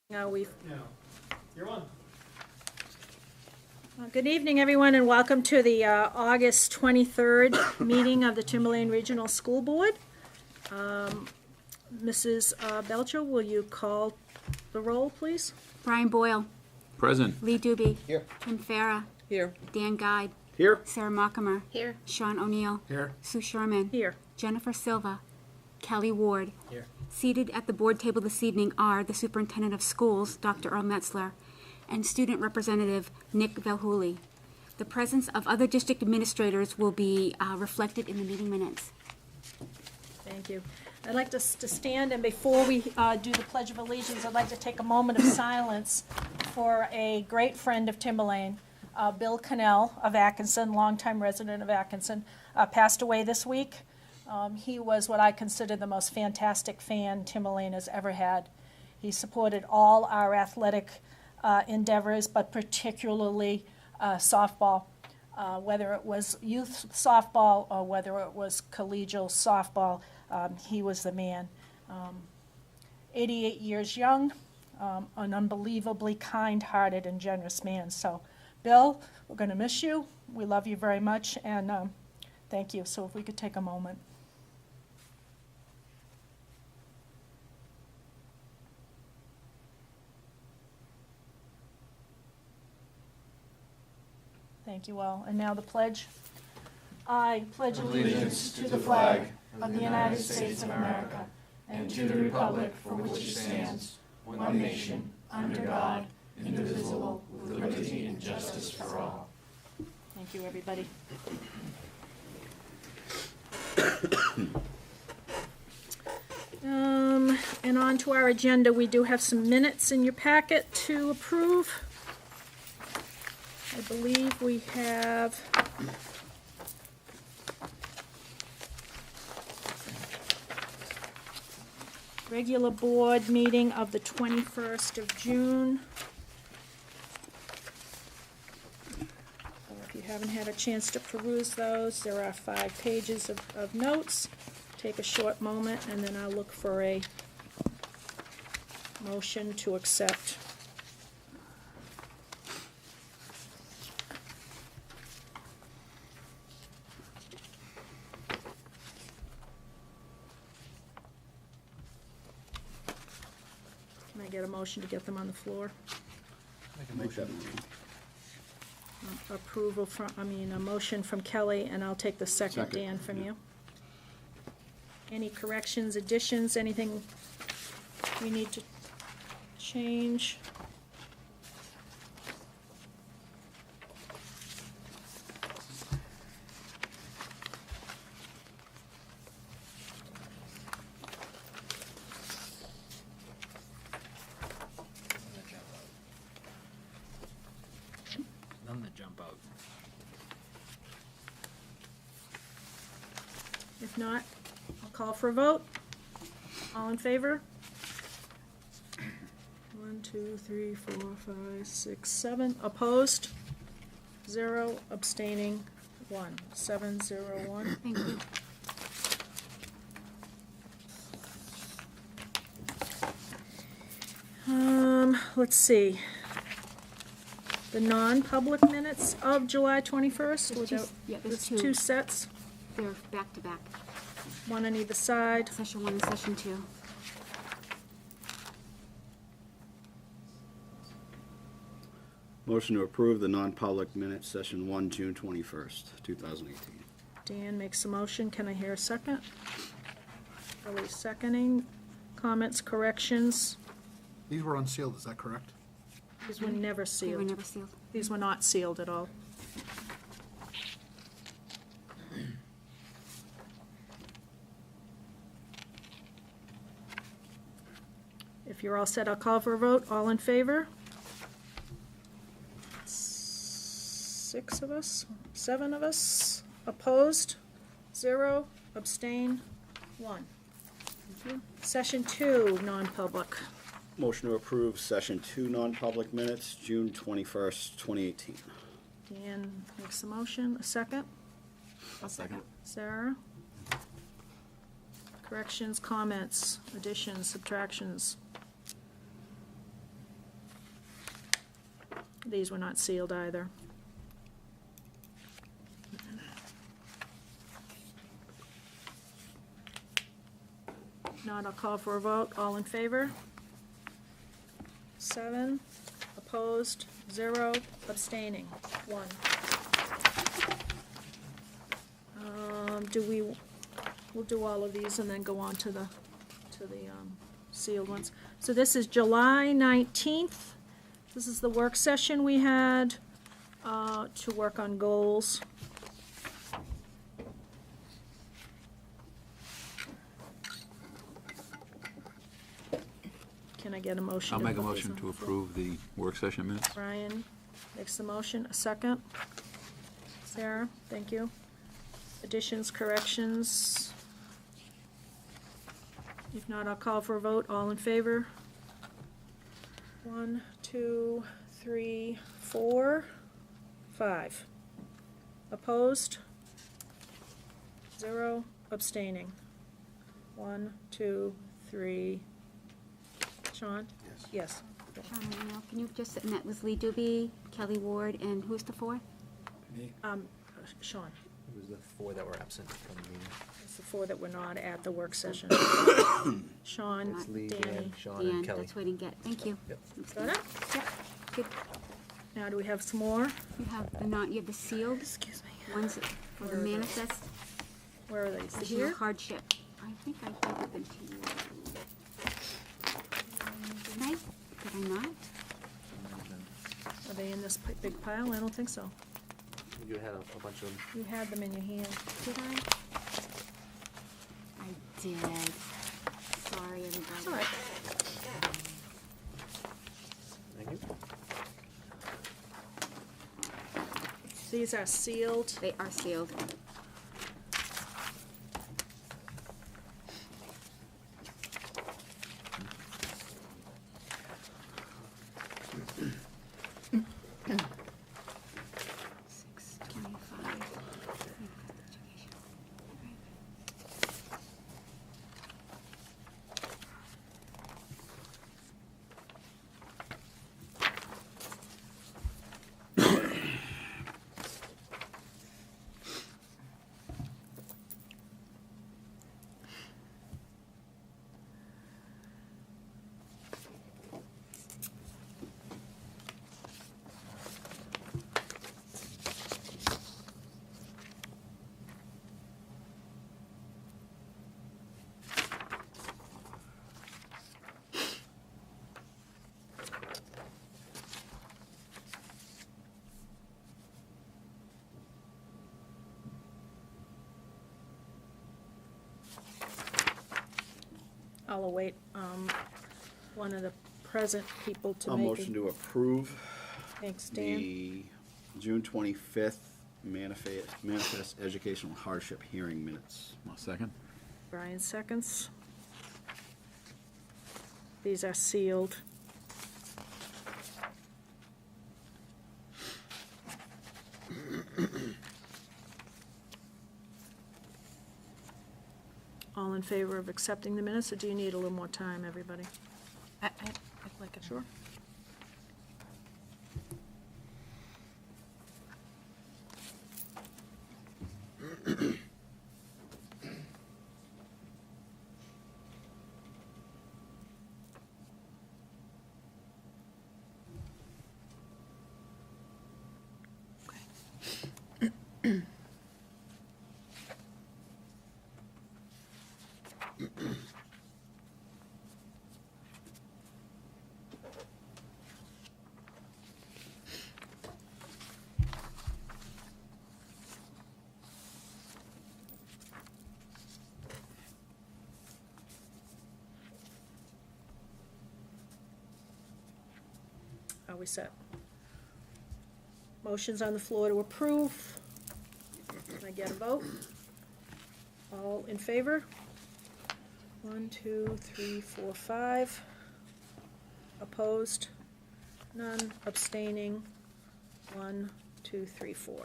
We've You're on. Good evening, everyone, and welcome to the August 23rd meeting of the Timberlane Regional School Board. Mrs. Belcher, will you call the roll, please? Brian Boyle. Present. Lee Doobie. Here. Tim Farah. Here. Dan Guide. Here. Sarah Markimer. Here. Sean O'Neill. Here. Sue Sherman. Here. Jennifer Silva. Kelly Ward. Here. Seated at the board table this evening are the Superintendent of Schools, Dr. Earl Metzler, and Student Representative Nick Velhuli. The presence of other district administrators will be reflected in the meeting minutes. Thank you. I'd like to stand, and before we do the Pledge of Allegiance, I'd like to take a moment of silence for a great friend of Timberlane, Bill Cannell of Atkinson, longtime resident of Atkinson, passed away this week. He was what I consider the most fantastic fan Timberlane has ever had. He supported all our athletic endeavors, but particularly softball, whether it was youth softball or whether it was collegial softball. He was the man. 88 years young, an unbelievably kind-hearted and generous man. So, Bill, we're going to miss you. We love you very much, and thank you. So if we could take a moment. Thank you all. And now the pledge. I pledge allegiance to the flag of the United States of America and to the republic for which it stands, one nation, under God, indivisible, with liberty and justice for all. Thank you, everybody. And on to our agenda. We do have some minutes in your packet to approve. I believe we have regular board meeting of the 21st of June. So if you haven't had a chance to peruse those, there are 5 pages of notes. Take a short moment, and then I'll look for a motion to accept. Can I get a motion to get them on the floor? Make that Approval from, a motion from Kelly, and I'll take the second, Dan, from you. Any corrections, additions, anything we need to change? None that jump out. If not, I'll call for a vote. All in favor? 1, 2, 3, 4, 5, 6, 7. Opposed? 0. Abstaining? 1. 7, 0, 1. Thank you. Let's see. The non-public minutes of July 21st? There's There's 2 sets, They're back to back. 1 on either side. Session 1 and Session 2. Motion to approve the non-public minutes, session 1, June 21st, 2018. Dan makes a motion. Can I hear a second? Kelly seconding. Comments, corrections? These were unsealed, is that correct? These were never They were sealed. never sealed. These were not sealed at all. If you're all set, I'll call for a vote. All in favor? 6 of us, 7 of us. Opposed? 0. Abstain? 1. Thank you. Session 2, non-public. Motion to approve session 2 non-public minutes, June 21st, 2018. Dan makes a motion. A second? I'll second. Sarah? Corrections, comments, additions, subtractions? These were not sealed either. If not, I'll call for a vote. All in favor? 7, opposed, 0, abstaining, 1. We'll do all of these and then go on to the sealed ones. So this is July 19th. This is the work session we had to work on goals. Can I get a motion? I'll to make a put these motion on to the floor? approve the work session minutes. Brian makes the motion. A second? Sarah, thank you. Additions, corrections? If not, I'll call for a vote. All in favor? 1, 2, 3, 4, 5. Opposed? 0, abstaining. 1, 2, 3. Sean? Yes. Sean, O'Neill, can you just, and that was Lee Doobie, Kelly Ward, and who's the fourth? Sean, It was the 4 that were absent from the meeting. it's the 4 that were not at the work session. Sean, It's Lee, Danny. Dan, Sean, Dan, and Kelly. that's what I didn't get, thank you. Yep. Got it? Yep, good. Now, do we have some more? You have you have the sealed Excuse me. ones for the Where are those? manifest, Where are these? additional Here? hardship. I think I handed them to you. Did I? Did I not? Are they in this big pile? I don't think so. You had a bunch of them. You had them in your hand. Did I? I did. Sorry, everybody. It's all right. Thank you. These are sealed. They are sealed. I'll await one of the present people to I'll make motion it. to approve Thanks, Dan. the June 25th manifest educational hardship hearing minutes. I'll second. Brian seconds. These are sealed. All in favor of accepting the minutes, or do you need a little more time, everybody? I'd like it. Sure. Are we set? Motion's on the floor to approve. Can I get a vote? All in favor? 1, 2, 3, 4, 5. Opposed? None. Abstaining? 1, 2, 3, 4.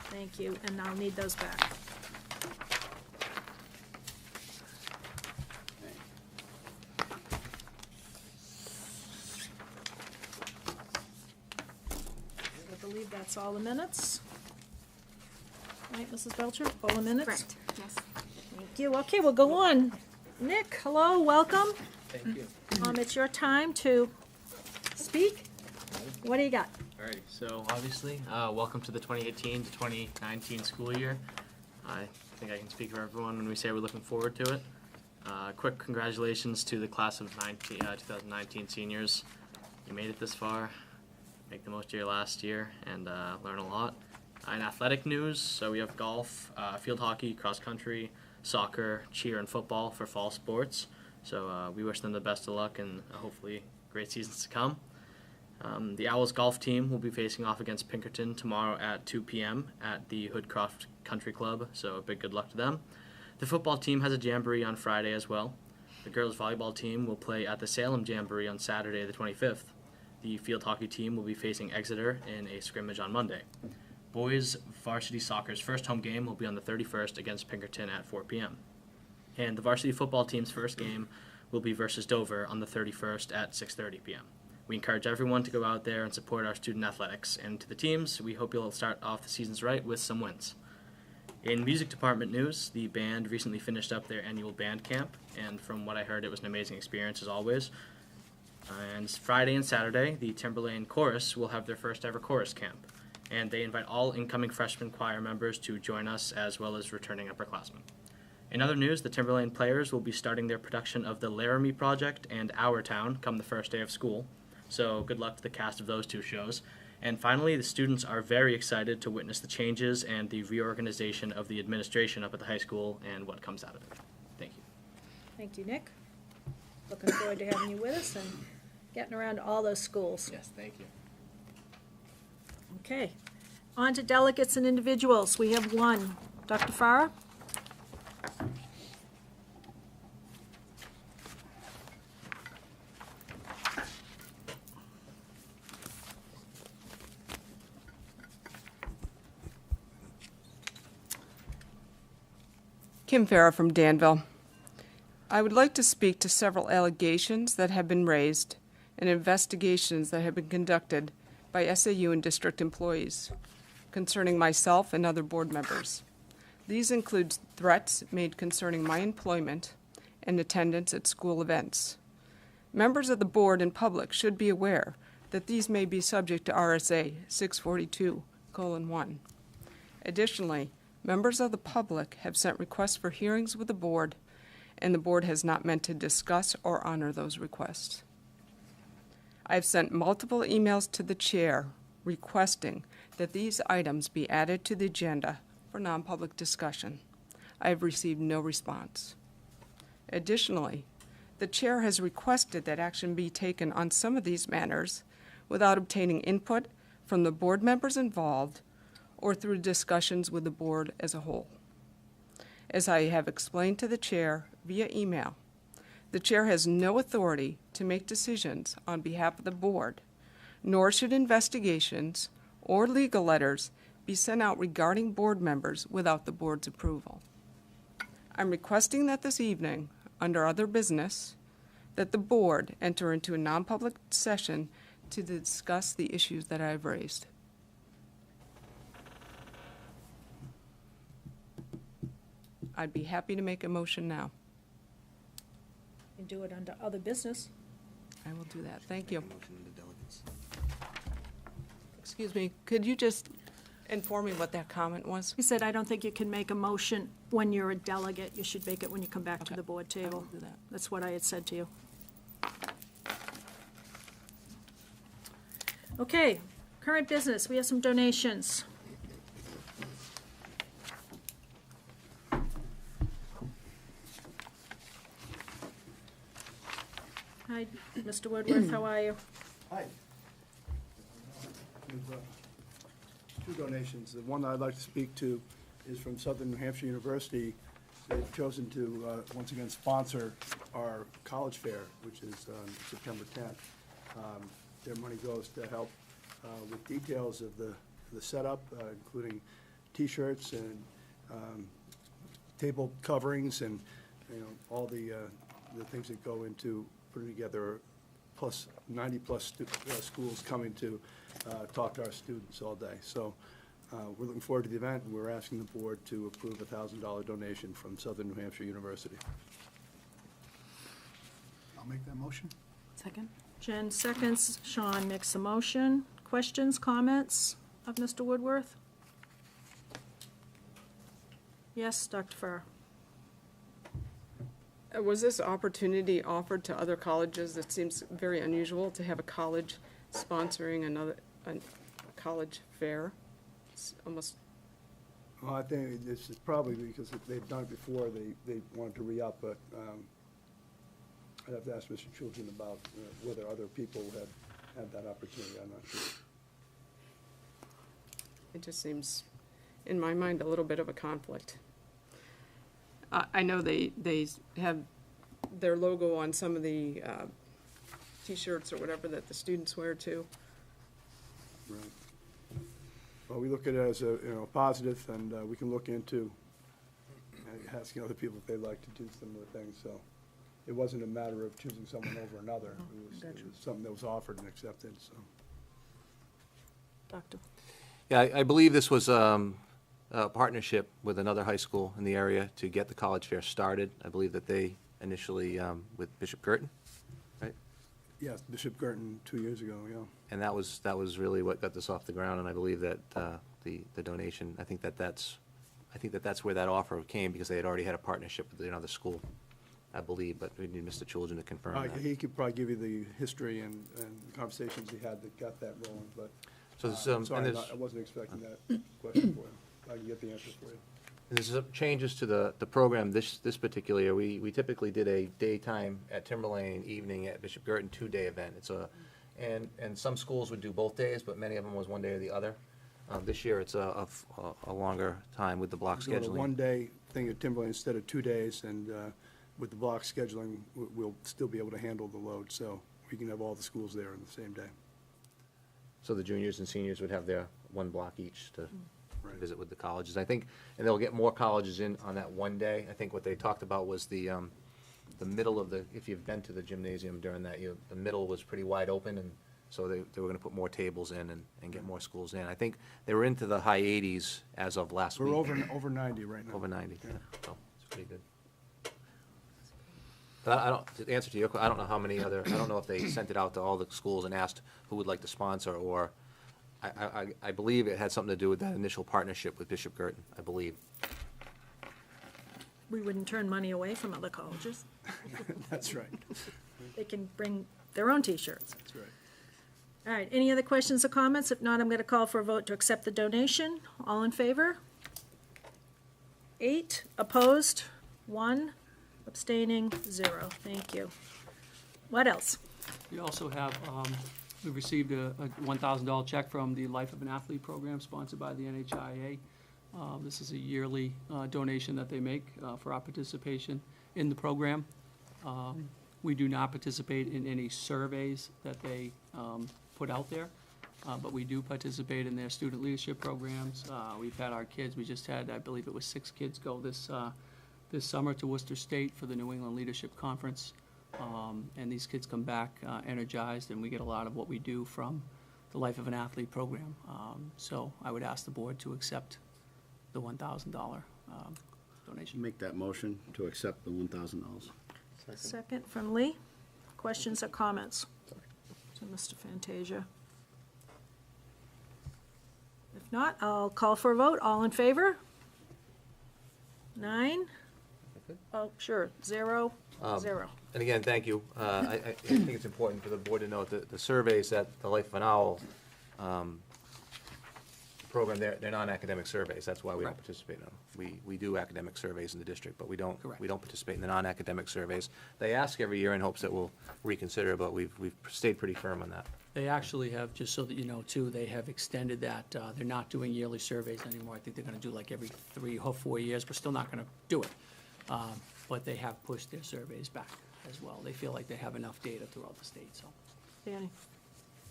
Thank you, and I'll need those back. That's all the minutes. Right, Mrs. Belcher, all the minutes? Correct, yes. Thank you. Okay, we'll go on. Nick, hello, welcome. Thank you. It's your time to speak. What do you got? Alrighty, so obviously, welcome to the 2018 to 2019 school year. I think I can speak for everyone when we say we're looking forward to it. Quick congratulations to the class of 2019 seniors. You made it this far. Make the most of your last year and learn a lot. In athletic news, so we have golf, field hockey, cross country, soccer, cheer, and football for fall sports. So we wish them the best of luck and hopefully great seasons to come. The Owls golf team will be facing off against Pinkerton tomorrow at 2 p.m. at the Hoodcroft Country Club, so a big good luck to them. The football team has a jamboree on Friday as well. The girls volleyball team will play at the Salem Jamboree on Saturday the 25th. The field hockey team will be facing Exeter in a scrimmage on Monday. Boys varsity soccer's first home game will be on the 31st against Pinkerton at 4 p.m. And the varsity football team's first game will be versus Dover on the 31st at 6:30 p.m. We encourage everyone to go out there and support our student athletics. And to the teams, we hope you'll start off the seasons right with some wins. In music department news, the band recently finished up their annual band camp, and from what I heard, it was an amazing experience as always. And Friday and Saturday, the Timberlane Chorus will have their first ever chorus camp, and they invite all incoming freshman choir members to join us as well as returning upperclassmen. In other news, the Timberlane Players will be starting their production of the Laramie Project and Our Town come the first day of school, so good luck to the cast of those two shows. And finally, the students are very excited to witness the changes and the reorganization of the administration up at the high school and what comes out of it. Thank you. Thank you, Nick. Looking forward to having you with us and getting around to all those schools. Yes, thank you. Okay, on to delegates and individuals. We have one. Dr. Farah? Kim Farah from Danville. I would like to speak to several allegations that have been raised and investigations that have been conducted by SAU and district employees concerning myself and other board members. These include threats made concerning my employment and attendance at school events. Members of the board and public should be aware that these may be subject to RSA 642:1. Additionally, members of the public have sent requests for hearings with the board, and the board has not meant to discuss or honor those requests. I've sent multiple emails to the chair requesting that these items be added to the agenda for non-public discussion. I have received no response. Additionally, the chair has requested that action be taken on some of these matters without obtaining input from the board members involved or through discussions with the board as a whole. As I have explained to the chair via email, the chair has no authority to make decisions on behalf of the board, nor should investigations or legal letters be sent out regarding board members without the board's approval. I'm requesting that this evening, under other business, that the board enter into a non-public session to discuss the issues that I've raised. I'd be happy to make a motion now. You can do it under other business. I will do that. Thank you. Motion to delegates. Excuse me, could you just inform me what that comment was? He said, I don't think you can make a motion when you're a delegate. You should make it when you come back to Okay. the board I table. will do that. That's what I had said to you. Okay, current business. We have some donations. Hi, Mr. Woodworth, how are you? Hi. We've, two donations. The one I'd like to speak to is from Southern New Hampshire University. They've chosen to, once again, sponsor our college fair, which is September 10th. Their money goes to help with details of the setup, including T-shirts and table coverings and, all the things that go into putting together plus 90-plus schools coming to talk to our students all day. So we're looking forward to the event, and we're asking the board to approve a $1,000 donation from Southern New Hampshire University. I'll make that motion. Second? Jen seconds, Sean makes a motion. Questions, comments of Mr. Woodworth? Yes, Dr. Farr. Was this opportunity offered to other colleges? It seems very unusual to have a college sponsoring a college fair. It's almost, Well, I think this is probably because they've done it before, they wanted to re-up, but I'd have to ask Mr. Children about whether other people have had that opportunity. I'm not sure. it just seems, in my mind, a little bit of a conflict. I know they have their logo on some of the T-shirts or whatever that the students wear too. Right. Well, we look at it as a, positive, and we can look into asking other people if they'd like to do similar things, so it wasn't a matter of choosing someone over another. It was something that was offered and accepted, so. Doctor. Yeah, I believe this was a partnership with another high school in the area to get the college fair started. I believe that they initially, with Bishop Girton, right? Yes, Bishop Girton 2 years ago, yeah. And that was really what got this off the ground, and I believe that the donation, I think that's where that offer came, because they had already had a partnership with another school, I believe, but we need Mr. Children to confirm that. He could probably give you the history and the conversations he had that got that rolling, but, So there's, sorry, and I wasn't expecting that question for you. I can get the answer for you. there's some changes to the program this particular year. We typically did a daytime at Timberlane, evening at Bishop Girton, 2-day event. And some schools would do both days, but many of them was one day or the other. This year, it's a longer time with the block We're doing a scheduling. one-day thing at Timberlane instead of 2 days, and with the block scheduling, we'll still be able to handle the load, so we can have all the schools there on the same day. So the juniors and seniors would have their one block each to Right. visit with the colleges. I think, and they'll get more colleges in on that one day. I think what they talked about was the middle of if you've been to the gymnasium during that year, the middle was pretty wide open, and so they were gonna put more tables in and get more schools in. I think they were into the high 80s as of last week. We're over 90 right now. Over 90, yeah, so it's pretty good. But I don't, to answer to your question, I don't know how many other, I don't know if they sent it out to all the schools and asked who would like to sponsor, or, I believe it had something to do with that initial partnership with Bishop Girton, I believe. We wouldn't turn money away from other colleges. That's right. They can bring their own T-shirts. That's right. All right, any other questions or comments? If not, I'm going to call for a vote to accept the donation. All in favor? 8, opposed, 1, abstaining, 0. Thank you. What else? We also have, we received a $1,000 check from the Life of an Athlete program sponsored by the NHIA. This is a yearly donation that they make for our participation in the program. We do not participate in any surveys that they put out there, but we do participate in their student leadership programs. We've had our kids, we just had, I believe it was 6 kids go this summer to Worcester State for the New England Leadership Conference. And these kids come back energized, and we get a lot of what we do from the Life of an Athlete program. So I would ask the board to accept the $1,000 donation. Make that motion to accept the $1,000. Second from Lee. Questions or comments? To Mr. Fantasia. If not, I'll call for a vote. All in favor? 9? Oh, sure, 0, 0. And again, thank you. I think it's important for the board to note that the surveys that the Life of an Owl program, they're non-academic surveys. That's why we don't Correct. participate in them. We do academic surveys in the district, but we don't Correct. participate in the non-academic surveys. They ask every year in hopes that we'll reconsider, but we've stayed pretty firm on that. They actually have, just so that you know too, they have extended that. They're not doing yearly surveys anymore. I think they're gonna do like every 3 or 4 years. We're still not gonna do it. But they have pushed their surveys back as well. They feel like they have enough data throughout the state, so. Danny?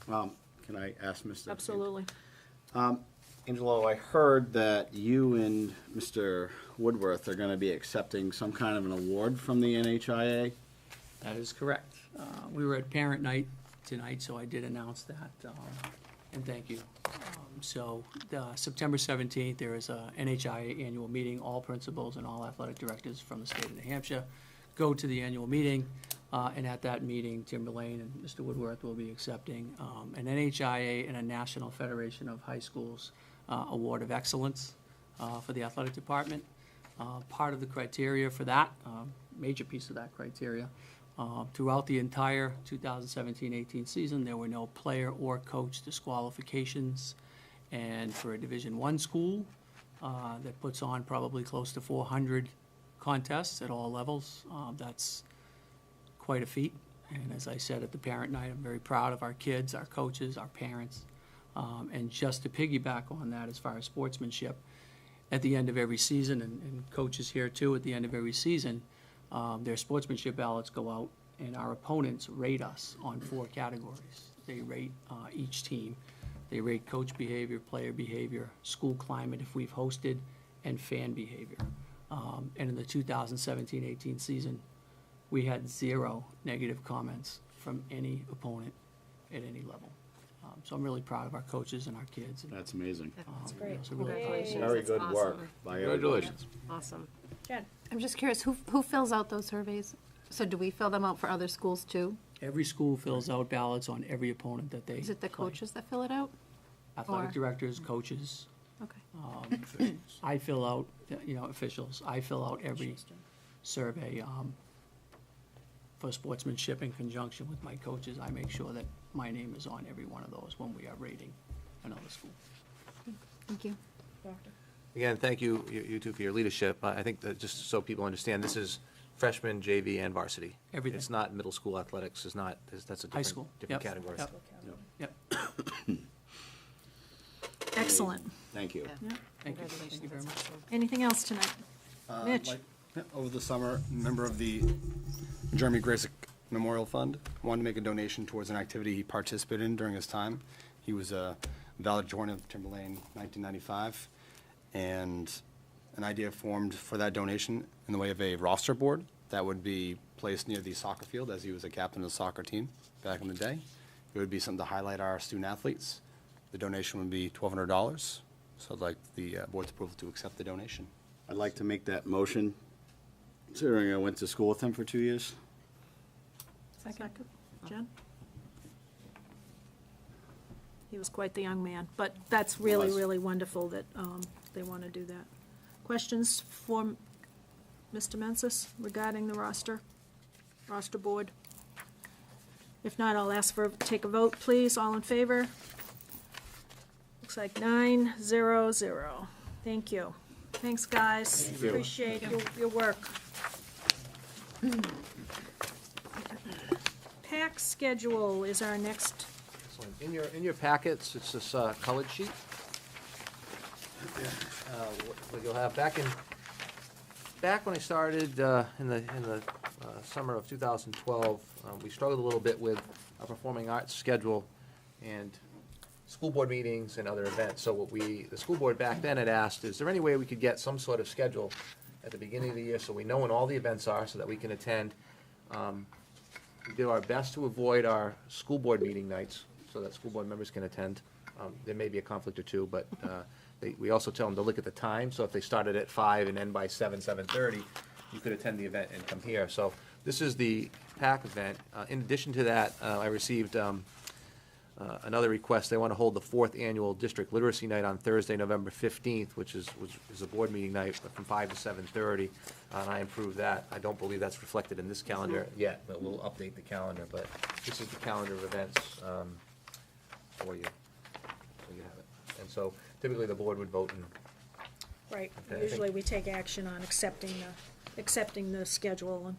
Can I ask Mr.? Absolutely. Angelo, I heard that you and Mr. Woodworth are going to be accepting some kind of an award from the NHIA. That is correct. We were at parent night tonight, so I did announce that, and thank you. So, September 17th, there is a NHIA annual meeting. All principals and all athletic directors from the state of New Hampshire go to the annual meeting, and at that meeting, Timberlane and Mr. Woodworth will be accepting an NHIA and a National Federation of High Schools Award of Excellence for the athletic department. Part of the criteria for that, major piece of that criteria, throughout the entire 2017-18 season, there were no player or coach disqualifications. And for a Division I school that puts on probably close to 400 contests at all levels, that's quite a feat. And as I said at the parent night, I'm very proud of our kids, our coaches, our parents. And just to piggyback on that as far as sportsmanship, at the end of every season, and coaches here too, at the end of every season, their sportsmanship ballots go out, and our opponents rate us on 4 categories. They rate each team. They rate coach behavior, player behavior, school climate if we've hosted, and fan behavior. And in the 2017-18 season, we had 0 negative comments from any opponent at any level. So I'm really proud of our coaches and our kids. And, That's amazing. That's great. so really proud. Congratulations. Very That's good work awesome. by everybody. Congratulations. Awesome. Jen? I'm just curious, who fills out those surveys? So do we fill them out for other schools too? Every school fills out ballots on every opponent that they Is it the play. coaches that fill it out? Athletic or- directors, coaches. Okay. I fill out, officials. I fill out every survey for sportsmanship in conjunction with my coaches. I make sure that my name is on every one of those when we are rating another school. Thank you. Doctor? Again, thank you, you two, for your leadership. I think that just so people understand, this is freshman, JV, and varsity. Everything. It's not middle school athletics, that's a High school. different Yep. category. Yep. Yep. Excellent. Thank you. Yeah. Thank you. Thank you very much. Anything else tonight? Mitch? Over the summer, a member of the Jeremy Graysick Memorial Fund wanted to make a donation towards an activity he participated in during his time. He was a valedictorian of Timberlane 1995, and an idea formed for that donation in the way of a roster board that would be placed near the soccer field, as he was a captain of the soccer team back in the day. It would be something to highlight our student athletes. The donation would be $1,200, so I'd like the board's approval to accept the donation. I'd like to make that motion, considering I went to school with him for 2 years. Second. Jen? He was quite the young man, but that's really, Was. really wonderful that they want to do that. Questions for Mr. Mensis regarding the roster board? If not, I'll ask take a vote, please. All in favor? Looks like 9-0-0. Thank you. Thanks, guys. Thank you. Appreciate your work. PAC schedule is our next. Excellent. In your packets, it's this colored sheet. What you'll have back when I started in the summer of 2012, we struggled a little bit with our performing arts schedule and school board meetings and other events. So the school board back then had asked, is there any way we could get some sort of schedule at the beginning of the year so we know when all the events are so that we can attend? We did our best to avoid our school board meeting nights so that school board members can attend. There may be a conflict or two, but we also tell them to look at the time. So if they started at 5 and end by 7:30, you could attend the event and come here. So this is the PAC event. In addition to that, I received another request. They want to hold the 4th annual District Literacy Night on Thursday, November 15th, which is a board meeting night from 5 to 7:30, and I improved that. I don't believe that's reflected in this calendar yet, but we'll update the calendar. But this is the calendar of events for you, so you have it. And so typically the board would vote and Right, Okay, I usually we take action on accepting the schedule. And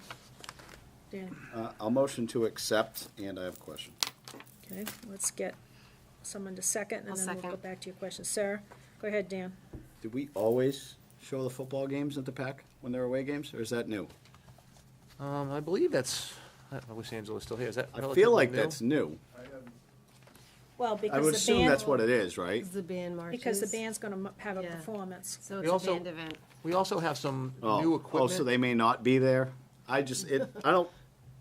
Danny, I'll motion to accept, and I have a question. okay, let's get someone to second, and I'll then we'll go second. back to your question. Sarah, go ahead, Dan. Did we always show the football games at the PAC when they're away games, or is that new? I believe that's, I wish Angela's still here. Is that I relatively feel like new? that's new. Well, I because would the assume band, that's what it is, right? Is the band marches? because the band's gonna have a Yeah. performance. So We it's a also- band event. We also have some Oh, new oh, equipment. so they may not be there? I don't,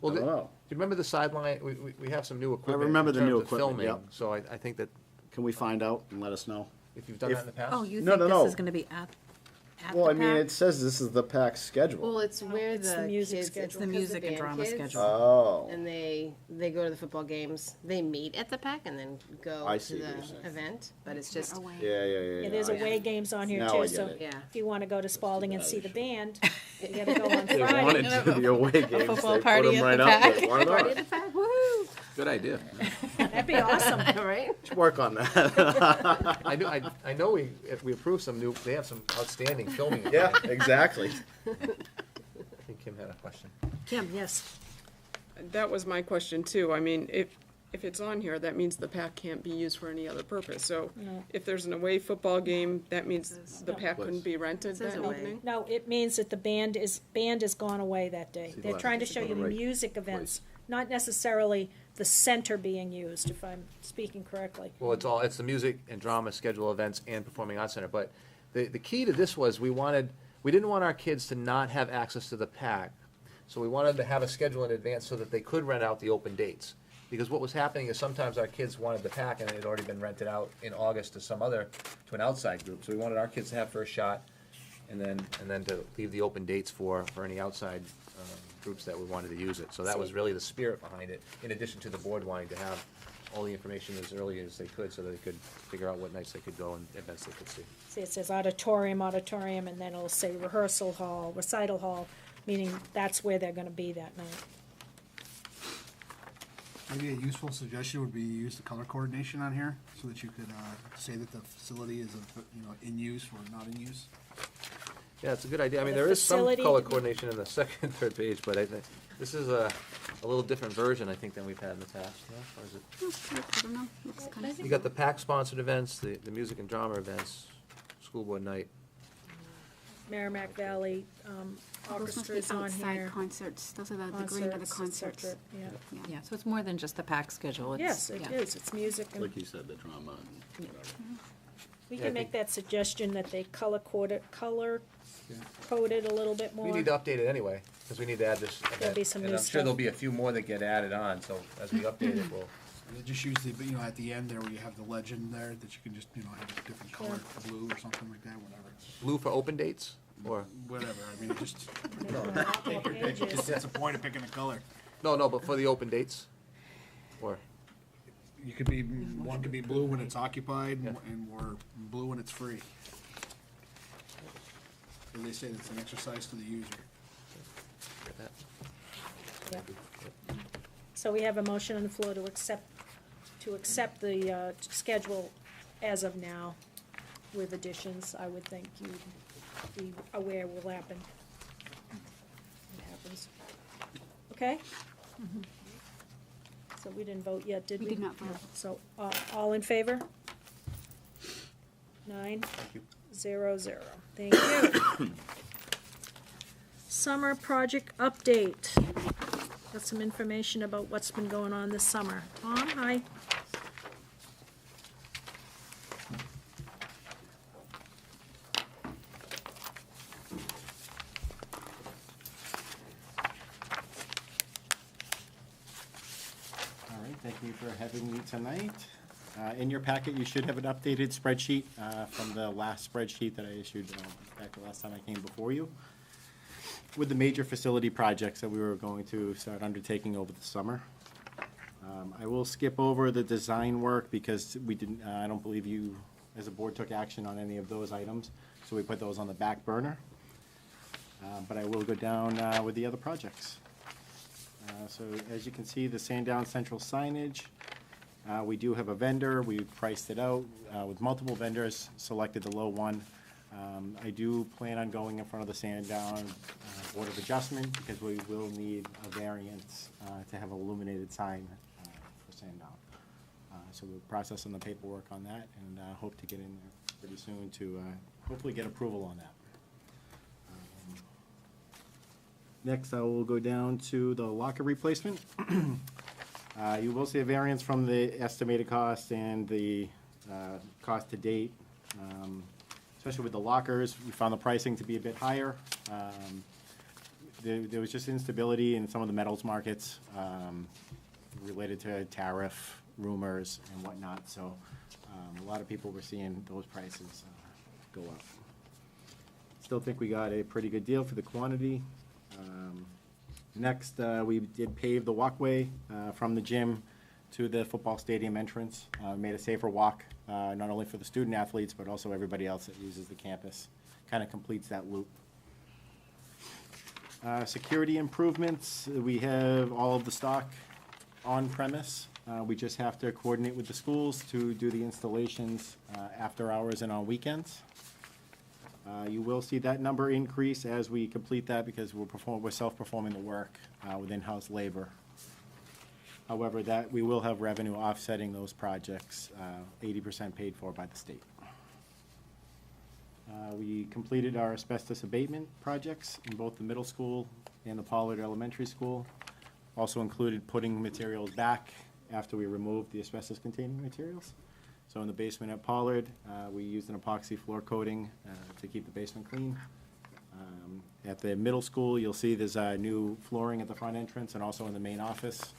Well, I don't do know. you remember the sideline? We have some new equipment. remember in the new terms of equipment, filming, yep. So I think that Can we find out and let us know? if you've done that in the past. Oh, you No, think no, this no. is gonna be at the Well, I mean, PAC? it says this is the PAC schedule. Well, it's where it's the the music kids, schedule. it's The music and drama schedule. Oh. And they go to the football games. They meet at the PAC and then go I to see what you're the saying. event. But it's just, Away. Yeah. Yeah, there's away games on here Now I too, get so it. yeah. if you wanna go to Spalding and bad, see I the should. band, you gotta go on They Friday. wanted to be away games. football They put party them at right the up PAC. there. Why Party not? at the PAC, woo! Good idea. That'd be awesome. Right? Let's work on that. I know we approved some new, they have some outstanding filming. Yeah, equipment. exactly. I think Kim had a question. Kim, yes. That was my question too. I mean, if it's on here, that means the PAC can't be used for any other purpose. So No. if there's an away football game, that means the PAC couldn't be rented says that away. evening? No, it means that the band is gone away that day. They're trying to show you Right. music events, not necessarily the center being used, if I'm speaking correctly. Well, it's the music and drama schedule events and performing arts center, but the key to this was we didn't want our kids to not have access to the PAC. So we wanted to have a schedule in advance so that they could rent out the open dates. Because what was happening is sometimes our kids wanted the PAC and it had already been rented out in August to an outside group. So we wanted our kids to have first shot and then to leave the open dates for any outside groups that we wanted to use it. So that was really the spirit behind it, in addition to the board wanting to have all the information as early as they could so that they could figure out what nights they could go and events they could see. See, it says auditorium, and then it'll say rehearsal hall, recital hall, meaning that's where they're gonna be that night. Maybe a useful suggestion would be use the color coordination on here, so that you could say that the facility is, in use or not in use. Yeah, it's a good idea. I mean, The there is some facility- color coordination in the second and third page, but I think this is a little different version, I think, than we've had in the past, no? Or is it? I don't know. Looks kind of You got the PAC-sponsored events, the music and drama events, school board night. Merrimack Valley Those must be Orchestra's on outside here. concerts. Those are the green of the et concerts. cetera, yeah. Yeah, so it's more than just the PAC schedule. Yes, it yeah. is, it's music and. Like you said, the drama and whatever. We Yeah, I can make think- that suggestion that they color code it a little bit more. We need to update it anyway, because we need to add this event. There'll be some And new I'm sure stuff. there'll be a few more that get added on, so as we update it, we'll, And then just use the, at the end there where you have the legend there, that you can just, have a different color, blue or something like that, whatever. blue for open dates, or, Whatever, I mean, it just, More pages. that's the point of picking a color. no, but for the open dates? Or, You could be, one could be blue when it's occupied, Yeah. or blue when it's free. And they say that's an exercise to the user. get that? Yep. So we have a motion on the floor to accept the schedule as of now with additions. I would think you'd be aware will happen. It happens. Okay? So we didn't vote yet, did we? We did not vote. No. So, all in favor? 9, 0, 0. Thank you. Summer project update. Got some information about what's been going on this summer. Tom, hi. All right, thank you for having me tonight. In your packet, you should have an updated spreadsheet from the last spreadsheet that I issued back the last time I came before you, with the major facility projects that we were going to start undertaking over the summer. I will skip over the design work because we didn't, I don't believe you, as a board, took action on any of those items, so we put those on the back burner. But I will go down with the other projects. So as you can see, the Sandown Central signage, we do have a vendor. We priced it out with multiple vendors, selected the low one. I do plan on going in front of the Sandown Board of Adjustment because we will need a variance to have an illuminated sign for Sandown. So we're processing the paperwork on that and hope to get in there pretty soon to hopefully get approval on that. Next, I will go down to the locker replacement. You will see a variance from the estimated cost and the cost to date. Especially with the lockers, we found the pricing to be a bit higher. there was just instability in some of the metals markets related to tariff rumors and whatnot, so a lot of people were seeing those prices go up. Still think we got a pretty good deal for the quantity. Next, we did pave the walkway from the gym to the football stadium entrance. Made a safer walk, not only for the student athletes, but also everybody else that uses the campus. Kind of completes that loop. Security improvements, we have all of the stock on premise. We just have to coordinate with the schools to do the installations after hours and on weekends. You will see that number increase as we complete that because we're self-performing the work with in-house labor. However, that we will have revenue offsetting those projects, 80% paid for by the state. We completed our asbestos abatement projects in both the middle school and the Pollard Elementary School. Also included putting materials back after we removed the asbestos-containing materials. So in the basement at Pollard, we used an epoxy floor coating to keep the basement clean. At the middle school, you'll see there's new flooring at the front entrance and also in the main office.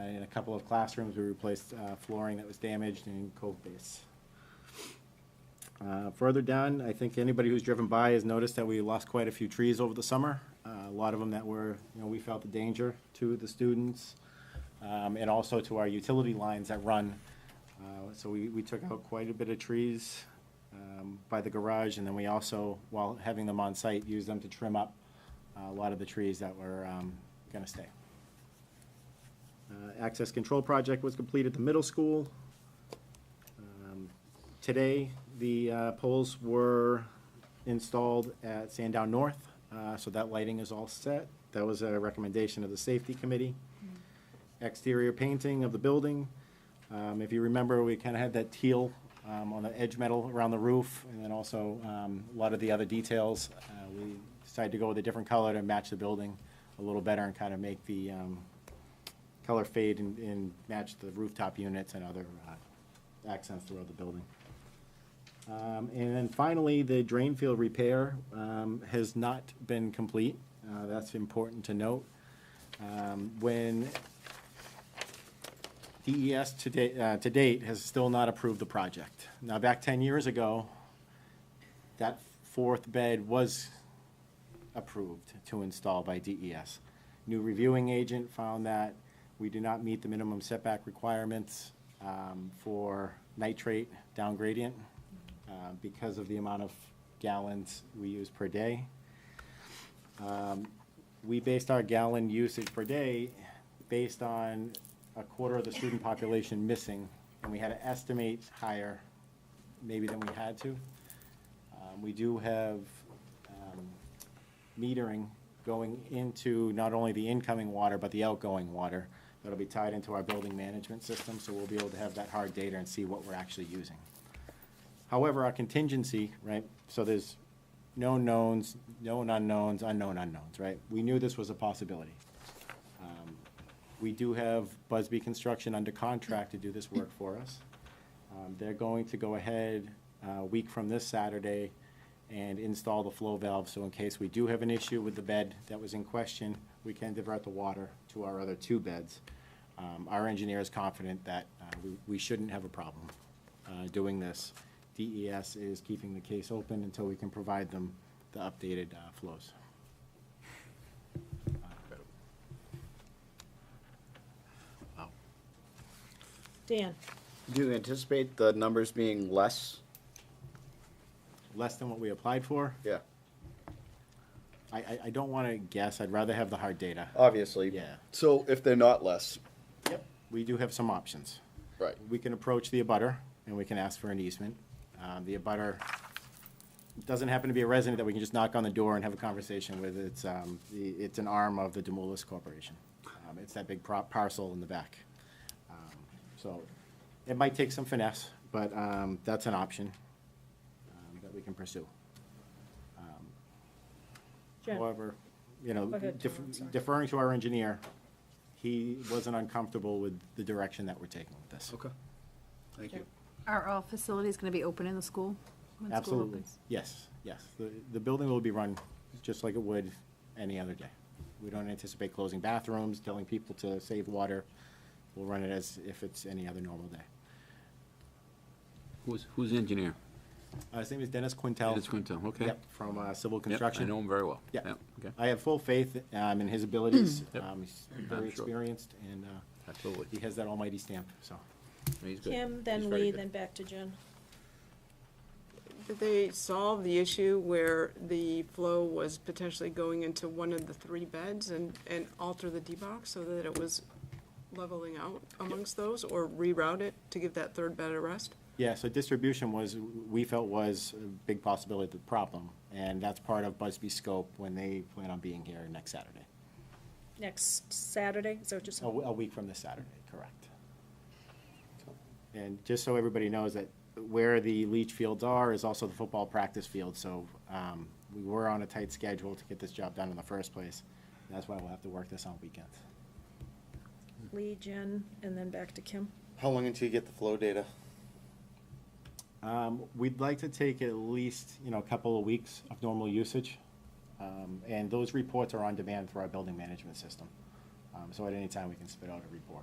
In a couple of classrooms, we replaced flooring that was damaged in cove base. Further down, I think anybody who's driven by has noticed that we lost quite a few trees over the summer. A lot of them that were, we felt a danger to the students and also to our utility lines that run. So we took out quite a bit of trees by the garage, and then we also, while having them on site, used them to trim up a lot of the trees that were going to stay. Access control project was completed at the middle school. Today, the poles were installed at Sandown North, so that lighting is all set. That was a recommendation of the safety committee. Exterior painting of the building. If you remember, we kind of had that teal on the edge metal around the roof, and then also a lot of the other details. We decided to go with a different color to match the building a little better and kind of make the color fade and match the rooftop units and other accents throughout the building. And then finally, the drain field repair has not been complete. That's important to note. When DES to date has still not approved the project. Now, back 10 years ago, that fourth bed was approved to install by DES. New reviewing agent found that we do not meet the minimum setback requirements for nitrate down gradient because of the amount of gallons we use per day. We based our gallon usage per day based on a quarter of the student population missing, and we had to estimate higher maybe than we had to. We do have metering going into not only the incoming water, but the outgoing water that'll be tied into our building management system, so we'll be able to have that hard data and see what we're actually using. However, our contingency, right, so there's known knowns, known unknowns, unknown unknowns, right? We knew this was a possibility. We do have Busby Construction under contract to do this work for us. They're going to go ahead a week from this Saturday and install the flow valve, so in case we do have an issue with the bed that was in question, we can divert the water to our other two beds. Our engineer is confident that we shouldn't have a problem doing this. DES is keeping the case open until we can provide them the updated flows. Dan? Do you anticipate the numbers being less? Less than what we applied for? Yeah, I don't want to guess. I'd rather have the hard data. obviously. Yeah. So if they're not less, Yep. We do have some options. right, We can approach the abutter, and we can ask for an easement. The abutter doesn't happen to be a resident that we can just knock on the door and have a conversation with. It's an arm of the Demoulas Corporation. It's that big parcel in the back. So it might take some finesse, but that's an option that we can pursue. Jen? However, Go ahead, Tom, I'm sorry. deferring to our engineer, he wasn't uncomfortable with the direction that we're taking with this. okay, thank you. Are all facilities going to be open in the school? when school Absolutely, opens? yes. The building will be run just like it would any other day. We don't anticipate closing bathrooms, telling people to save water. We'll run it as if it's any other normal day. Who's the engineer? His name is Dennis Quintel. Dennis Quintel, okay. Yep, from Civil Yep, Construction. I know him very well. Yeah. Okay. I have full faith in his abilities. Yep. He's I'm very sure. experienced, and Absolutely. he has that almighty stamp, so. He's good. Kim, He's then very Lee, good. then back to Jen. Did they solve the issue where the flow was potentially going into one of the 3 beds and alter the D-box so that it was leveling out amongst those, or reroute it to give that 3rd bed a rest? Yeah, so distribution we felt was a big possibility of the problem, and that's part of Busby's scope when they plan on being here next Saturday. Next Saturday, is that what you're saying? A week from this Saturday, correct. And just so everybody knows that where the leach fields are is also the football practice field, so we were on a tight schedule to get this job done in the first place. That's why we'll have to work this on weekends. Lee, Jen, and then back to Kim. How long until you get the flow data? We'd like to take at least, a couple of weeks of normal usage. And those reports are on demand through our building management system. So at any time, we can spit out a report.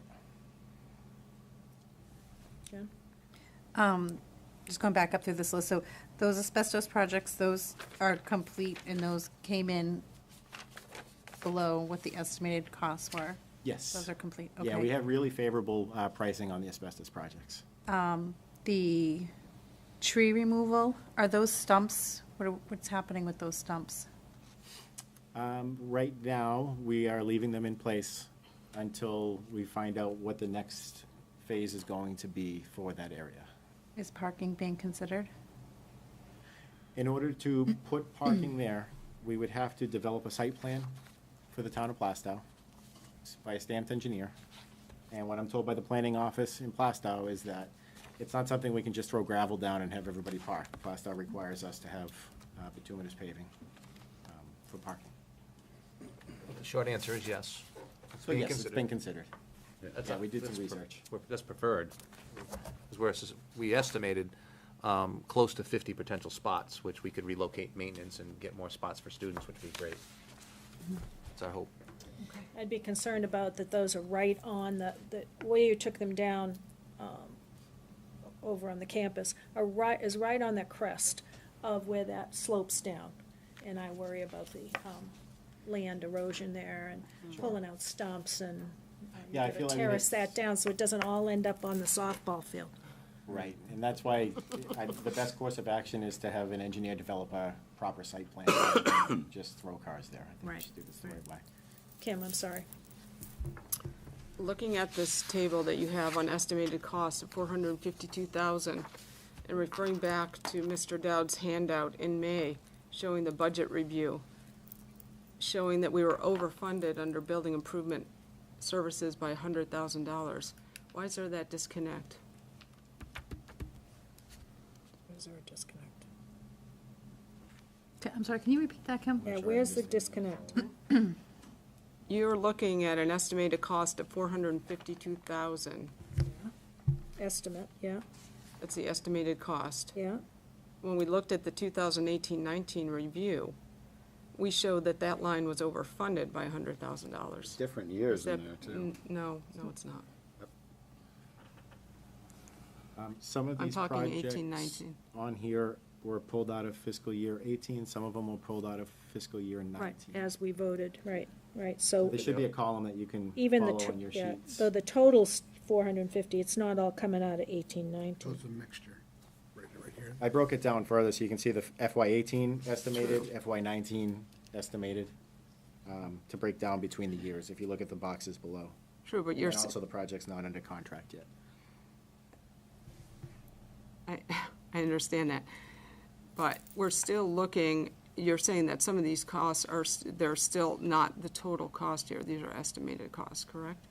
Jen? Just going back up through this list, so those asbestos projects, those are complete, and those came in below what the estimated costs were? Yes. Those are complete, Yeah, okay. we have really favorable pricing on the asbestos projects. The tree removal, are those stumps, what's happening with those stumps? Right now, we are leaving them in place until we find out what the next phase is going to be for that area. Is parking being considered? In order to put parking there, we would have to develop a site plan for the town of Plastow by a stamped engineer. And what I'm told by the planning office in Plastow is that it's not something we can just throw gravel down and have everybody park. Plastow requires us to have bituminous paving for parking. The short answer is yes. It's So being yes, it's considered. been considered. That's Yeah, a- we did some that's pre- research. That's preferred. Is where it says, we estimated close to 50 potential spots, which we could relocate maintenance and get more spots for students, which would be great. That's our hope. I'd be concerned about that those are right on the way you took them down over on the campus, is right on the crest of where that slopes down. And I worry about the land erosion there and pulling out stumps and you Yeah, I gotta feel, I mean, terrace it's- that down so it doesn't all end up on the softball field. Right, and that's why the best course of action is to have an engineer develop a proper site plan, rather than just throw cars there. I think we Right, should do this the right way. Kim, I'm sorry. Looking at this table that you have on estimated costs of $452,000, and referring back to Mr. Dowd's handout in May, showing the budget review, showing that we were overfunded under building improvement services by $100,000. Why is there that disconnect? Is there a disconnect? I'm sorry, can you repeat that, Kim? Yeah, where's the disconnect? You're looking at an estimated cost of $452,000. Estimate, yeah, That's the estimated cost. yeah. When we looked at the 2018-19 review, we showed that that line was overfunded by $100,000. Different years Is that- in there, too. No, it's not. Some of I'm these talking projects 18-19. on here were pulled out of fiscal year 18, some of them were pulled out of fiscal year 19. Right, as we voted, right, so. There should be a column that you can Even the, follow on your yeah, sheets. so the total's 450, it's not all coming out of 18, 19. So it's a mixture, right here. I broke it down further so you can see the FY 18 estimated, FY 19 estimated, to break down between the years, if you look at the boxes below. True, but And you're, also the project's not under contract yet. I understand that. But we're still looking, you're saying that some of these costs are, they're still not the total cost here. These are estimated costs, correct?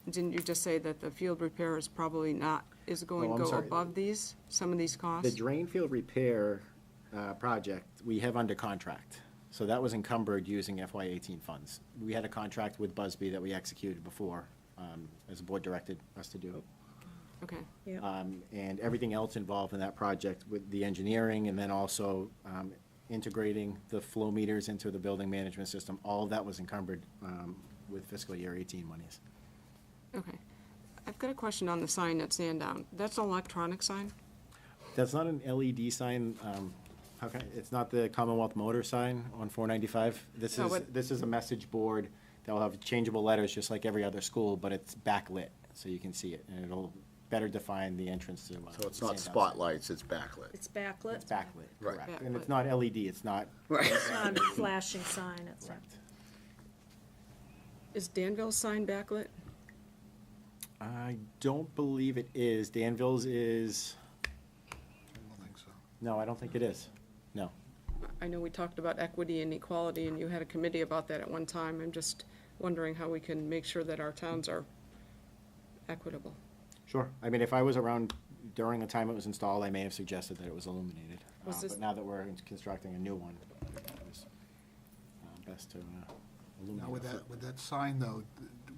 Didn't you just say that the field repair is probably not, is going Oh, to I'm go sorry. above these, some of these The costs? drain field repair project, we have under contract. So that was encumbered using FY 18 funds. We had a contract with Busby that we executed before, as the board directed us to do. Okay, Yeah, And everything else involved in that project with the engineering and then also integrating the flow meters into the building management system. All of that was encumbered with fiscal year 18 monies. Okay. I've got a question on the sign at Sandown. That's an electronic sign? That's not an LED sign. How can, it's not the Commonwealth Motor sign on 495. No, but- This is a message board that will have changeable letters just like every other school, but it's backlit, so you can see it, and it'll better define the entrance to. So it's not Sandown sign. spotlights, it's backlit. It's backlit. It's backlit, Right. correct. And it's not LED, it's not. It's not a flashing sign, it's Correct. Is Danville's sign backlit? I don't believe it is. Danville's is, I don't think so. no, I don't think it is. No. I know we talked about equity and equality, and you had a committee about that at one time. I'm just wondering how we can make sure that our towns are equitable. Sure. I mean, if I was around during the time it was installed, I may have suggested that it was illuminated. Was this- But now that we're constructing a new one, it was best to illuminate. Now, with it. that sign though,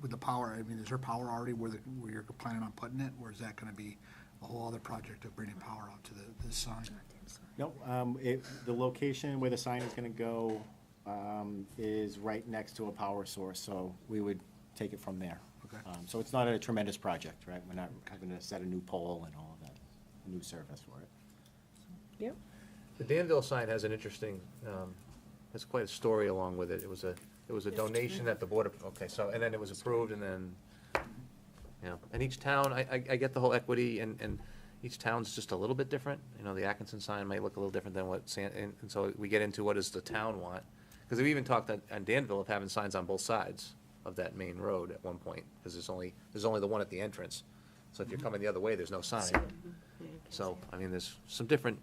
with the power, I mean, is there power already where you're planning on putting it? Or is that gonna be a whole other project of bringing power out to this sign? No, the location where the sign is gonna go is right next to a power source, so we would take it from there. Okay. So it's not a tremendous project, right? We're not having to set a new pole and all of that, a new service for it. Yep. The Danville sign has an interesting, has quite a story along with it. It was a donation that the board, okay, so, and then it was approved, and then, you know, and each town, I get the whole equity, and each town's just a little bit different. You know, the Atkinson sign might look a little different than what and so we get into what does the town want? Because we even talked on Danville of having signs on both sides of that main road at one point, because there's only the one at the entrance. So if you're coming the other way, there's no sign. So, I mean, there's some different,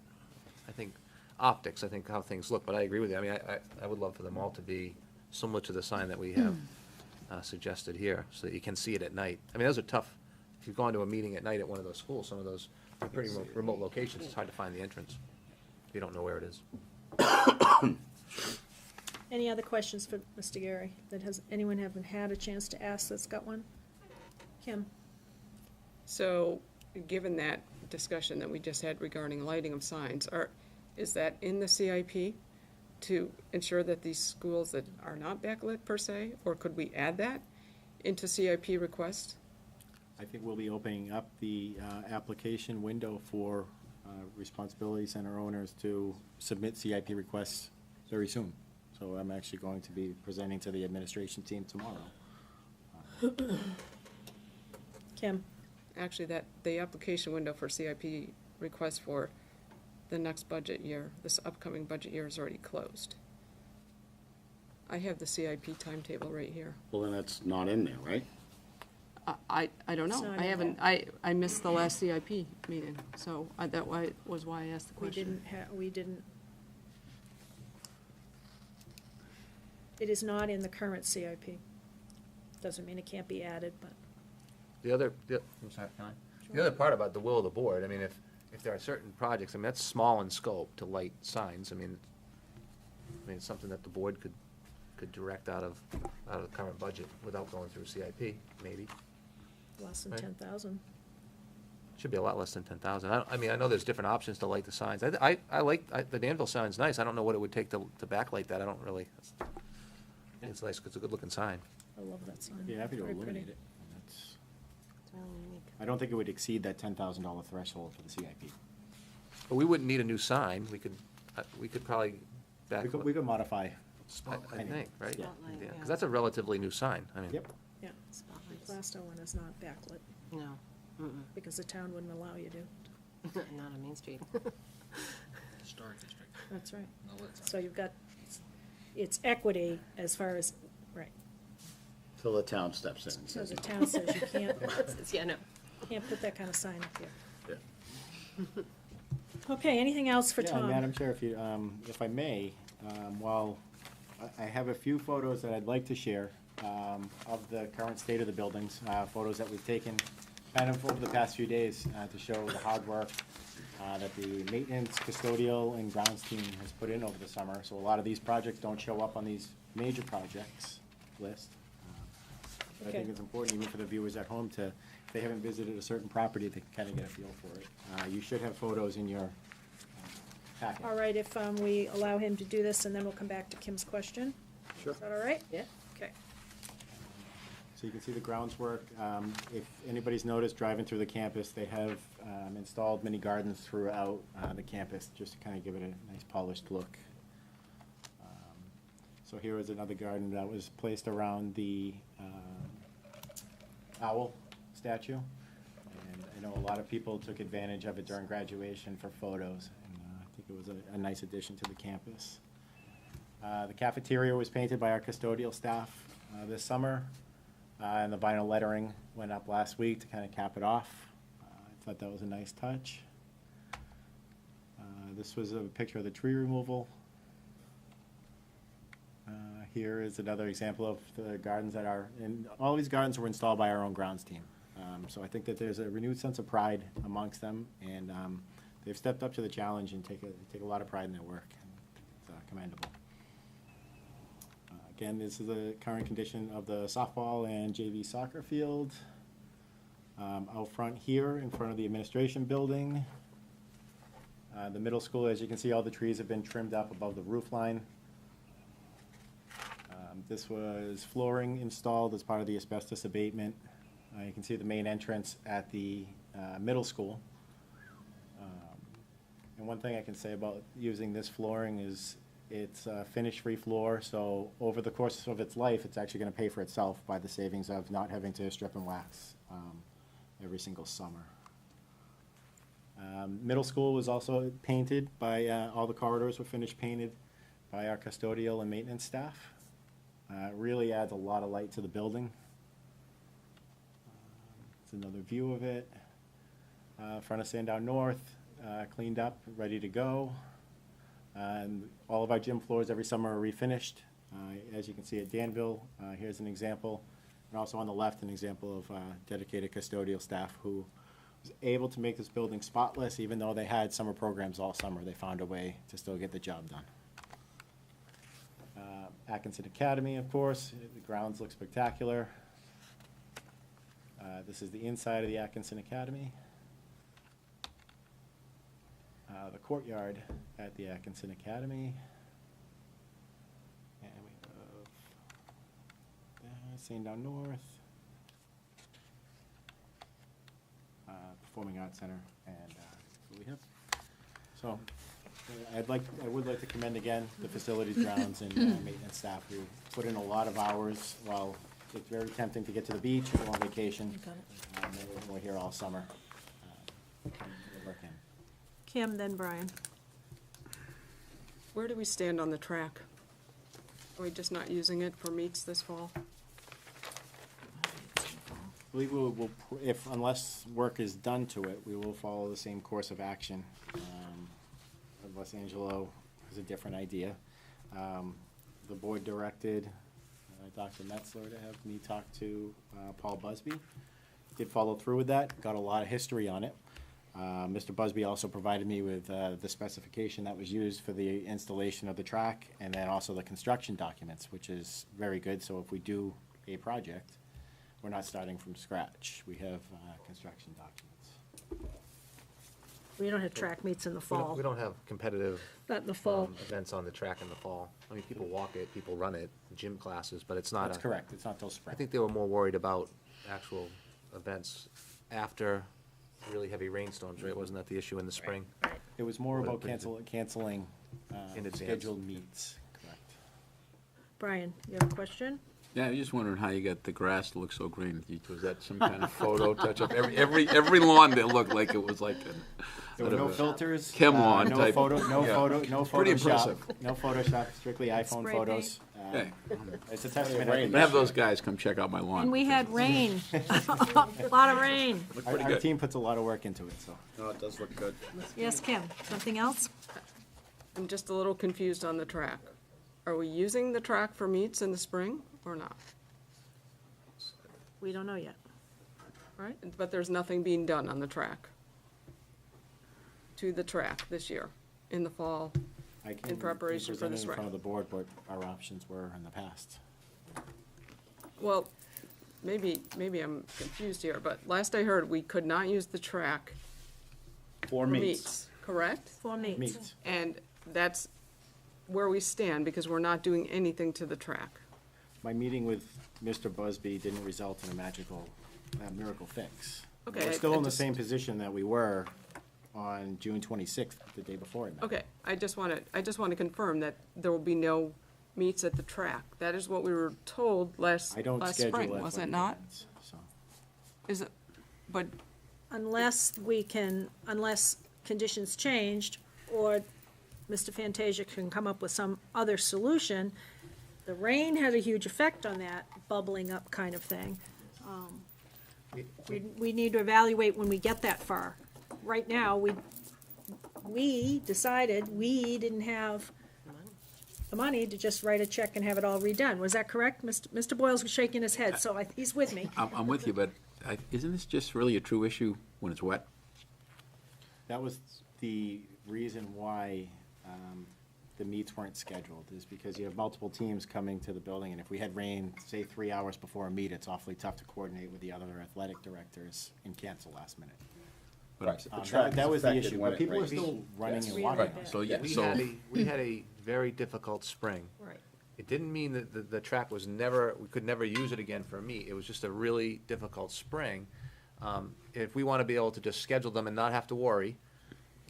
I think, optics, I think, how things look, but I agree with you. I mean, I would love for them all to be similar to the sign that we have suggested here, so that you can see it at night. I mean, those are tough. If you've gone to a meeting at night at one of those schools, some of those are pretty remote locations, it's hard to find the entrance if you don't know where it is. Any other questions for Mr. Gary that anyone haven't had a chance to ask that's got one? Kim? So, given that discussion that we just had regarding lighting of signs, is that in the CIP to ensure that these schools that are not backlit per se, or could we add that into CIP requests? I think we'll be opening up the application window for responsibility center owners to submit CIP requests very soon. So I'm actually going to be presenting to the administration team tomorrow. Kim? Actually, the application window for CIP requests for the next budget year, this upcoming budget year, is already closed. I have the CIP timetable right here. Well, then that's not in there, right? I don't It's know. not I in haven't, I missed the last CIP meeting, so that was why I asked the We question. didn't. It is not in the current CIP. Doesn't mean it can't be added, but. The other part about the will of the board, I mean, if there are certain projects, I mean, that's small in scope to light signs. I mean, it's something that the board could direct out of the current budget without going through CIP, maybe. Less than Right. 10,000. Should be a lot less than 10,000. I mean, I know there's different options to light the signs. I like, the Danville sign's nice. I don't know what it would take to backlight that. I don't really, it's nice, 'cause it's a good-looking sign. I love that sign. Be happy to Very pretty. eliminate it. I don't think it would exceed that $10,000 threshold for the CIP. But we wouldn't need a new sign. We could probably backlight. We could modify. I think, right? Yeah. Spotlight, yeah. Because that's a relatively new sign. I mean. Yep. Yeah, the Spotlights. Glasgow one is not backlit, No, because the town wouldn't allow you to. not on Main Street. Historic district. That's right. No lit sign. So you've got, it's equity as far as, right. Till the town steps in. and So says, the town says you Yeah, no. can't put that kind of sign up here. Yeah. Okay, anything else for Yeah, Tom? Madam Chair, if I may, while I have a few photos that I'd like to share of the current state of the buildings, photos that we've taken kind of over the past few days to show the hard work that the maintenance, custodial, and grounds team has put in over the summer. So a lot of these projects don't show up on these major projects list. But I think Okay. it's important even for the viewers at home to, if they haven't visited a certain property, they can kind of get a feel for it. You should have photos in your packet. all right if we allow him to do this, and then we'll come back to Kim's question? Sure. Is that all right? Yeah. Okay. So you can see the grounds work. If anybody's noticed driving through the campus, they have installed mini gardens throughout the campus, just to kind of give it a nice polished look. So here is another garden that was placed around the owl statue. And I know a lot of people took advantage of it during graduation for photos, and I think it was a nice addition to the campus. The cafeteria was painted by our custodial staff this summer, and the vinyl lettering went up last week to kind of cap it off. I thought that was a nice touch. This was a picture of the tree removal. Here is another example of the gardens that are, and all these gardens were installed by our own grounds team. So I think that there's a renewed sense of pride amongst them, and they've stepped up to the challenge and take a lot of pride in their work. And it's commendable. Again, this is the current condition of the softball and JV soccer field. Out front here, in front of the administration building. The middle school, as you can see, all the trees have been trimmed up above the roof line. This was flooring installed as part of the asbestos abatement. You can see the main entrance at the middle school. And one thing I can say about using this flooring is it's a finish-free floor, so over the course of its life, it's actually going to pay for itself by the savings of not having to strip and wax every single summer. Middle school was also painted by, all the corridors were finished painted by our custodial and maintenance staff. It really adds a lot of light to the building. It's another view of it. Front of Sandown North, cleaned up, ready to go. And all of our gym floors every summer are refinished. As you can see at Danville, here's an example. And also on the left, an example of dedicated custodial staff who was able to make this building spotless, even though they had summer programs all summer. They found a way to still get the job done. Atkinson Academy, of course, the grounds look spectacular. This is the inside of the Atkinson Academy. The courtyard at the Atkinson Academy. And we have Sandown North. Performing Arts Center, and that's what we have. So, I would like to commend again the facilities, grounds, and maintenance staff who put in a lot of hours. While it's very tempting to get to the beach or go on vacation, we're here all summer. Working. Kim, then Brian. Where do we stand on the track? Are we just not using it for meets this fall? I believe unless work is done to it, we will follow the same course of action, unless Angelo has a different idea. The board directed Dr. Metzler to have me talk to Paul Busby. Did follow through with that, got a lot of history on it. Mr. Busby also provided me with the specification that was used for the installation of the track, and then also the construction documents, which is very good. So if we do a project, we're not starting from scratch. We have construction documents. We don't have track meets in the fall. We don't have competitive Not in the fall. events on the track in the fall. I mean, people walk it, people run it, gym classes, but it's not That's correct. It's not till spring. I think they were more worried about actual events after really heavy rainstorms, right? Wasn't that the issue in the spring? It was more What about brings canceling In advance. scheduled meets. Correct. Brian, you have a question? Yeah, I was just wondering how you got the grass to look so green. Was that some kind of photo touch-up? Every lawn that looked like it was like There were no filters. chem lawn no type. photo, no Yeah. photo, no Pretty Photoshop. impressive. No Photoshop, strictly iPhone Spray photos. Hey. It's a testament. I'm gonna have those guys come check out my lawn. And we had rain, a lot of rain. pretty Our good. team puts a lot of work into it, so. No, it does look good. Yes, Kim, something else? I'm just a little confused on the track. Are we using the track for meets in the spring or not? We don't know yet. Right? But there's nothing being done on the track, to the track this year, in the fall. I can In preparation for present this in front round. of the board what our options were in the past. Well, maybe I'm confused here, but last I heard, we could not use the track For for meets. meets, correct? 4 meets. Meets. And that's where we stand, because we're not doing anything to the track. My meeting with Mr. Busby didn't result in a magical, miracle fix. Okay, We're still in the just- same position that we were on June 26th, the day before I met. Okay, I just want to confirm that there will be no meets at the track. That is what we were told last I don't schedule spring, athletic was it not? events, so. Is it, but, Unless conditions changed, or Mr. Fantasia can come up with some other solution. The rain had a huge effect on that bubbling up kind of thing. We need to evaluate when we get that far. Right now, we decided we didn't have the money to just write a check and have it all redone. Was that correct? Mr. Boyle's shaking his head, so he's with me. I'm with you, but isn't this just really a true issue when it's wet? That was the reason why the meets weren't scheduled, is because you have multiple teams coming to the building, and if we had rain, say, 3 hours before a meet, it's awfully tough to coordinate with the other athletic directors and cancel last minute. Right, the track That is was the affected issue, when but it people are rains. still running Yes. and walking. Really So, yeah, We so, had a very difficult spring. Right. It didn't mean that the track was never, we could never use it again for a meet. It was just a really difficult spring. If we want to be able to just schedule them and not have to worry,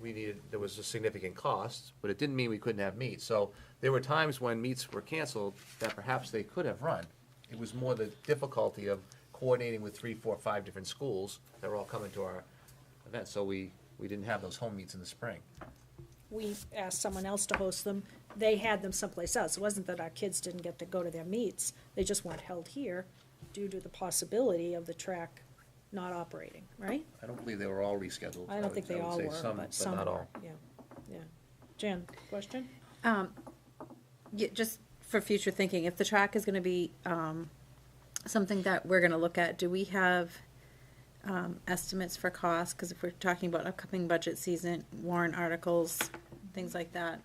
there was a significant cost, but it didn't mean we couldn't have meets. So there were times when meets were canceled that perhaps they could have run. It was more the difficulty of coordinating with 3, 4, 5 different schools that were all coming to our event. So we didn't have those home meets in the spring. We asked someone else to host them. They had them someplace else. It wasn't that our kids didn't get to go to their meets. They just weren't held here due to the possibility of the track not operating, right? I don't believe they were all rescheduled. I don't think they would all say were, some, but some not were, all. yeah, yeah. Jen, question? Yeah, just for future thinking, if the track is gonna be, something that we're gonna look at, do we have, estimates for costs? Cause if we're talking about upcoming budget season, warrant articles, things like that,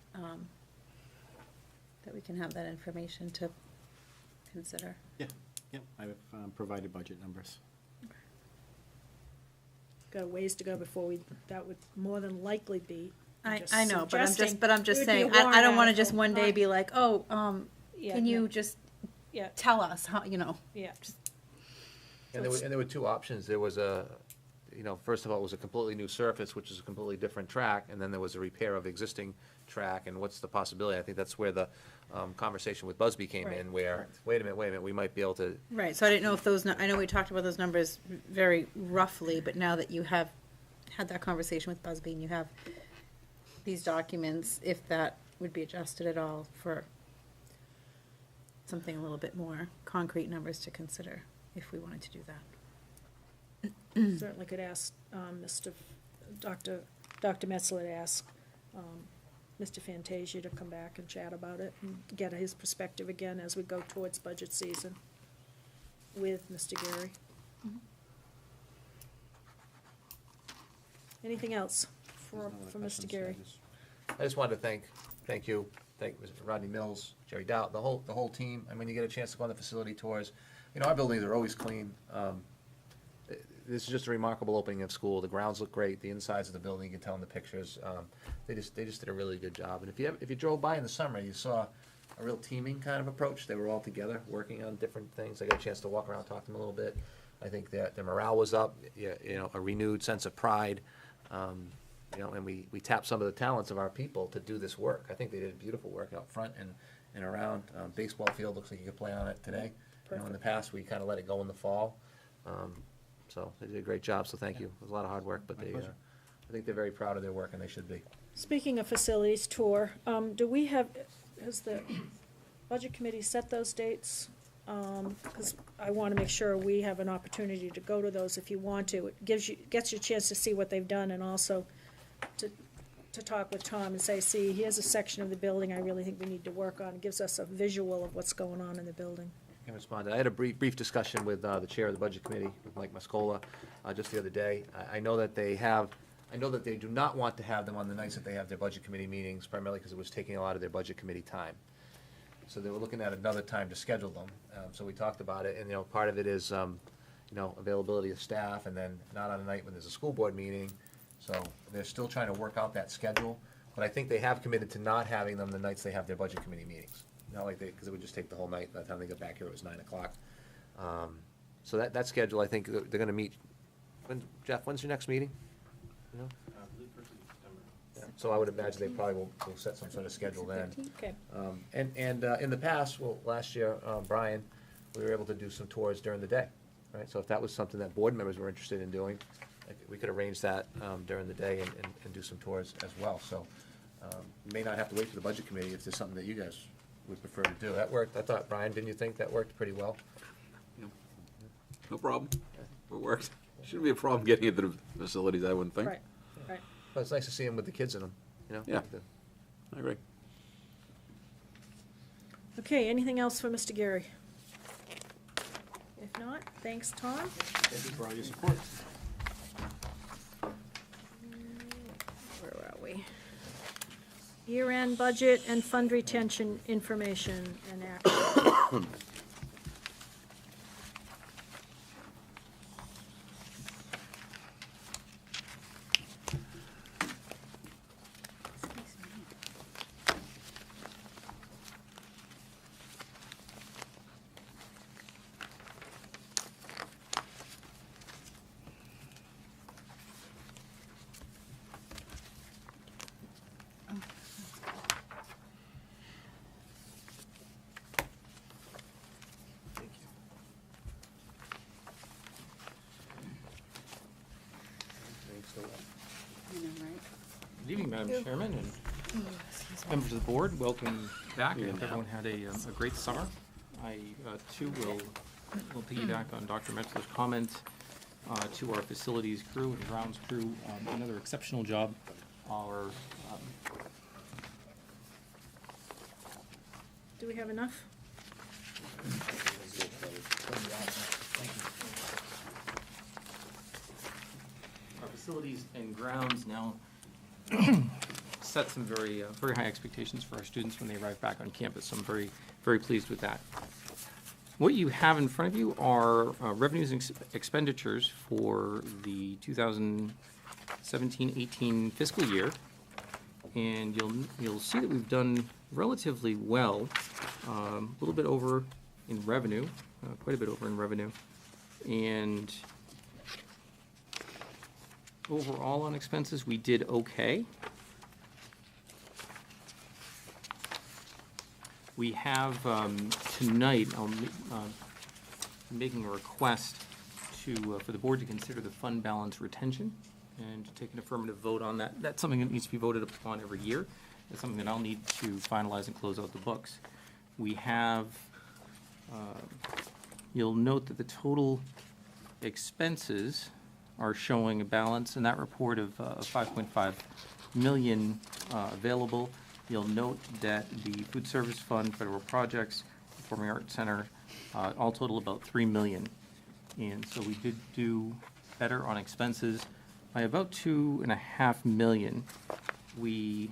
that we can have that information to consider. Yeah, yep, I've provided budget numbers. Got a ways to go before that would more than likely be. I know, but I'm just suggesting saying, it would be a I warrant don't wanna just article, one day not- be like, oh, Yeah, can no. you just Yeah, tell us how, you know? yeah. And there were two options. There was first of all, it was a completely new surface, which is a completely different track, and then there was a repair of existing track, and what's the possibility? I think that's where the conversation with Busby came in, Right. where, wait a minute, we might be able to, Right, so I didn't know if those, I know we talked about those numbers very roughly, but now that you have had that conversation with Busby and you have these documents, if that would be adjusted at all for something a little bit more concrete numbers to consider, if we wanted to do that. Certainly could ask Dr. Metzler to ask Mr. Fantasia to come back and chat about it and get his perspective again as we go towards budget season with Mr. Gary. Anything else for Mr. Gary? I just wanted to thank you, thank Mr. Rodney Mills, Jerry Dow, the whole team. And when you get a chance to go on the facility tours, our buildings are always clean. This is just a remarkable opening of school. The grounds look great. The insides of the building, you can tell in the pictures. They just did a really good job. And if you drove by in the summer, you saw a real teaming kind of approach. They were all together working on different things. I got a chance to walk around, talk to them a little bit. I think that their morale was up. A renewed sense of pride. And we tapped some of the talents of our people to do this work. I think they did beautiful work out front and around. Baseball field looks like you could play on it today. In the past, we kind of let it go in the fall. So they did a great job, so thank you. It was a lot of hard work, but I think they're very proud of their work, and they should be. Speaking of facilities tour, has the budget committee set those dates? Because I want to make sure we have an opportunity to go to those if you want to. It gets you a chance to see what they've done, and also to talk with Tom and say, see, here's a section of the building I really think we need to work on. It gives us a visual of what's going on in the building. I can respond. I had a brief discussion with the chair of the budget committee, with Mike Muscola, just the other day. I know that they do not want to have them on the nights that they have their budget committee meetings, primarily because it was taking a lot of their budget committee time. So they were looking at another time to schedule them. So we talked about it, and, part of it is, availability of staff, and then not on a night when there's a school board meeting. So they're still trying to work out that schedule, but I think they have committed to not having them the nights they have their budget committee meetings. Not like because it would just take the whole night. By the time they get back here, it was 9 o'clock. So that schedule, I think they're gonna meet, Jeff, when's your next meeting? You know? Yeah, so I would imagine they probably will set some sort of schedule then. Okay. And in the past, well, last year, Brian, we were able to do some tours during the day, right? So if that was something that board members were interested in doing, we could arrange that during the day and do some tours as well. So you may not have to wait for the budget committee if there's something that you guys would prefer to do. That worked, I thought, Brian, didn't you think that worked pretty well? No problem. It works. Shouldn't be a problem getting into the facilities, I wouldn't think. Right, right. But it's nice to see them with the kids in them, you know? Yeah. I agree. Okay, anything else for Mr. Gary? If not, thanks, Tom. Thank you for all your support. Where are we? Year-end budget and fund retention information and action. Good evening, Madam Chairman, and members of the board. Welcome back. I hope everyone had a great summer. I, too, will piggyback on Dr. Metzler's comment to our facilities crew and grounds crew. Another exceptional job. Our Do we have enough? Our facilities and grounds now set some very high expectations for our students when they arrive back on campus, so I'm very, very pleased with that. What you have in front of you are revenues and expenditures for the 2017-18 fiscal year, and you'll see that we've done relatively well, a little bit over in revenue, quite a bit over in revenue, and overall on expenses, we did okay. We have tonight, making a request for the board to consider the fund balance retention and to take an affirmative vote on that. That's something that needs to be voted upon every year. It's something that I'll need to finalize and close out the books. We have, you'll note that the total expenses are showing a balance in that report of 5.5 million available. You'll note that the Food Service Fund, Federal Projects, Performing Arts Center, all total about 3 million. And so we did do better on expenses by about 2.5 million. We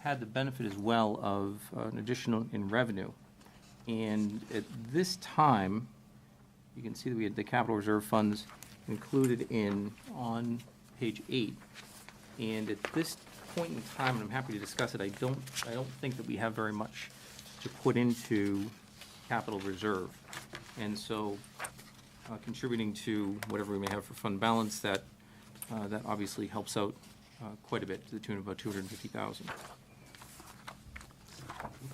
had the benefit as well of an additional in revenue. And at this time, you can see that we had the capital reserve funds included on page 8. And at this point in time, and I'm happy to discuss it, I don't think that we have very much to put into capital reserve. And so contributing to whatever we may have for fund balance, that obviously helps out quite a bit, to the tune of about 250,000.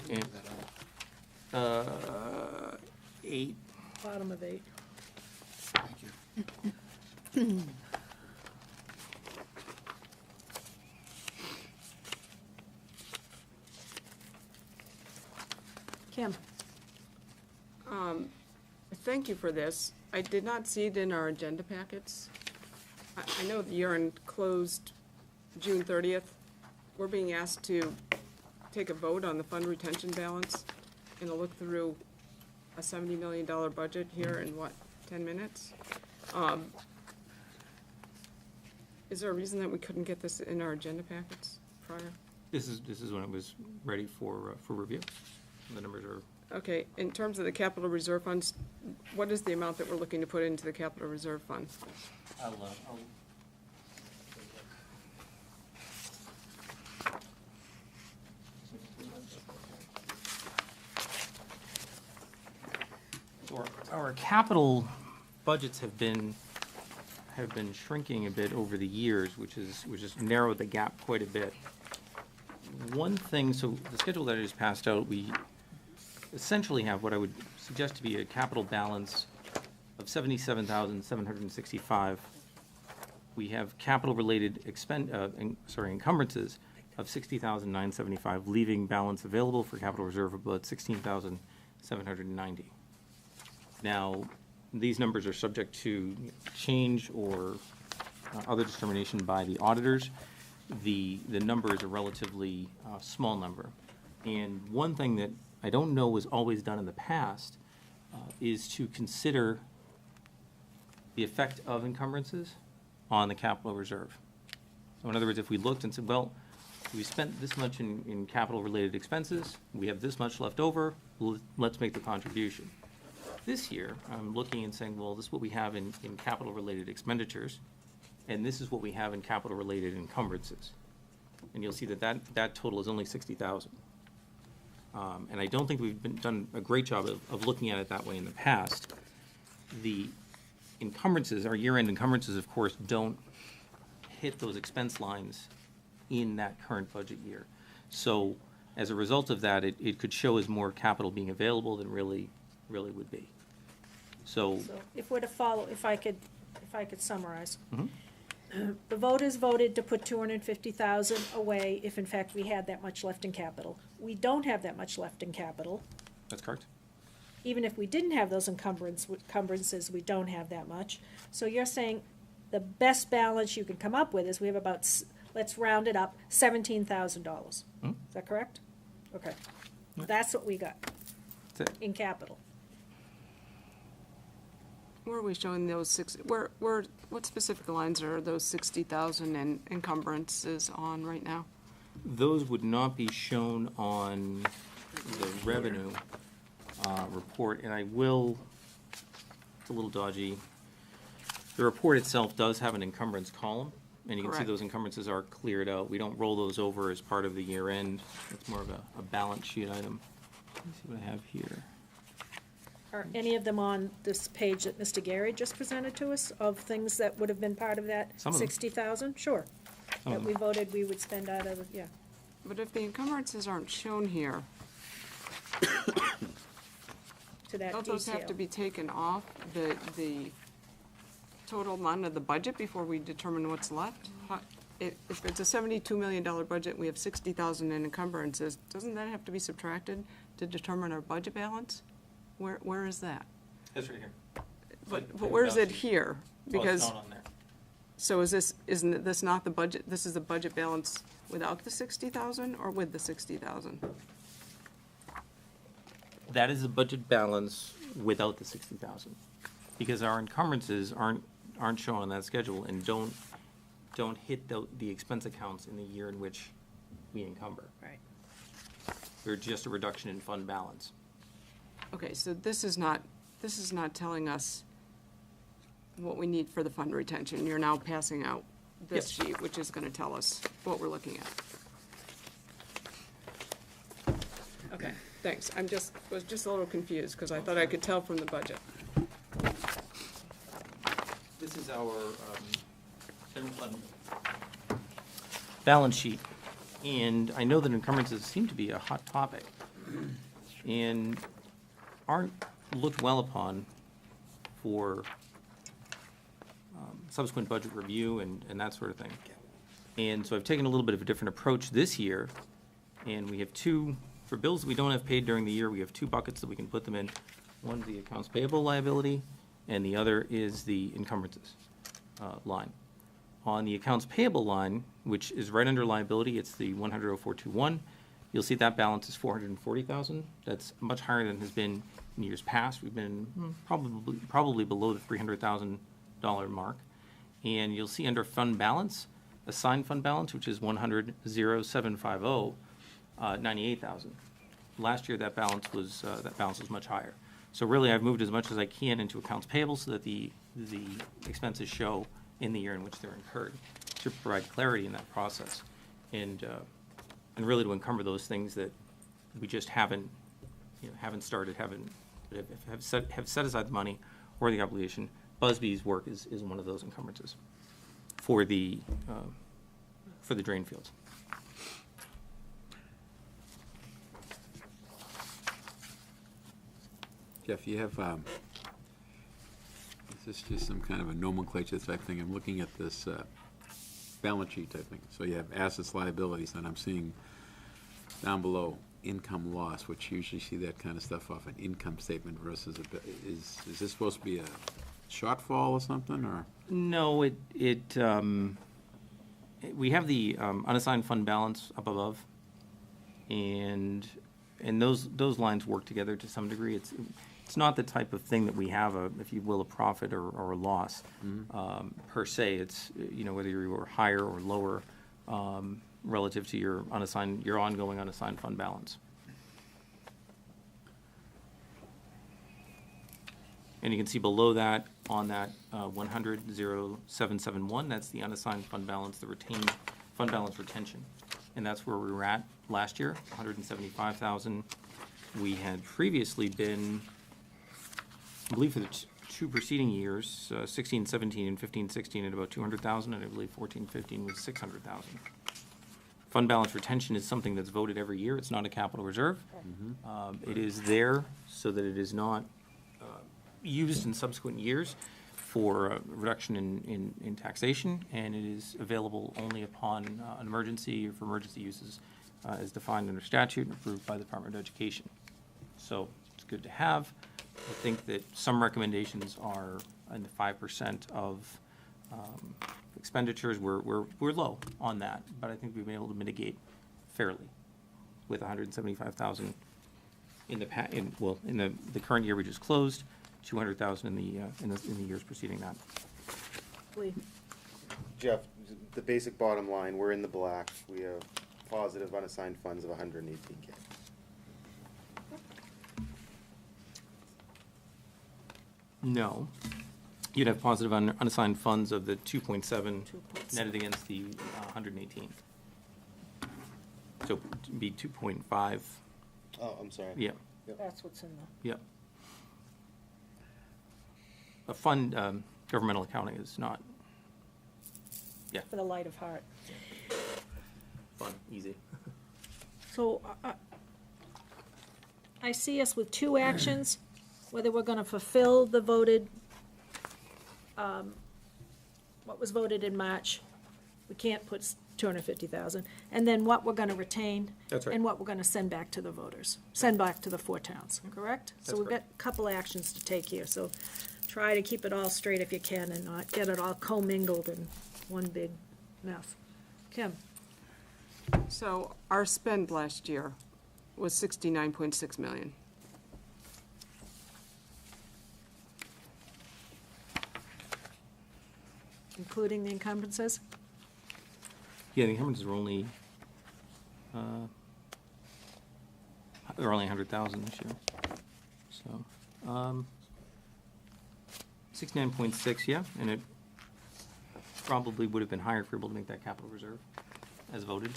And 8. Bottom of 8. Thank you. Kim? Thank you for this. I did not see it in our agenda packets. I know the year-end closed June 30th. We're being asked to take a vote on the fund retention balance and to look through a $70 million budget here in, 10 minutes? Is there a reason that we couldn't get this in our agenda packets prior? This is when it was ready for review. The numbers are. Okay, in terms of the capital reserve funds, what is the amount that we're looking to put into the capital reserve fund? I'll our capital budgets have been shrinking a bit over the years, which has narrowed the gap quite a bit. One thing, so the schedule that I just passed out, we essentially have what I would suggest to be a capital balance of 77,765. We have capital-related encumbrances of 60,975, leaving balance available for capital reserve of about 16,790. Now, these numbers are subject to change or other determination by the auditors. The number is a relatively small number. And one thing that I don't know was always done in the past is to consider the effect of encumbrances on the capital reserve. So in other words, if we looked and said, well, we spent this much in capital-related expenses, we have this much left over, let's make the contribution. This year, I'm looking and saying, well, this is what we have in capital-related expenditures, and this is what we have in capital-related encumbrances. And you'll see that total is only 60,000. And I don't think we've done a great job of looking at it that way in the past. The encumbrances, our year-end encumbrances, of course, don't hit those expense lines in that current budget year. So as a result of that, it could show as more capital being available than really would be. So if we're to follow, if I could summarize. Mhm. The voters voted to put 250,000 away if in fact we had that much left in capital. We don't have that much left in capital. That's correct. Even if we didn't have those encumbrances, we don't have that much. So you're saying the best balance you can come up with is we have about, let's round it up, $17,000. Hmm? Is that correct? Okay. Yeah. That's what we got That's it. in capital. Where are we showing those what specific lines are those 60,000 and encumbrances on right now? Those would not be shown on the revenue report, and I will, it's a little dodgy. The report itself does have an encumbrance column, and you can see Correct. those encumbrances are cleared out. We don't roll those over as part of the year end. It's more of a balance sheet item. Let me see what I have here. Are any of them on this page that Mr. Gary just presented to us of things that would have been part of that Some of them. 60,000? Sure. Some of That we them. voted we would spend out of, yeah. But if the encumbrances aren't shown here, To that don't those have to detail. be taken off the total amount of the budget before we determine what's left? If it's a $72 million budget, we have 60,000 in encumbrances, doesn't that have to be subtracted to determine our budget balance? Where is that? It's right here. But where is it here? Because, not on there. so isn't this not the budget, this is the budget balance without the 60,000 or with the 60,000? That is the budget balance without the 60,000, because our encumbrances aren't shown on that schedule and don't hit the expense accounts in the year in which we encumber. Right. They're just a reduction in fund balance. Okay, so this is not telling us what we need for the fund retention. You're now passing out this Yep. sheet, which is gonna tell us what we're looking at. Okay, thanks. Was just a little confused, because I thought I could tell from the budget. This is our general fund balance sheet, and I know that encumbrances seem to be a hot topic and aren't looked well upon for subsequent budget review and that sort of thing. And so I've taken a little bit of a different approach this year, and we have for bills that we don't have paid during the year, we have two buckets that we can put them in. One's the accounts payable liability, and the other is the encumbrances line. On the accounts payable line, which is right under liability, it's the 100,0421. You'll see that balance is 440,000. That's much higher than has been in years past. We've been probably below the $300,000 mark. And you'll see under fund balance, assigned fund balance, which is 100,0750, 98,000. Last year that balance was much higher. So really, I've moved as much as I can into accounts payable so that the expenses show in the year in which they're incurred, to provide clarity in that process, and really to encumber those things that we just haven't started, haven't that have set aside the money or the obligation. Busby's work is one of those encumbrances for the drain fields. Jeff, you have, is this just some kind of a nomenclature type thing? I'm looking at this balance sheet type thing. So you have assets, liabilities, and I'm seeing down below income loss, which you usually see that kind of stuff off an income statement versus is this supposed to be a shortfall or something, or? No, we have the unassigned fund balance up above, and those lines work together to some degree. It's not the type of thing that we have if you will, a profit or a loss per se. It's whether you were higher or lower relative to your ongoing unassigned fund balance. And you can see below that, on that 100,0771, that's the unassigned fund balance, the retained fund balance retention. And that's where we were at last year, 175,000. We had previously been, I believe for the two preceding years, 16, 17, and 15, 16 at about 200,000, and I believe 14, 15 was 600,000. Fund balance retention is something that's voted every year. It's not a capital reserve. It is there so that it is not used in subsequent years for a reduction in taxation, and it is available only upon an emergency or for emergency uses as defined under statute and approved by the Department of Education. So it's good to have. I think that some recommendations are in the 5% of expenditures. We're low on that, but I think we've been able to mitigate fairly with 175,000 in the current year we just closed, 200,000 in the years preceding that. Lee. Jeff, the basic bottom line, we're in the black. We have positive unassigned funds of 118K. No. You'd have positive unassigned funds of the 2.7 netted against the 118. So it'd be 2.5. Oh, I'm sorry. Yeah. That's what's in the. Yeah. A fund, governmental accounting is not, yeah, For the light of heart. fun, easy. So I see us with two actions, whether we're gonna fulfill the voted, what was voted in March. We can't put 250,000, and then what we're gonna retain. That's right. And what we're gonna send back to the voters, send back to the four towns, correct? So That's we've got correct. a couple actions to take here, so try to keep it all straight if you can and not get it all commingled in one big mess. Kim? So our spend last year was 69.6 million. Including the encumbrances? Yeah, the encumbrances were only, they're only 100,000 this year. So, 69.6, yeah, and it probably would have been higher if we were able to make that capital reserve as voted,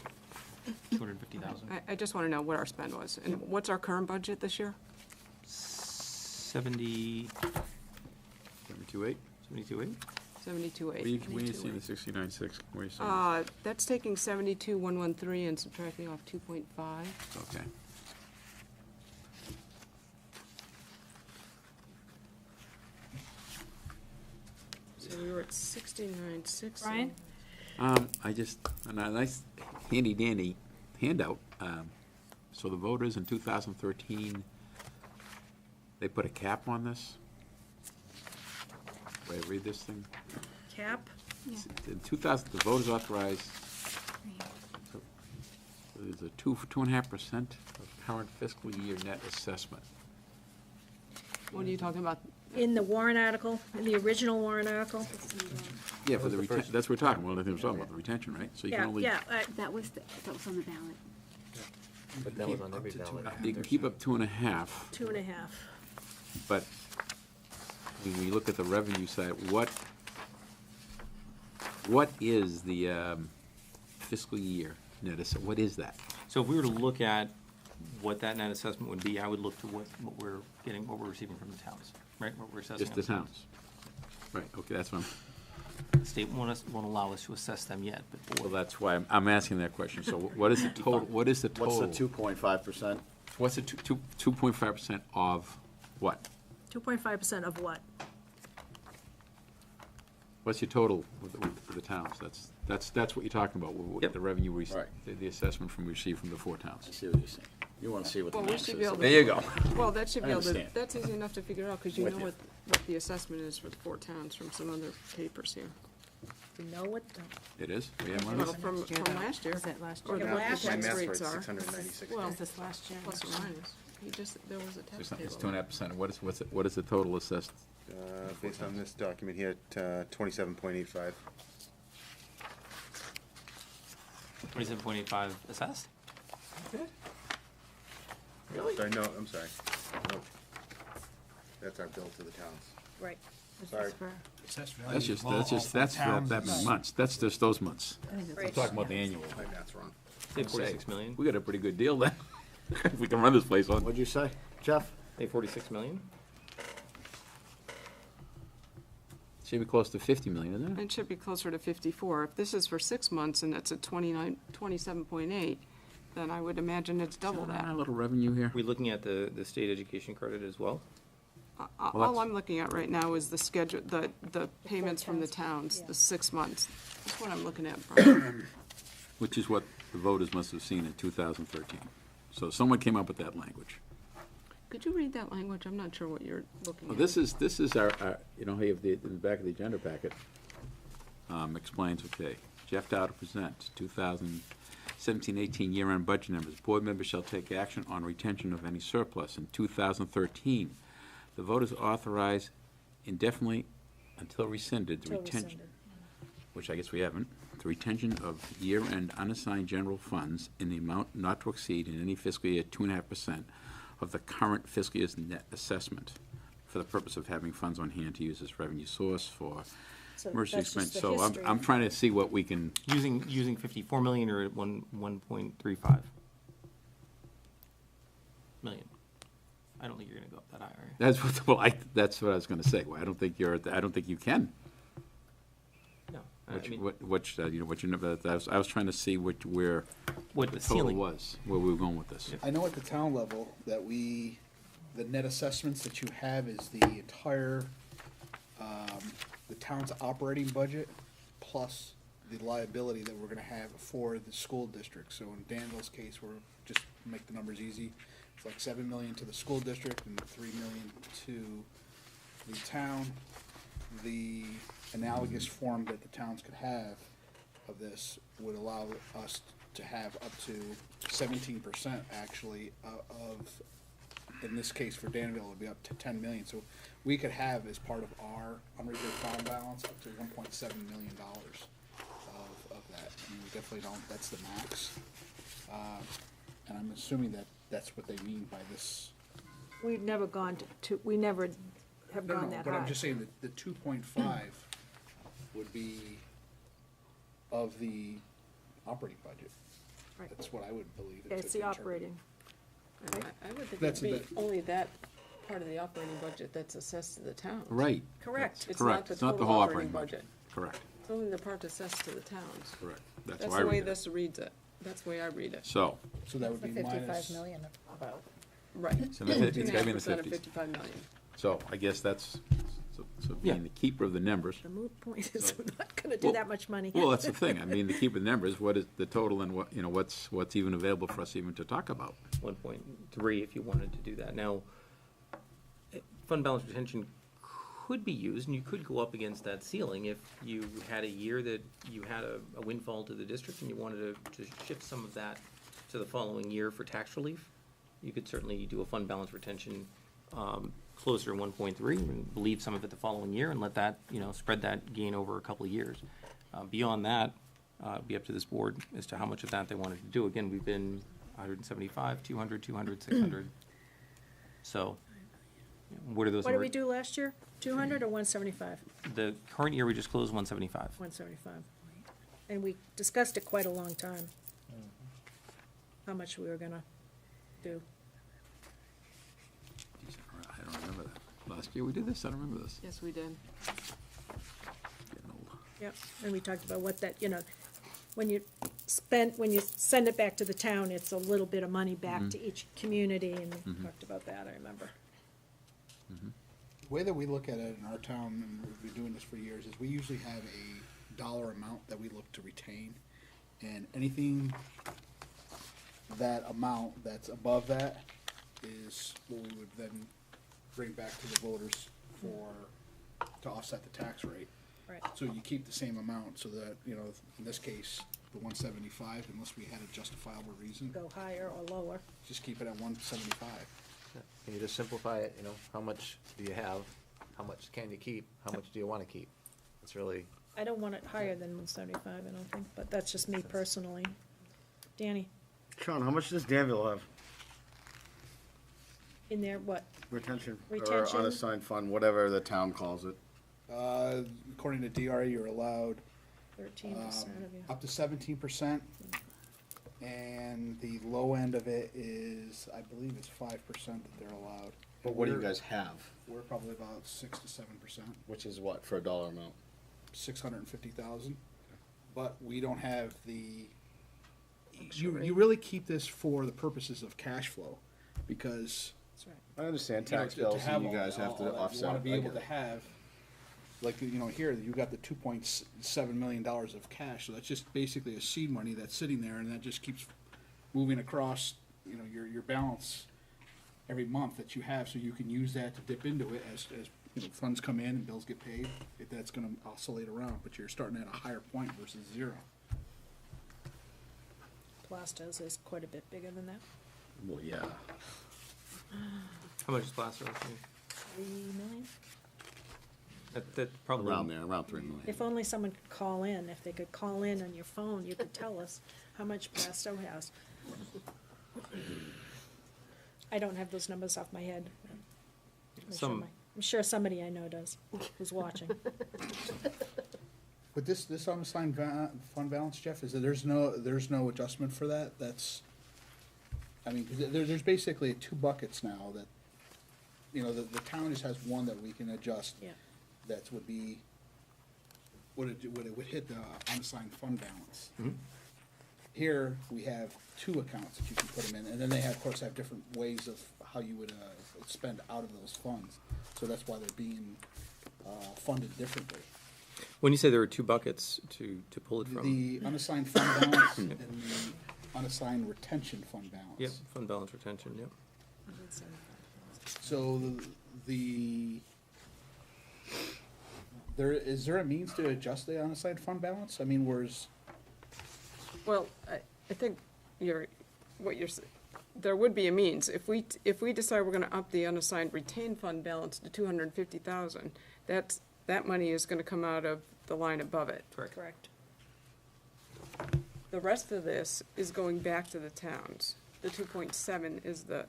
250,000. I just want to know what our spend was. And what's our current budget this year? 72.8. 72.8? 72.8. Where you seeing the 69.6? Where you seeing? That's taking 72,113 and subtracting off 2.5. Okay. So we were at 69.6. Brian? I just, a nice handy dandy handout. So the voters in 2013, they put a cap on this? Did I read this thing? Cap? In 2000, the voters authorized, so there's a 2.5% of current fiscal year net assessment. What are you talking about? In the warrant article, in the original warrant article? Yeah, for the retention, that's what we're talking about, I think we're talking about the retention, right? So you can Yeah, only, yeah, That was on the ballot. But that was on every ballot. you can keep up 2.5, 2.5. but when we look at the revenue side, what is the fiscal year net assessment? What is that? So if we were to look at what that net assessment would be, I would look to what we're getting, what we're receiving from the towns, right? What we're assessing. Just on the schools. towns. Right, okay, that's one. The state won't allow us to assess them yet, but Well, that's why I'm asking that question. So what is the total, what is the total? What's the 2.5%? What's the 2.5% of what? 2.5% of what? What's your total with the towns? That's what you're talking about, Yep. the revenue, Right. the assessment received from the 4 I towns. see what you're saying. You want to see what the Well, we max should is. be able to. There you go. Well, that should I be able to, understand. that's easy enough to figure out, because you With know you. what the assessment is for the 4 towns from some other papers here. We know what, It is? We have one Well, of those? from last year. Was it last Or year? what the last tax year. rates are. 696. Well, Is this last year? plus or minus. There was a tax It's table. 2.5%. What is the total assessed? Based on this document here, at 27.85. 27.85 assessed? Sorry, no, I'm sorry. No. That's our bill to the towns. right. Sorry. That's that many months. That's just those months. I think it's I'm Right. talking about the annual. My math's wrong. Say 46 million? We got a pretty good deal then. If we can run this place on. What'd you say, Jeff? Say 46 million? Should be close to 50 million, isn't it? It should be closer to 54. If this is for 6 months and that's at 27.8, then I would imagine it's double that. A little revenue here. Are we looking at the state education credit as well? All that's- I'm looking at right now is the schedule, the payments from the towns, Yeah. the 6 months. That's what I'm looking at, Brian. Which is what the voters must have seen in 2013. So someone came up with that language. Could you read that language? I'm not sure what you're looking Well, at. this is our, you know, how you have in the back of the agenda packet, explains, okay, Jeff Dow to present 2017-18 year-end budget numbers. Board members shall take action on retention of any surplus. In 2013, the voters authorize indefinitely until rescinded the Till retention, rescinded. which I guess we haven't, the retention of year-end unassigned general funds in the amount not to exceed in any fiscal year 2.5% of the current fiscal year's net assessment for the purpose of having funds on hand to use as revenue source for So emergency that's just expense. the So history. I'm trying to see what we can, Using 54 million or 1.35 million? I don't think you're gonna go up that high, are you? that's what I was gonna say. Well, I don't think you can. No. I Which, mean, I was trying to see where what the the total ceiling was, where we were going with this. I know at the town level that the net assessments that you have is the entire, the town's operating budget plus the liability that we're gonna have for the school district. So in Danville's case, we're, just make the numbers easy, it's like 7 million to the school district and 3 million to the town. The analogous form that the towns could have of this would allow us to have up to 17% actually of, in this case for Danville, it would be up to 10 million. So we could have as part of our unreserved fund balance up to $1.7 million of that. And we definitely don't, that's the max. And I'm assuming that that's what they mean by this. We've never gone we never have No, gone no, that but high. I'm just saying that the 2.5 would be of the operating budget. Right. That's what I would believe. Yeah, it's the operating. I would think That's it'd be the- only that part of the operating budget that's assessed to the towns. Right. Correct. It's not Correct. the It's not the total whole operating operating budget. Correct, It's only the part assessed to the towns. correct. That's That's why I the way read it. this reads it. That's the way I read it. So, So that would The be 55 minus. million about. Right. So it's gotta be in the 2.5% of 50s. 55 million. so I guess that's, so Yeah. being the keeper of the numbers. The moot point is we're not gonna do Well- that much money. Well, that's the thing. I mean, the keeper of the numbers, what is the total and what, what's even available for us even to talk about? 1.3 if you wanted to do that. Now, fund balance retention could be used, and you could go up against that ceiling if you had a year that you had a windfall to the district and you wanted to shift some of that to the following year for tax relief. You could certainly do a fund balance retention closer to 1.3 and leave some of it the following year and let that, spread that gain over a couple of years. Beyond that, it'd be up to this board as to how much of that they wanted to do. Again, we've been 175, 200, 200, 600. So, what are those? What did we do last year? 200 or 175? The current year, we just closed 175. 175. And we discussed it quite a long time. How much we were gonna do. I don't remember that. Last year we did this, I don't remember this. Yes, we did. Getting old. Yep, and we talked about what that, when you send it back to the town, it's a little bit of money back to each community, and we talked about that, I remember. The way that we look at it in our town, and we've been doing this for years, is we usually have a dollar amount that we look to retain. And anything, that amount that's above that is what we would then bring back to the voters to offset the tax rate. Right. So you keep the same amount, so that, in this case, the 175, unless we had a justifiable reason, Go higher or lower. just keep it at 175. Can you just simplify it, how much do you have, how much can you keep, how much do you wanna keep? It's really, I don't want it higher than 175, I don't think, but that's just me personally. Danny, Sean, how much does Danville have? in there, what? Retention. Retention? Or unassigned fund, whatever the town calls it. According to DRA, you're allowed 13% of you. up to 17%, and the low end of it is, I believe it's 5% that they're allowed. But what do you We're- guys have? We're probably about 6 to 7%, Which is what, for a dollar amount? 650,000. But we don't have the. You really keep this for the purposes of cash flow, because That's right. I understand you know, tax to bills have and you all- guys have all to that, offset. You wanna be I able get to it. have, like, here, you got the $2.7 million of cash, so that's just basically a seed money that's sitting there, and that just keeps moving across, your balance every month that you have, so you can use that to dip into it as funds come in and bills get paid. If that's gonna oscillate around, but you're starting at a higher point versus zero. Plasto's is quite a bit bigger than that, Well, yeah. How much is plaster? 3 million? That probably. Around there, around 3 million. If only someone could call in, if they could call in on your phone, you could tell us how much Plasto has. I don't have those numbers off my head. I'm sure somebody I know does, who's watching. But this unassigned fund balance, Jeff, is that there's no adjustment for that. That's, I mean, 'cause there's basically 2 buckets now that, the town just has one that we can adjust. Yeah. That would be, would it hit the unassigned fund balance. Here, we have 2 accounts that you can put them in, and then they of course have different ways of how you would spend out of those funds. So that's why they're being funded differently. When you say there are 2 buckets to pull it from? The unassigned fund balance and the unassigned retention fund balance. Yep, fund balance retention, yep. So is there a means to adjust the unassigned fund balance? I mean, Well, I think there would be a means. If we decide we're gonna up the unassigned retained fund balance to 250,000, that money is gonna come out of the line above it. Correct. The rest of this is going back to the towns. The 2.7 is the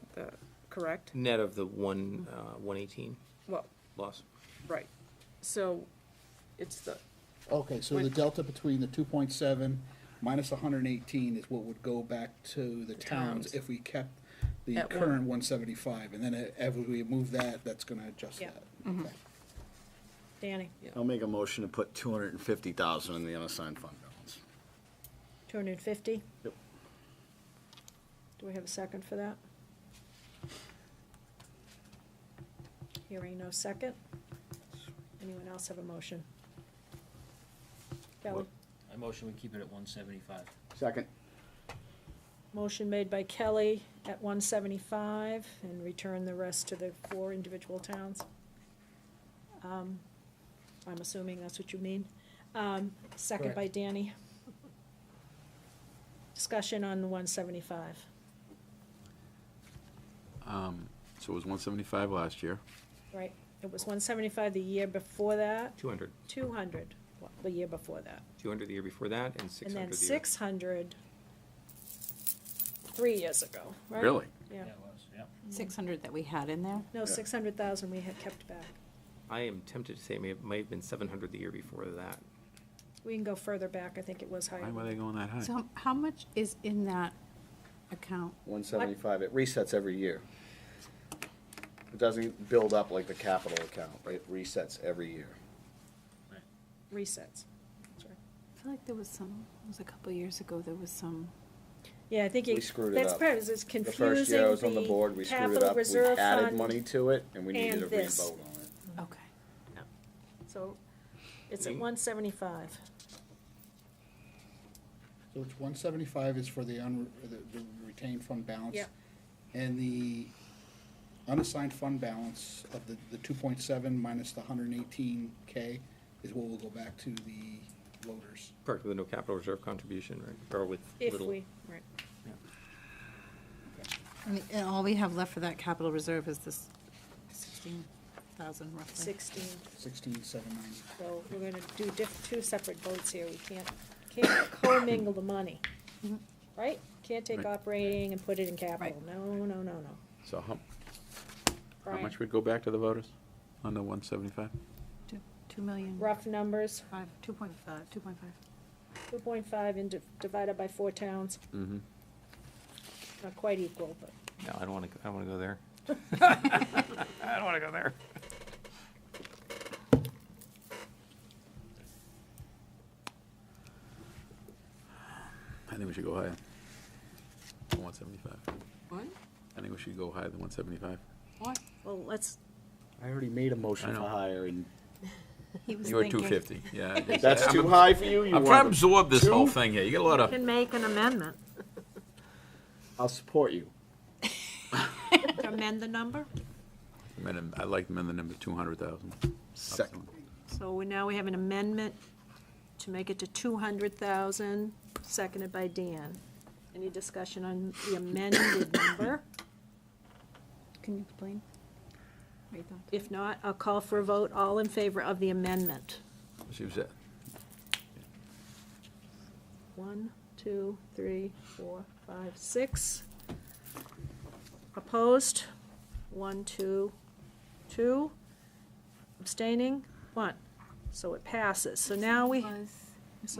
correct? Net of the 118 Well, loss. right. So it's the, okay, so the delta between the 2.7 minus 118 is what would go back to the towns towns. if we kept the At current 175, and then as we move that, that's gonna adjust Yeah. that. Okay. Danny, I'll make a motion to put 250,000 in the unassigned fund balance. 250? Yep. Do we have a second for that? Hearing no second. Anyone else have a motion? Kelly? I motion we keep it at 175. Second. Motion made by Kelly at 175 and return the rest to the 4 individual towns. I'm assuming that's what you mean. Second by Danny. Discussion on the 175. So it was 175 last year. Right, it was 175 the year before that, 200. 200 the year before that. 200 the year before that, and 600 And then the year. 600 3 years ago, right? Really? Yeah. Yeah, it was, yeah. 600 that we had in there? No, 600,000 we had kept back. I am tempted to say it might have been 700 the year before that. We can go further back, I think it was higher. Why were they going that high? So how much is in that account? 175, it resets every year. It doesn't build up like the capital account, right? It resets every year. Resets. That's right. I feel like there was some, it was a couple of years ago, there was some, Yeah, I think We screwed it that's up. part of it, it's The confusing first year I was on the board, we screwed it capital up. We reserve added fund money to it, and we needed and to this. re-vote on it. okay. So it's at 175. So it's 175 is for the retained fund balance. Yep. And the unassigned fund balance of the 2.7 minus the 118K is what will go back to the voters. Part of the no capital reserve contribution, right? Or with If little. we, right. And all we have left for that capital reserve is this 16,000 roughly. 16. 16,790. So we're gonna do two separate votes here. We can't commingle the money, right? Can't take Right. operating and put it in capital. No, no, no, no. So how Brian, much would go back to the voters on the 175? 2 million. rough numbers, 2.5. 2.5 into, divided by 4 towns. Mm-hmm. Not quite equal, but. No, I don't want to go there. I don't want to go there. I think we should go higher. 175. What? I think we should go higher than 175. What? Well, let's, I already made a I motion know. for higher, and He was You were thinking. 250, yeah. that's too high for you? You I'm want trying to a absorb this whole 2? thing here. You got a lot we of, can make an amendment. I'll support you. To amend the number? I'd like to amend the number 200,000. Second. So now we have an amendment to make it to 200,000, seconded by Dan. Any discussion on the amended number? Can you explain? What you thought? If not, I'll call for a vote. All in favor of the amendment? She was at, 1, 2, 3, 4, 5, 6. Opposed? 1, 2, 2. Abstaining? 1. So it passes. So now we. Jen.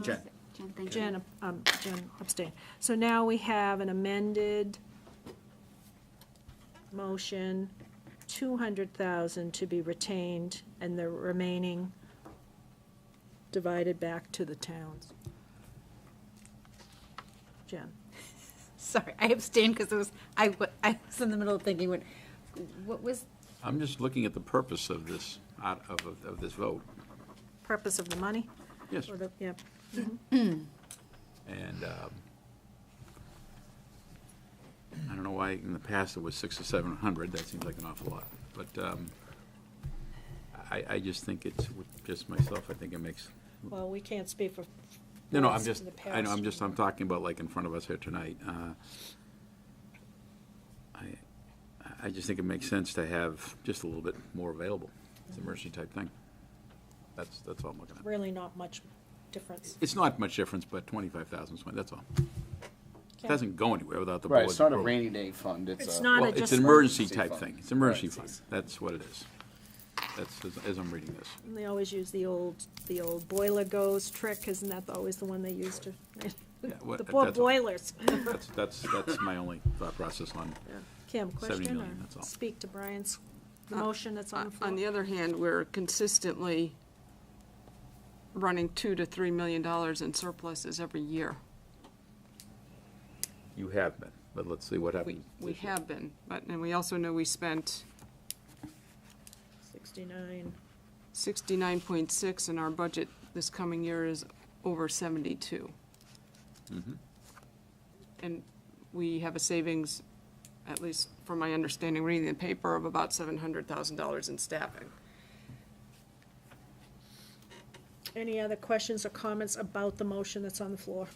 Jen, thank you. Jen abstained. So now we have an amended motion, 200,000 to be retained, and the remaining divided back to the towns. Jen? Sorry, I abstained because I was in the middle of thinking, what was, I'm just looking at the purpose of this, of this vote. Purpose of the money? Yes. Or the, yeah. And I don't know why in the past it was 600 or 700, that seems like an awful lot. But I just think it's, with just myself, I think it makes, Well, we can't speak for. no, I'm boards just, in the I know, past. I'm talking about like in front of us here tonight. I just think it makes sense to have just a little bit more available. It's an emergency type thing. That's all I'm looking at. Really not much difference. It's not much difference, but 25,000 is, that's all. It doesn't go anywhere without the Right, board's it's not a approval. rainy day fund, It's it's a. not Well, a it's just. an emergency Emergency type fund. thing. It's an emergency Right. fund. That's what it is. That's, as I'm reading this. And they always use the old boiler goes trick, isn't that always the one they use to? Yeah, what- The poor that's all. boilers. That's my only thought process on, Kim, 70 question million, or that's all. speak to Brian's, the motion that's on the floor? On the other hand, we're consistently running $2 to $3 million in surpluses every year. you have been, but let's see what happens. We have been, and we also know we spent 69. 69.6, and our budget this coming year is over 72. Mhm. And we have a savings, at least from my understanding, reading the paper, of about $700,000 in staffing. Any other questions or comments about the motion that's on the floor?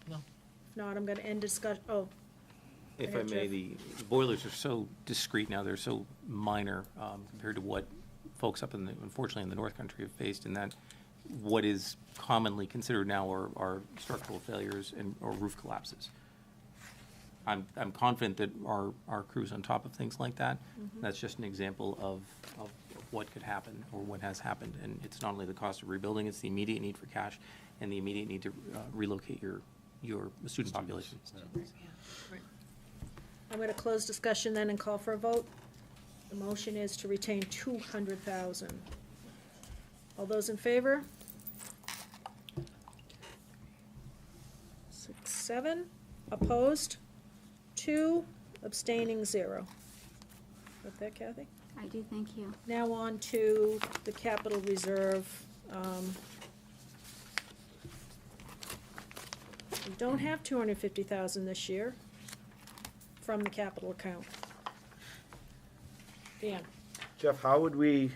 No. If not, I'm gonna end discussion, oh, If Go I ahead, may, Jeff. the boilers are so discrete now, they're so minor compared to what folks up in the, unfortunately, in the North Country have faced, in that what is commonly considered now are structural failures or roof collapses. I'm confident that our crew's on top of things like that. That's just an example of what could happen or what has happened. And it's not only the cost of rebuilding, it's the immediate need for cash and the immediate need to relocate your student population. I'm gonna close discussion then and call for a vote. The motion is to retain 200,000. All those in favor? 6, 7, opposed, 2, abstaining, 0. Got that, Kathy? I do, thank you. Now on to the capital reserve. We don't have 250,000 this year from the capital account. Dan? Jeff, how would we, it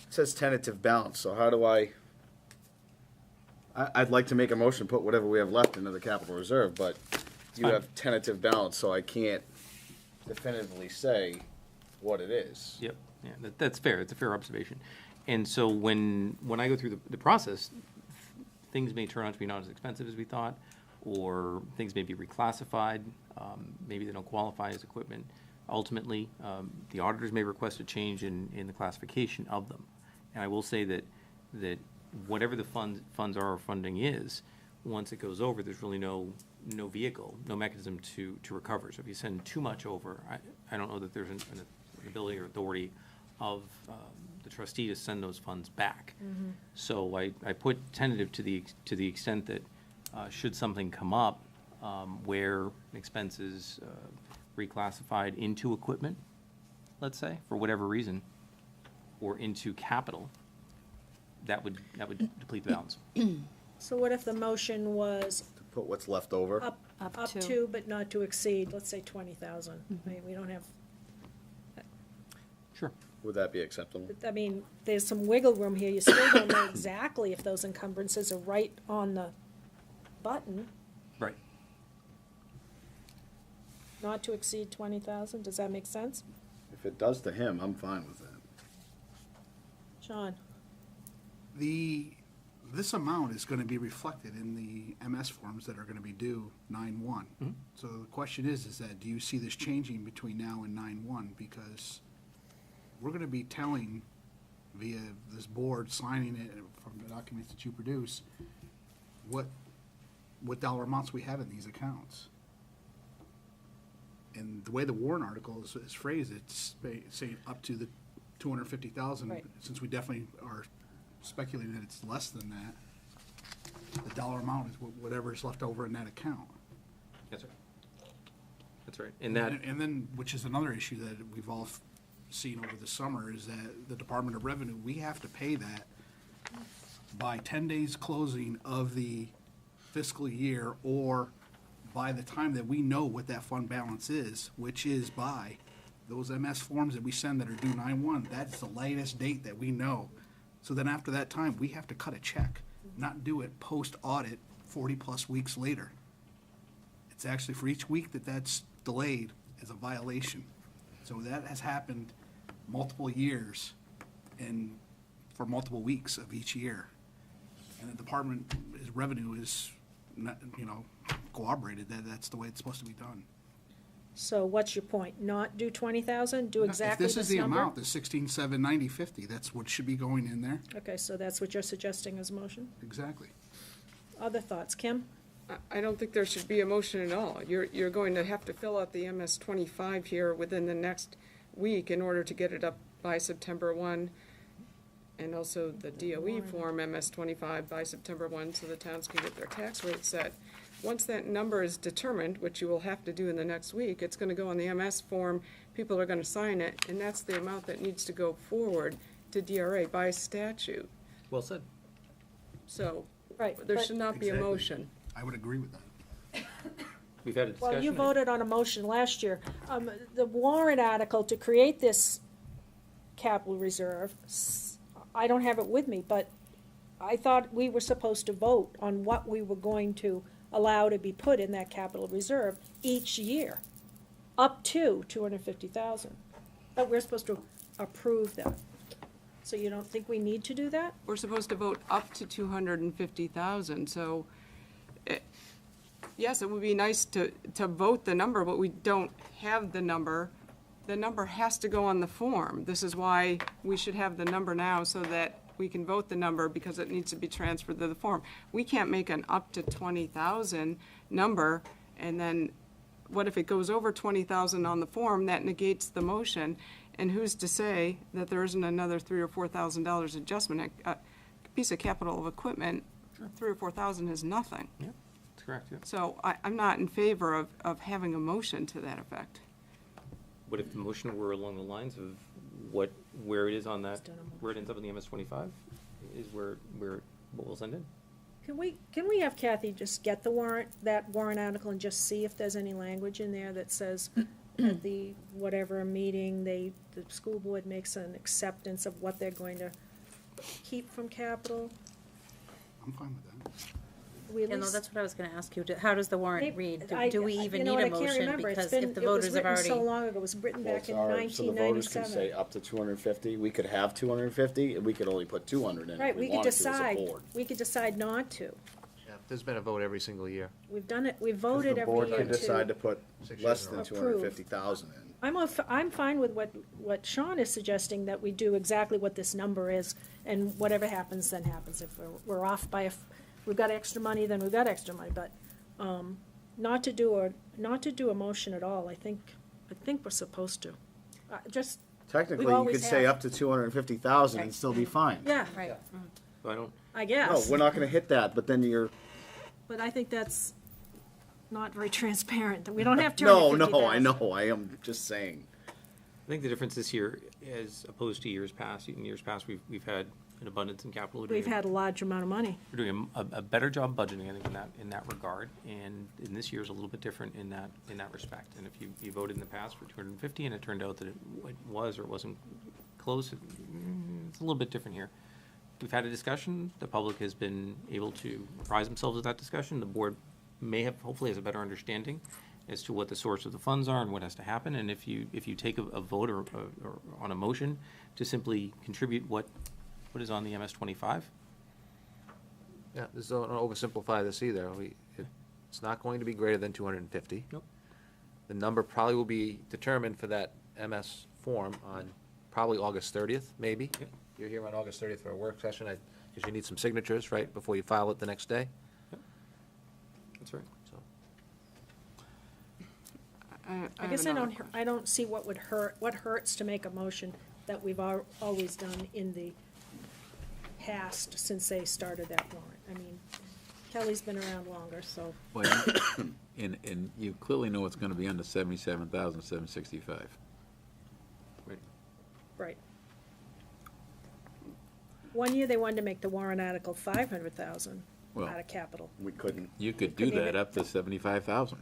says tentative balance, so how do I'd like to make a motion, put whatever we have left into the capital reserve, but you Fine. have tentative balance, so I can't definitively say what it is. Yep, yeah, that's fair, it's a fair observation. And so when I go through the process, things may turn out to be not as expensive as we thought, or things may be reclassified, maybe they don't qualify as equipment. Ultimately, the auditors may request a change in the classification of them. And I will say that whatever the funds are or funding is, once it goes over, there's really no vehicle, no mechanism to recover. So if you send too much over, I don't know that there's an ability or authority of the trustee to send those funds back. Mm-hmm. So I put tentative to the extent that should something come up where expenses reclassified into equipment, let's say, for whatever reason, or into capital, that would deplete the balance. So what if the motion was To put what's left over. up to, but not to exceed, let's say 20,000? I mean, we don't have, Sure. Would that be acceptable? I mean, there's some wiggle room here. You still don't know exactly if those encumbrances are right on the button. Right. Not to exceed 20,000, does that make sense? If it does to him, I'm fine with that. Sean? This amount is gonna be reflected in the MS forms that are gonna be due 9/1. So the question is that, do you see this changing between now and 9/1? Because we're gonna be telling via this board, signing it from the documents that you produce, what dollar amounts we have in these accounts. And the way the warrant article is phrased, it's saying up to the 250,000. Right. Since we definitely are speculating that it's less than that, the dollar amount is whatever is left over in that account. That's right. That's right. And that, And then, which is another issue that we've all seen over the summer, is that the Department of Revenue, we have to pay that by 10 days closing of the fiscal year, or by the time that we know what that fund balance is, which is by those MS forms that we send that are due 9/1. That's the latest date that we know. So then after that time, we have to cut a check, not do it post-audit 40-plus weeks later. It's actually for each week that's delayed is a violation. So that has happened multiple years and for multiple weeks of each year. And the Department of Revenue is, not, corroborated that that's the way it's supposed to be done. So what's your point? Not do 20,000, do exactly this If this is the number? amount, the 16,790.50, that's what should be going in there. Okay, so that's what you're suggesting as a motion? Exactly. Other thoughts? Kim? I don't think there should be a motion at all. You're going to have to fill out the MS 25 here within the next week in order to get it up by September 1. And also the DOE form MS 25 by September 1, so the towns can get their tax rate set. Once that number is determined, which you will have to do in the next week, it's gonna go on the MS form, people are gonna sign it, and that's the amount that needs to go forward to DRA by statute. well said. So, Right, there but- should not be a Exactly. motion. I would agree with that. We've had a discussion. Well, you voted on a motion last year. The warrant article to create this capital reserve, I don't have it with me, but I thought we were supposed to vote on what we were going to allow to be put in that capital reserve each year, up to 250,000. But we're supposed to approve them. So you don't think we need to do that? We're supposed to vote up to 250,000, so, yes, it would be nice to vote the number, but we don't have the number. The number has to go on the form. This is why we should have the number now, so that we can vote the number, because it needs to be transferred to the form. We can't make an up to 20,000 number and then what if it goes over 20,000 on the form, that negates the motion, and who's to say that there isn't another $3,000 or $4,000 adjustment? A piece of capital of equipment, 3,000 or 4,000 is nothing. Yeah, that's correct, yeah. So I'm not in favor of having a motion to that effect. What if the motion were along the lines of where it is on that, where it ends up in the MS-25 is where what we'll send in? Can we have Kathy just get that warrant article and just see if there's any language in there that says at the whatever meeting, the school board makes an acceptance of what they're going to keep from capital? I'm fine with that. We at Yeah, no, least- that's what I was gonna ask you. How does the warrant read? Do we even you know need what, a I can't motion? remember. It's Because been- if the it was voters have written already. so long ago, it was written Well, back in so the voters can 1997. say up to 250, we could have 250, and we could only put 200 in Right, if we we could wanted to as a decide, board. we could decide not to. Yeah, there's been a vote every single year. We've done it, we've voted The every board year could decide to to. put 6 less years in a than row. 250,000 in. I'm fine with what Sean is suggesting, that we do exactly what this number is, and whatever happens, then happens. If we're off by we've got extra money, then we've got extra money, but, not to do a motion at all, I think we're supposed to. Just, Technically, We've you always could say have. up to 250,000 and still be fine. yeah, Right. So I don't, I No, guess, we're not gonna hit that, but then you're, but I think that's not very transparent. We don't have no, 250,000. no, I know, I am just saying. I think the difference this year, as opposed to years past, in years past, we've had an abundance in capital. We've had a large amount of money. We're doing a better job budgeting, I think, in that regard, and this year is a little bit different in that respect. And if you voted in the past for 250, and it turned out that it was or wasn't close, it's a little bit different here. We've had a discussion, the public has been able to apprise themselves of that discussion, the board hopefully has a better understanding as to what the source of the funds are and what has to happen, and if you take a vote or on a motion to simply contribute what is on the MS-25, Yeah, just don't oversimplify this either. It's not going to be greater than 250. Nope. The number probably will be determined for that MS form on probably August 30th, maybe. Yep. You're here on August 30th for a work session, because you need some signatures, right, before you file it the next day. that's right. So, I guess I don't see what hurts to make a motion that we've always done in the past since they started that warrant. I mean, Kelly's been around longer, so. Well, and you clearly know it's gonna be under 77,765. Right. One year, they wanted to make the warrant article 500,000 Well, out of capital. We couldn't. You could do Couldn't that even- up to 75,000,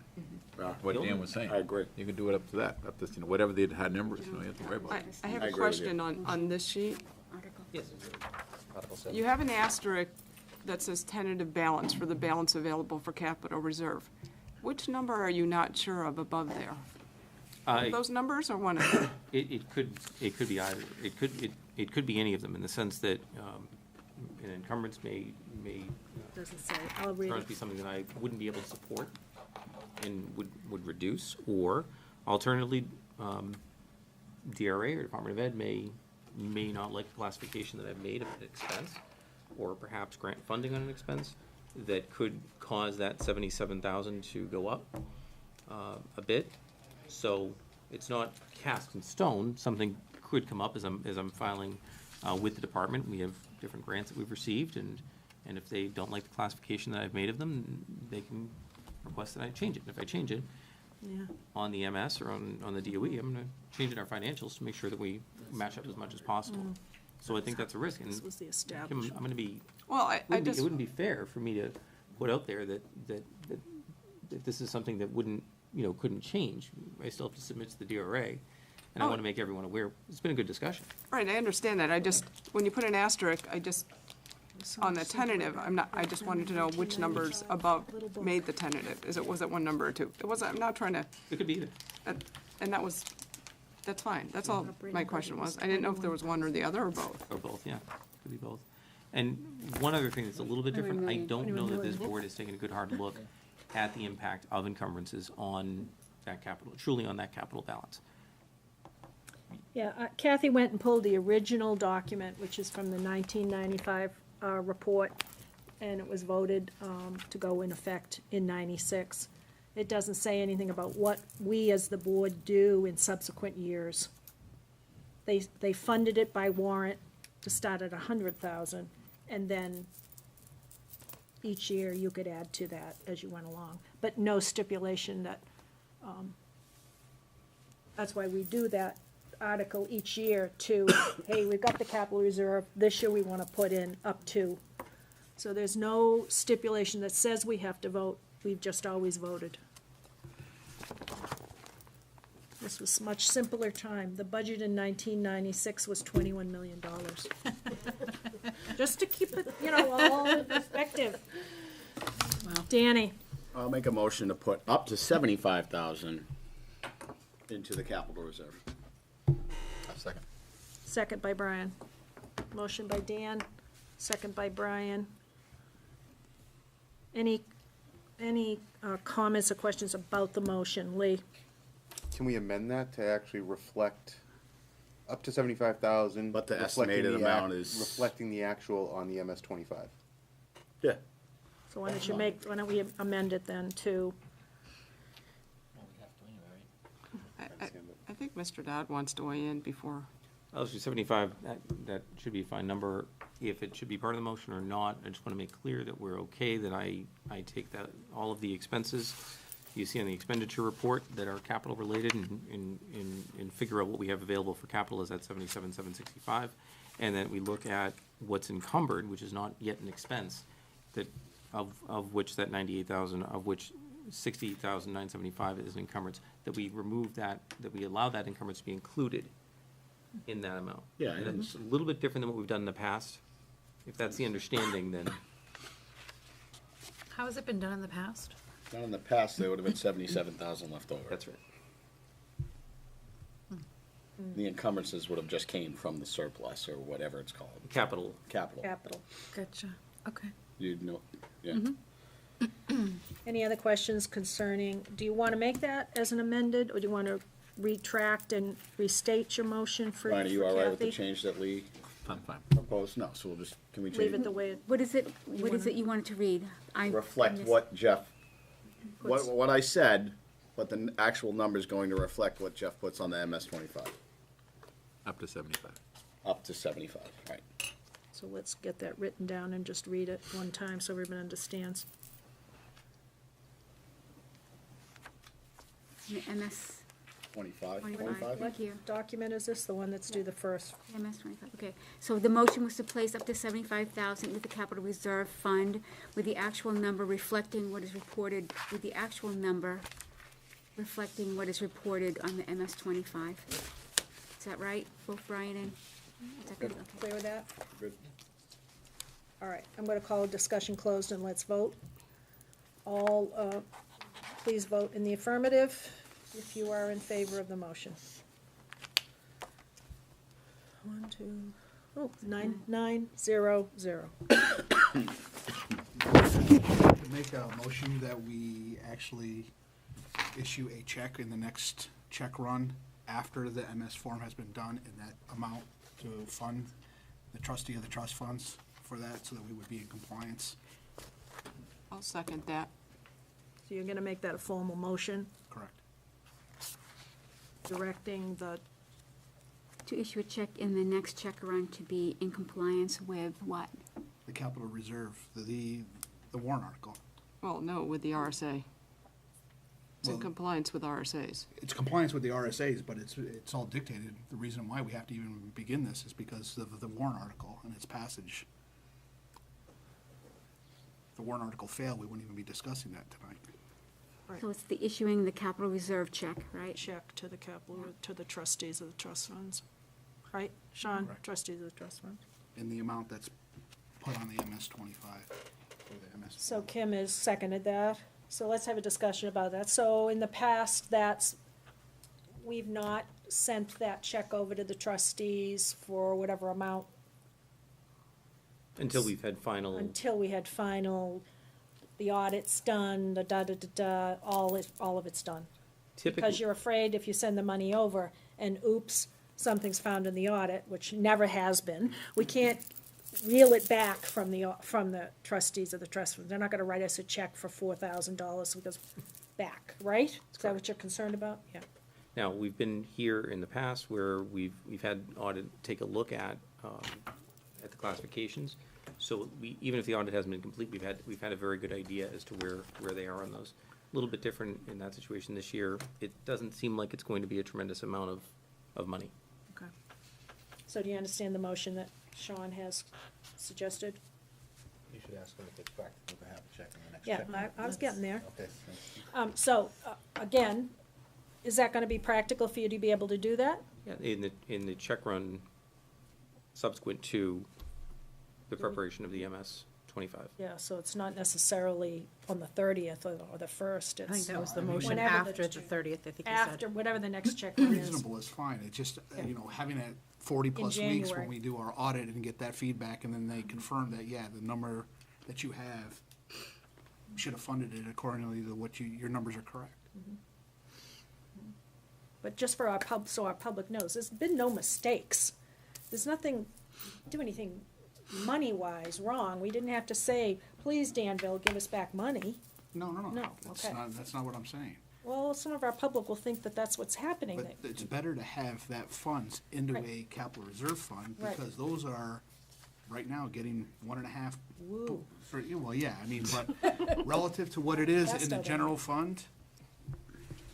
what Dan was saying. I agree. You could do it up to that, up to, whatever the high number is, you don't have to worry about it. I have I a agree with you. question on this sheet. Yes. Article 7. You have an asterisk that says tentative balance for the balance available for capital reserve. Which number are you not sure of above there? Are those numbers or one of them? It could be either. It could be any of them, in the sense that an encumbrance may Doesn't say, I'll read be it. something that I wouldn't be able to support and would reduce, or alternatively, DRA or Department of Ed may not like the classification that I've made of an expense, or perhaps grant funding on an expense that could cause that 77,000 to go up a bit. So it's not cast in stone. Something could come up as I'm filing with the department. We have different grants that we've received, and if they don't like the classification that I've made of them, they can request that I change it. And if I change it Yeah. on the MS or on the DOE, I'm gonna change it in our financials to make sure that we match up as much as possible. So I think that's a risk, and This was the Kim, establishment. I'm gonna be, Well, it wouldn't be fair for me to put out there that this is something that couldn't change. I still have to submit to the DRA, and I Oh. wanna make everyone aware. It's been a good discussion. Right, I understand that. When you put an asterisk, on the tentative, I just wanted to know which numbers above made the tentative. Was it one number or two? I'm not trying to, It could be either. and that's fine. That's all my question was. I didn't know if there was one or the other or both. Or both, yeah, could be both. And one other thing that's a little bit different, I don't know that this board has taken a good hard look at the impact of encumbrances on that capital, truly on that capital balance. Yeah, Kathy went and pulled the original document, which is from the 1995 report, and it was voted to go in effect in '96. It doesn't say anything about what we as the board do in subsequent years. They funded it by warrant to start at 100,000, and then each year you could add to that as you went along, but no stipulation that, that's why we do that article each year to, hey, we've got the capital reserve, this year we want to put in up to. So there's no stipulation that says we have to vote, we've just always voted. This was much simpler time. The budget in 1996 was $21 million. Just to keep it, all in perspective. Danny, I'll make a motion to put up to 75,000 into the capital reserve. Second. second by Brian. Motion by Dan, second by Brian. Any comments or questions about the motion? Lee? Can we amend that to actually reflect up to 75,000? What the estimated amount is. Reflecting the actual on the MS-25. Yeah. So why don't we amend it then to, Well, we have to anyway, right? I think Mr. Dodd wants to weigh in before. I'll do 75, that should be a fine number. If it should be part of the motion or not, I just want to make clear that we're okay, that I take that, all of the expenses you see on the expenditure report that are capital related and figure out what we have available for capital is at 77,765. And then we look at what's encumbered, which is not yet an expense, that of which that 98,000, of which 60,975 is encumbrance, that we remove that, that we allow that encumbrance to be included in that amount. Yeah, And it's a little bit different than what we've done in the past. If that's the understanding, then How has it been done in the past? Now, in the past, there would have been 77,000 left over. that's right. The encumbrances would have just came from the surplus or whatever it's called. Capital. Capital. capital? Gotcha, okay. You'd know, yeah. Any other questions concerning, do you want to make that as an amended, or do you want to retract and restate your motion for Ryan, are you all right with the Kathy? change that Lee I'm fine. proposed? No, so we'll just, can we change? Leave it the way it What is it you wanted to read? Reflect what Jeff, what I said, but the actual number's going to reflect what Jeff puts on the MS-25, Up to 75. up to 75, right? So let's get that written down and just read it one time so everyone understands. MS 25, 25. 25? Thank you. Document is this, the one that's due the first? MS 25, okay. So the motion was to place up to 75,000 into the capital reserve fund with the actual number reflecting what is reported, with the actual number reflecting what is reported on the MS 25. Is that right, both Brian and? Is that good? Okay. Clear with that? Good. All right, I'm gonna call discussion closed and let's vote. All, please vote in the affirmative if you are in favor of the motion. 1, 2, 9, 0. Make a motion that we actually issue a check in the next check run after the MS form has been done, and that amount to fund the trustee of the trust funds for that, so that we would be in compliance. I'll second that. So you're gonna make that a formal motion, Correct. directing the, To issue a check in the next check run to be in compliance with what? The capital reserve, the warrant article. Well, no, with the RSA. It's in Well- compliance with RSAs. It's compliance with the RSAs, but it's all dictated. The reason why we have to even begin this is because of the warrant article and its passage. If the warrant article failed, we wouldn't even be discussing that tonight. So it's the issuing the capital reserve check, right? check to the capital, to the trustees of the trust funds. Right, Sean? Correct. Trustees of the trust funds. In the amount that's put on the MS-25, or the MS. So Kim has seconded that. So let's have a discussion about that. So in the past, we've not sent that check over to the trustees for whatever amount Until we've had final, until we had final, the audit's done, the da-da-da-da, all of it's done. Because typically, you're afraid if you send the money over and oops, something's found in the audit, which never has been, we can't reel it back from the trustees of the trust fund. They're not gonna write us a check for $4,000 because back, right? Is that what you're concerned about? Yeah. Now, we've been here in the past where we've had audit take a look at the classifications. So even if the audit hasn't been complete, we've had a very good idea as to where they are on those. A little bit different in that situation this year. It doesn't seem like it's going to be a tremendous amount of money. Okay. So do you understand the motion that Sean has suggested? You should ask them if it's practical to have a check in the next Yeah, check. I was getting there. Okay. So, again, is that gonna be practical for you to be able to do that? Yeah, in the check run subsequent to the preparation of the MS 25. Yeah, so it's not necessarily on the 30th or the 1st, I think it's that was the motion whenever after the 30th, I think you said. after, whatever the next check run is. Reasonable is fine, it's just, Yeah. you know, having that 40-plus weeks January. when we do our audit and get that feedback, and then they confirm that, yeah, the number that you have, you should have funded it accordingly to what your numbers are correct. But just for so our public knows, there's been no mistakes. There's nothing, do anything money-wise wrong. We didn't have to say, please, Danville, give us back money. No, No, okay. That's not what I'm saying. Well, some of our public will think that that's what's happening. But it's better to have that funds into Right. a capital reserve fund, Right. because those are, right now, getting 1.5. Woo. Well, yeah, I mean, but relative to what it is That's in the still general fund,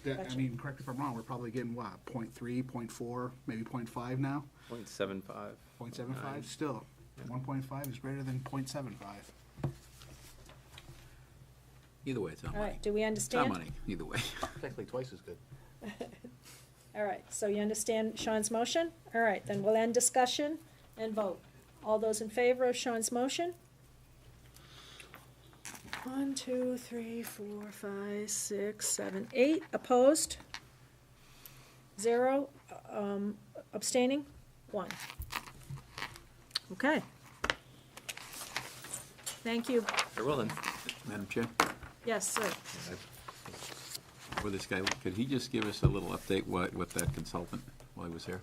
I Gotcha. mean, correct me if I'm wrong, we're probably getting what, 0.3, 0.4, maybe 0.5 now? 0.75. 0.75, still, 1.5 is greater than 0.75. Either way, it's our All money. right, do we It's our understand? money, either way. Technically twice as good. All right, so you understand Sean's motion? All right, then we'll end discussion and vote. All those in favor of Sean's motion? 1, 2, 3, 4, 5, 6, 7, 8. Opposed? 0. Abstaining? 1. Okay. Thank you. Very well then. Madam Chair, Yes, sir. for this guy, could he just give us a little update what that consultant, while he was here?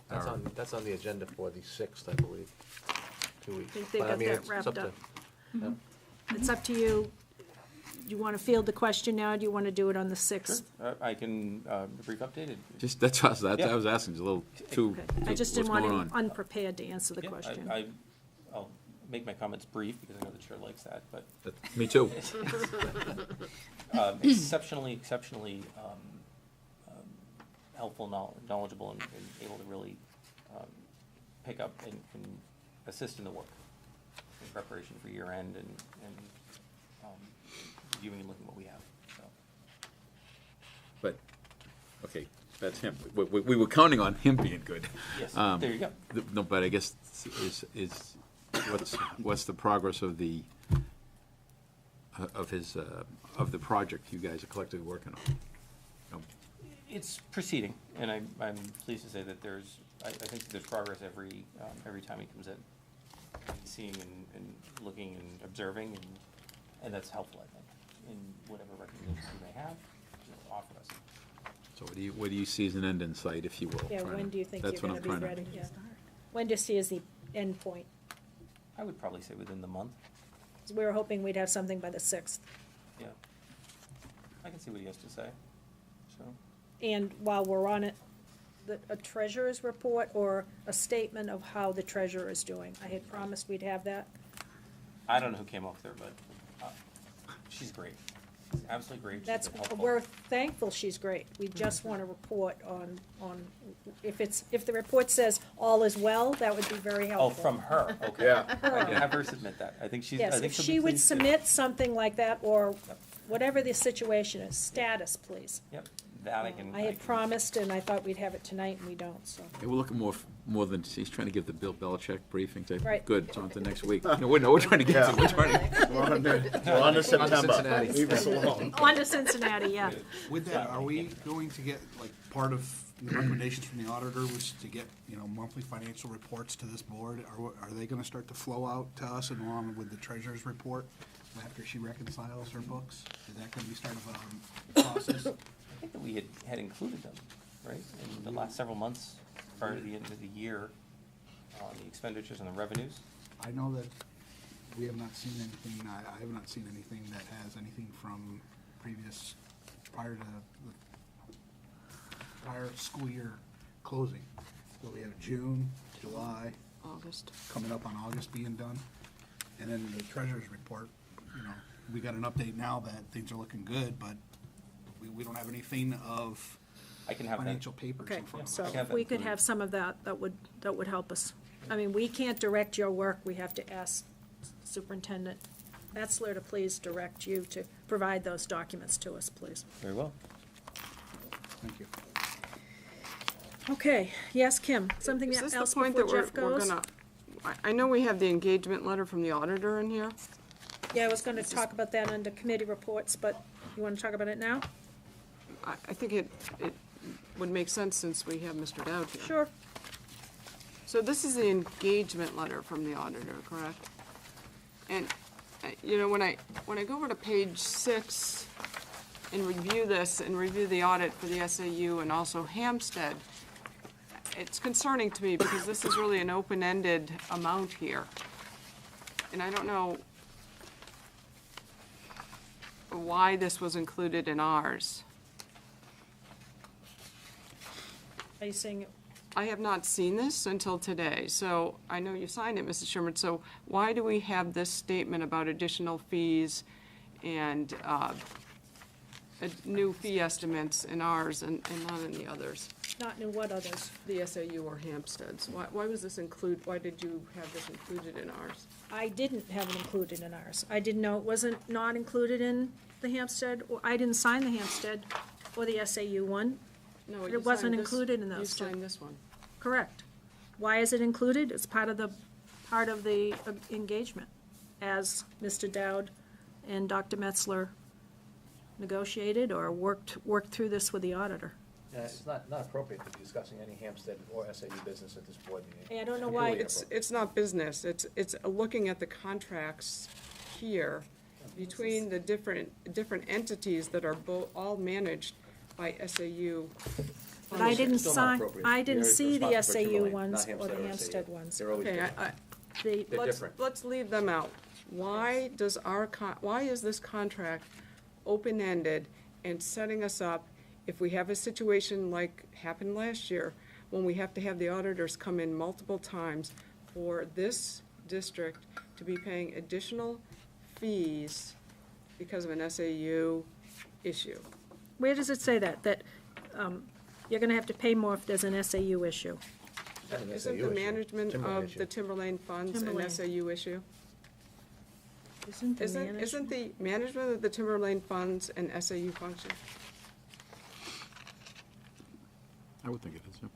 That's on the agenda for the 6th, I believe, 2 weeks. I think they But I got mean, that it's wrapped up to- up. It's up to you. Do you want to field the question now? Do you want to do it on the 6th? I can, a brief update? Just, that's what Yeah. I was asking, it's a little too, Okay. I just didn't what's want going him on? unprepared to answer the Yeah, question. I'll make my comments brief, because I know the chair likes that, but Me too. exceptionally helpful, knowledgeable, and able to really pick up and assist in the work in preparation for year end and reviewing and looking at what we have, so. But, okay, that's him. We were counting on him being good. Yes, there you go. No, but I guess what's the progress of the project you guys are collectively working on? It's proceeding, and I'm pleased to say that I think that there's progress every time he comes in. Seeing and looking and observing, and that's helpful, I think, in whatever recommendations you may have to offer us. So what do you see as an end in sight, if you will? Yeah, Trying when to- do you think you're that's what gonna I'm be trying to- ready? Yeah. When do you see as the end point? I would probably say within the month, 'Cause we were hoping we'd have something by the 6th. yeah. I can see what he has to say, so. And while we're on it, a treasurer's report or a statement of how the treasurer is doing. I had promised we'd have that. I don't know who came up there, but she's great. She's absolutely great. She's That's, been helpful. we're thankful she's great. We just want a report on, if the report says all is well, that would be very Oh, helpful. from her, okay. Yeah. I can have her submit that. I think she's, I Yes, think if she'll she be would pleased to. submit something like that, or whatever the situation is, status, please. Yep, that I can. I had promised, and I thought we'd have it tonight, and we don't, so. Yeah, we're looking more than, he's trying to give the Bill Belichick briefing, say, Right. good, it's on to next week. No, we're trying to get to, we're trying to. We're on to September. Cincinnati. Leave us alone. On to Cincinnati, yeah. With that, are we going to get, like, part of the recommendations from the auditor was to get, monthly financial reports to this board? Are they gonna start to flow out to us along with the treasurer's report after she reconciles her books? Is that gonna be start of a process? I think that we had included them, right, in the last several months prior to the end of the year, on the expenditures and the revenues. I know that we have not seen anything, I have not seen anything that has anything from prior to the prior school year closing. So we have June, July, August. coming up on August being done. And then the treasurer's report, we got an update now that things are looking good, but we don't have anything of I can have that. financial papers Okay, in front of so us. if we could have some of that, that would help us. I mean, we can't direct your work, we have to ask Superintendent Metzler to please direct you to provide those documents to us, please. Very well. Thank you. Okay, yes, Kim, something Is this else the point before that Jeff we're goes? gonna, I know we have the engagement letter from the auditor in here. Yeah, I was gonna talk about that under committee reports, but you wanna talk about it now? I think it would make sense since we have Mr. Dowd here. Sure. So this is the engagement letter from the auditor, correct? And, when I go over to page 6 and review this and review the audit for the SAU and also Hampstead, it's concerning to me because this is really an open-ended amount here. And I don't know why this was included in ours. Are you saying, I have not seen this until today, so I know you signed it, Mrs. Sherman, so why do we have this statement about additional fees and new fee estimates in ours and not in the others? not new what others? The SAU or Hampstead's? Why was this why did you have this included in ours? I didn't have it included in ours. I didn't know it wasn't not included in the Hampstead, or I didn't sign the Hampstead or the SAU one. No, But you it wasn't signed this- included in those two. You signed this one. Correct. Why is it included? It's part of the engagement, as Mr. Dowd and Dr. Metzler negotiated or worked through this with the auditor. It's not appropriate to be discussing any Hampstead or SAU business at this board meeting. Hey, I don't know why It's not business, it's looking at the contracts here between the different entities that are all managed by SAU. But I didn't Still not sign, appropriate. I didn't You're see the responsible for SAU Timberlane, ones not or the Hampstead Hampstead SAU. ones. They're always Okay, different. The, They're different. let's leave them out. Why does why is this contract open-ended and setting us up if we have a situation like happened last year, when we have to have the auditors come in multiple times for this district to be paying additional fees because of an SAU issue? where does it say that you're gonna have to pay more if there's an SAU issue? An Isn't SAU the issue. management Timberlane of issue. the Timberlane funds an Timberlane. SAU issue? Isn't the Isn't management? the management of the Timberlane funds an SAU function? I would think it is, yeah.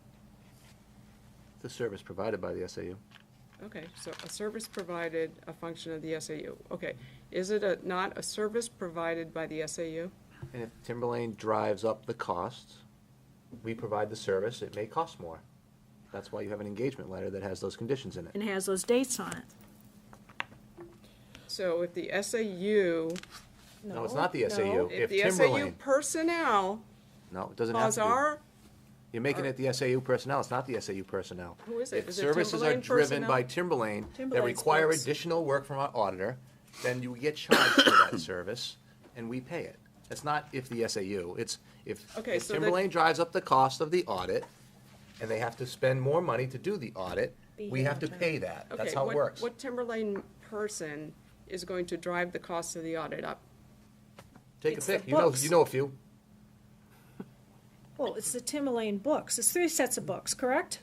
The service provided by the SAU. Okay, so a service provided, a function of the SAU. Okay, is it not a service provided by the SAU? And if Timberlane drives up the costs, we provide the service, it may cost more. That's why you have an engagement letter that has those conditions in it. And has those dates on it. So if the SAU, No, it's not the SAU. no, If if the SAU Timberlane, personnel no, it doesn't have cause to be. our, You're making it the SAU personnel, it's not the SAU personnel. Who is it? If Is it services are Timberlane driven personnel? by Timberlane that Timberlane's require books. additional work from our auditor, then you get charged for that service, and we pay it. It's not if the SAU, it's if Okay, so that- Timberlane drives up the cost of the audit, and they have to spend more money to do the audit, Be we here have on to time. pay that. That's okay, how it works. what Timberlane person is going to drive the cost of the audit up? Take a it's the pick, books. you know a few. Well, it's the Timberlane books. It's 3 sets of books, correct?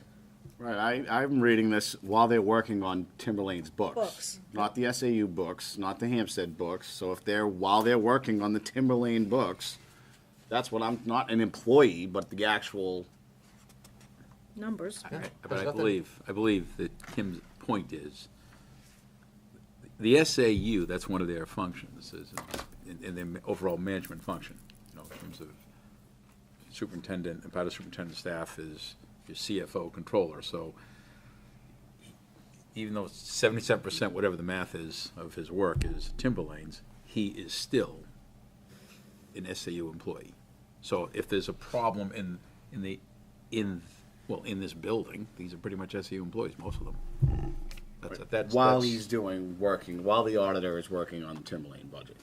Right, I'm reading this while they're working on Timberlane's books. Books. Not the SAU books, not the Hampstead books. So if while they're working on the Timberlane books, that's what I'm, not an employee, but the actual. Numbers. But I believe that Tim's point is, the SAU, that's one of their functions, is in their overall management function, in terms of superintendent, and part of superintendent staff is your CFO controller, so even though 77%, whatever the math is, of his work is Timberlane's, he is still an SAU employee. So if there's a problem in this building, these are pretty much SAU employees, most of them. While the auditor is working on the Timberlane budget.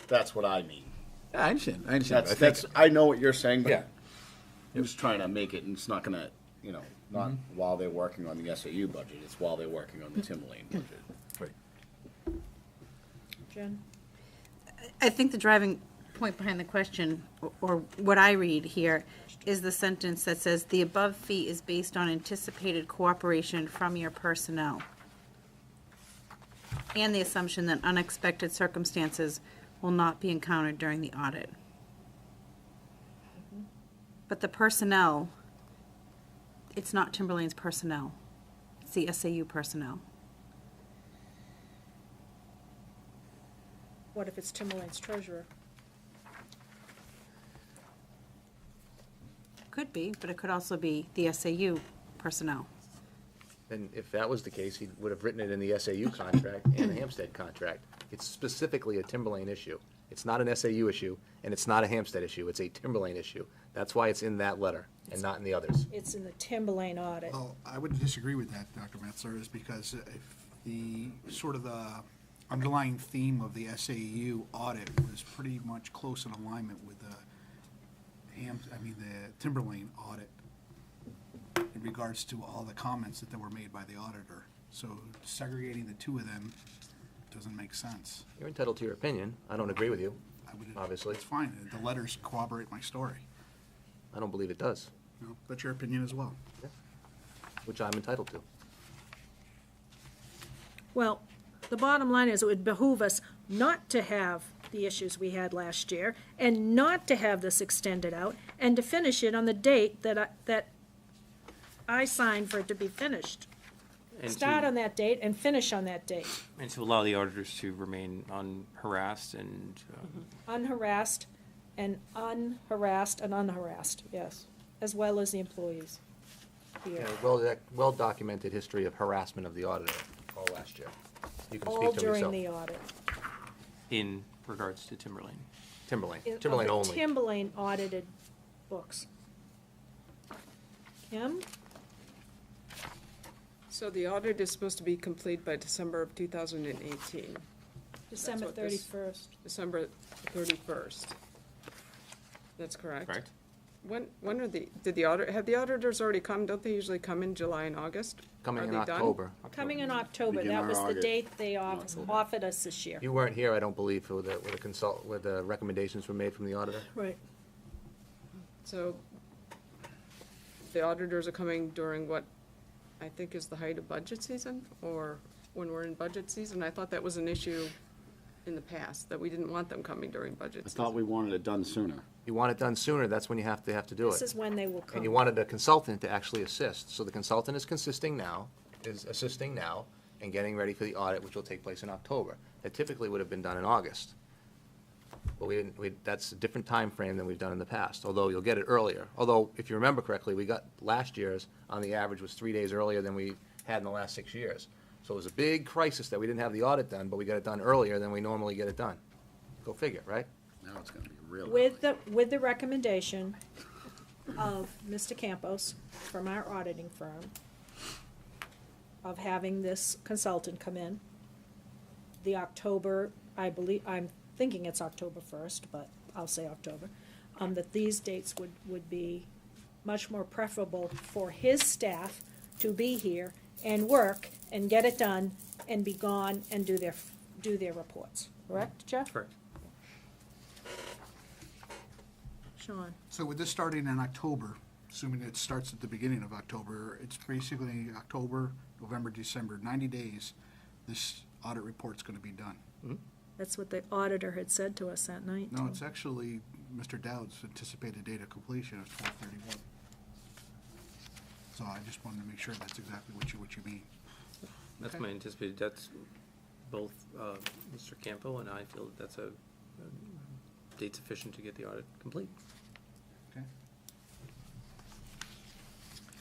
That's what I mean. Yeah, I understand, I understand. That's, I think- that's, I know what you're saying, Yeah. but who's trying to make it, and it's not gonna, you know, not Mm-hmm. while they're working on the SAU budget, it's while they're working on the Timberlane budget. Right. Jen? I think the driving point behind the question, or what I read here, is the sentence that says, "The above fee is based on anticipated cooperation from your personnel, and the assumption that unexpected circumstances will not be encountered during the audit." But the personnel, it's not Timberlane's personnel, it's the SAU personnel. What if it's Timberlane's treasurer? Could be, but it could also be the SAU personnel. And if that was the case, he would have written it in the SAU contract and the Hampstead contract. It's specifically a Timberlane issue. It's not an SAU issue, and it's not a Hampstead issue. It's a Timberlane issue. That's why it's in that letter and not in the others. It's in the Timberlane audit. Well, I would disagree with that, Dr. Metzler, is because if the, sort of the underlying theme of the SAU audit was pretty much close in alignment with the the Timberlane audit in regards to all the comments that were made by the auditor. So segregating the two of them doesn't make sense. You're entitled to your opinion. I don't agree with you, obviously. It's fine. The letters corroborate my story. I don't believe it does, No, that's your opinion as well. which I'm entitled to. Well, the bottom line is it would behoove us not to have the issues we had last year and not to have this extended out and to finish it on the date that I signed for it to be finished. And Start to- on that date and finish on that date. And to allow the auditors to remain unharassed and, Unharassed and unharassed, yes, as well as the employees here. Well documented history of harassment of the auditor all last year. You can All speak to during yourself. the audit. in regards to Timberlane. Timberlane, Of Timberlane the only. Timberlane audited books. Kim? So the audit is supposed to be complete by December of 2018. December what this- 31st. December 31st. That's correct? Correct. When are have the auditors already come? Don't they usually come in July and August? Coming Are in they done? October. Coming in October, Begin that our was the audit date they in offered us this year. You weren't here, I don't believe, where the recommendations were made from the auditor? Right. So the auditors are coming during what I think is the height of budget season, or when we're in budget season? I thought that was an issue in the past, that we didn't want them coming during budget I season. thought we wanted it done sooner. You want it done sooner, that's when you have to do This it. is when they will come. And you wanted a consultant to actually assist. So the consultant is assisting now and getting ready for the audit, which will take place in October. That typically would have been done in August. But that's a different time frame than we've done in the past, although you'll get it earlier. Although, if you remember correctly, we got last year's, on the average, was 3 days earlier than we had in the last 6 years. So it was a big crisis that we didn't have the audit done, but we got it done earlier than we normally get it done. Go figure, right? Now it's gonna be real. With the recommendation of Mr. Campos from our auditing firm of having this consultant come in, the October, I'm thinking it's October 1st, but I'll say October, that these dates would be much more preferable for his staff to be here and work and get it done and be gone and do their reports. Correct, Jeff? Correct. Sean? So with this starting in October, assuming it starts at the beginning of October, it's basically October, November, December, 90 days, this audit report's gonna be done. That's what the auditor had said to us that night. No, it's actually Mr. Dowd's anticipated date of completion of 12/31. So I just wanted to make sure that's exactly what you mean. That's Okay. my anticipated, that's both Mr. Campo and I feel that that's a date sufficient to get the audit complete. Okay.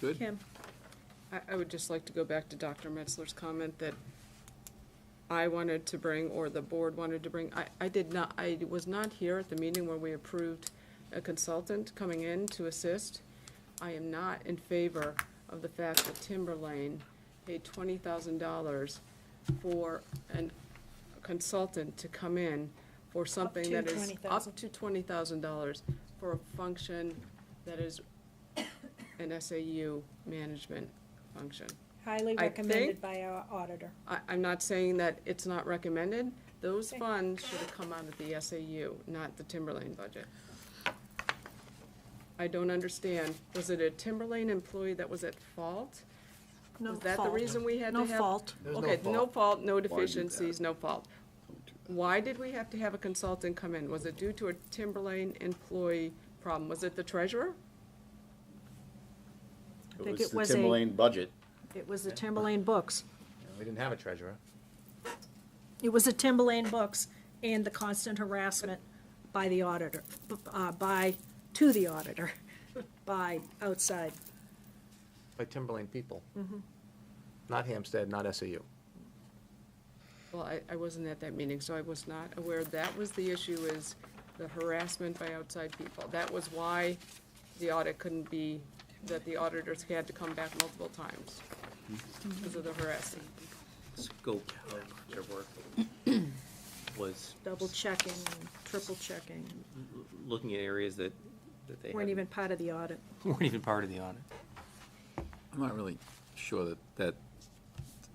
Good. Kim? I would just like to go back to Dr. Metzler's comment that I wanted to bring, or the board wanted to bring. I was not here at the meeting where we approved a consultant coming in to assist. I am not in favor of the fact that Timberlane paid $20,000 for a consultant to come in for something to that is $20,000. up to $20,000 for a function that is an SAU management function. Highly I recommended think- by our auditor. I'm not saying that it's not recommended. Those funds should have come out of the SAU, not the Timberlane budget. I don't understand. Was it a Timberlane employee that was at fault? No Was that the fault. reason we had to No have? fault. There's no Okay, fault. no fault, no do that? deficiencies, no fault. Why did we have to have a consultant come in? Was it due to a Timberlane employee problem? Was it the treasurer? It think was it the was a- Timberlane budget. It was the Timberlane books. We didn't have a treasurer. It was the Timberlane books and the constant harassment by the auditor, to the auditor, by outside. By Timberlane people. Not Hampstead, not SAU. Well, I wasn't at that meeting, so I was not aware that was the issue, is the harassment by outside people. That was why the audit couldn't be, that the auditors had to come back multiple times because of the harassment. Scope of their work was Double checking, triple checking, looking at areas that they weren't even part of the audit. weren't even part of the audit. I'm not really sure that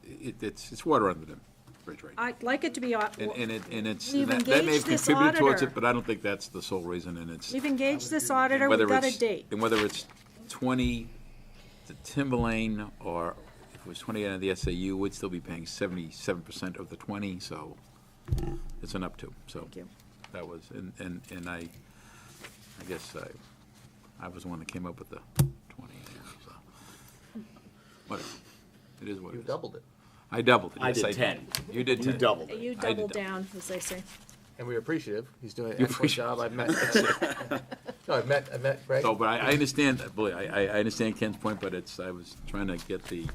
it's water under the bridge right now. I'd like it to be, And it's, We've that may engaged have this contributed towards auditor. it, but I don't think that's the sole reason, and it's. we've engaged this auditor, we've whether got a it's- date. And whether it's 20 to Timberlane, or if it was 20 out of the SAU, we'd still be paying 77% of the 20, so it's an up to, so. Thank you. That was, and I guess I was the one that came up with the 20, so. Whatever, it is what it You is. doubled it. I doubled it, I yes, did 10. You did 10. You doubled it. You I did double that. down, as they say. And we're appreciative. He's doing an You excellent appreciate- job. I've met Greg. So, but I understand, believe, I understand Ken's point, but I was trying to get the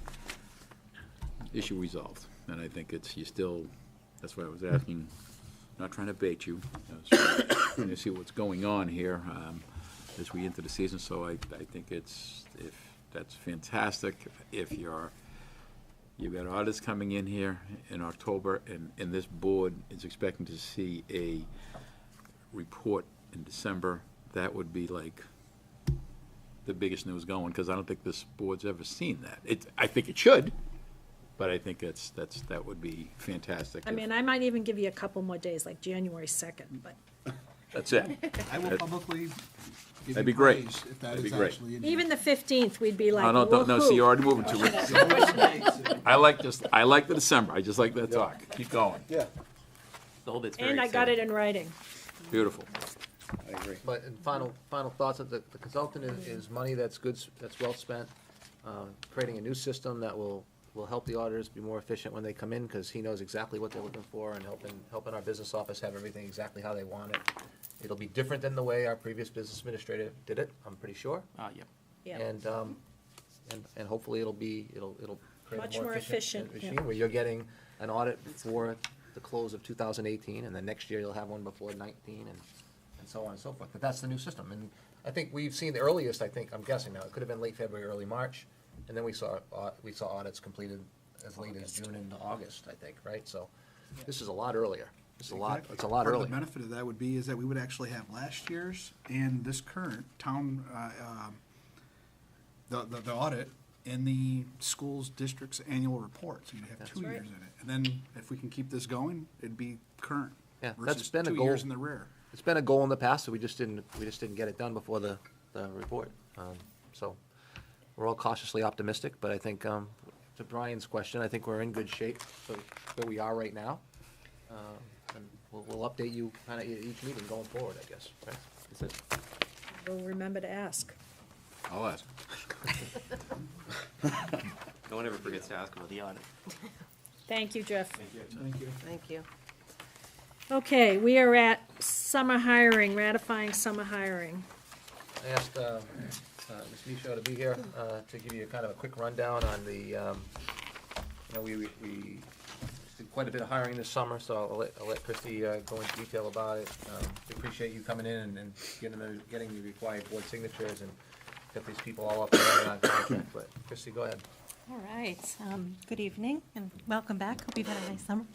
issue resolved. And I think you still, that's why I was asking, not trying to bait you. I was trying to see what's going on here as we enter the season. So I think that's fantastic. If you've got audits coming in here in October, and this board is expecting to see a report in December, that would be like the biggest news going, because I don't think this board's ever seen that. I think it should, but I think that would be fantastic. I mean, I might even give you a couple more days, like January 2nd, but That's it. I will That- publicly give That'd you be great. praise if that That'd is be great. actually in. even the 15th, we'd be like, No, no, see, you're already moving to it. it. I like the December, I just like that talk. Keep going. Yeah. The whole bit's very And I got exciting. it in writing. Beautiful. I agree. But in final thoughts, the consultant is money that's good, that's well spent. Creating a new system that will help the auditors be more efficient when they come in, because he knows exactly what they're looking for, and helping our business office have everything exactly how they want it. It'll be different than the way our previous business administrator did it, I'm pretty sure. Yeah. Yeah. And hopefully it'll create Much a more more efficient efficient, yeah. machine, where you're getting an audit for the close of 2018, and then next year you'll have one before 19, and so on and so forth. But that's the new system, and I think we've seen the earliest, I'm guessing now, it could have been late February, early March, and then we saw audits completed as late as June and August, I think, right? So this is a lot earlier. It's a lot Part of earlier. the benefit of that would be is that we would actually have last year's and this current town, the audit in the schools district's annual report. So you'd have That's 2 right. years in it. And then if we can keep this going, it'd be current. Yeah, that's Versus been a 2 goal. years in the rear. It's been a goal in the past, so we just didn't get it done before the report. So we're all cautiously optimistic, but I think, to Brian's question, I think we're in good shape for where we are right now. And we'll update you kind of each meeting going forward, I guess, right? Is it? We'll remember to ask. I'll ask. No one ever forgets to ask about the audit. Thank you, Jeff. Thank you. Thank you. Okay, we are at summer hiring, ratifying summer hiring. I asked Ms. Michaud to be here to give you kind of a quick rundown on the, we did quite a bit of hiring this summer, so I'll let Christie go into detail about it. We appreciate you coming in and getting the required board signatures and get these people all up and running on contract. But Christie, go ahead. All right, good evening and welcome back. Hope you've had a nice summer.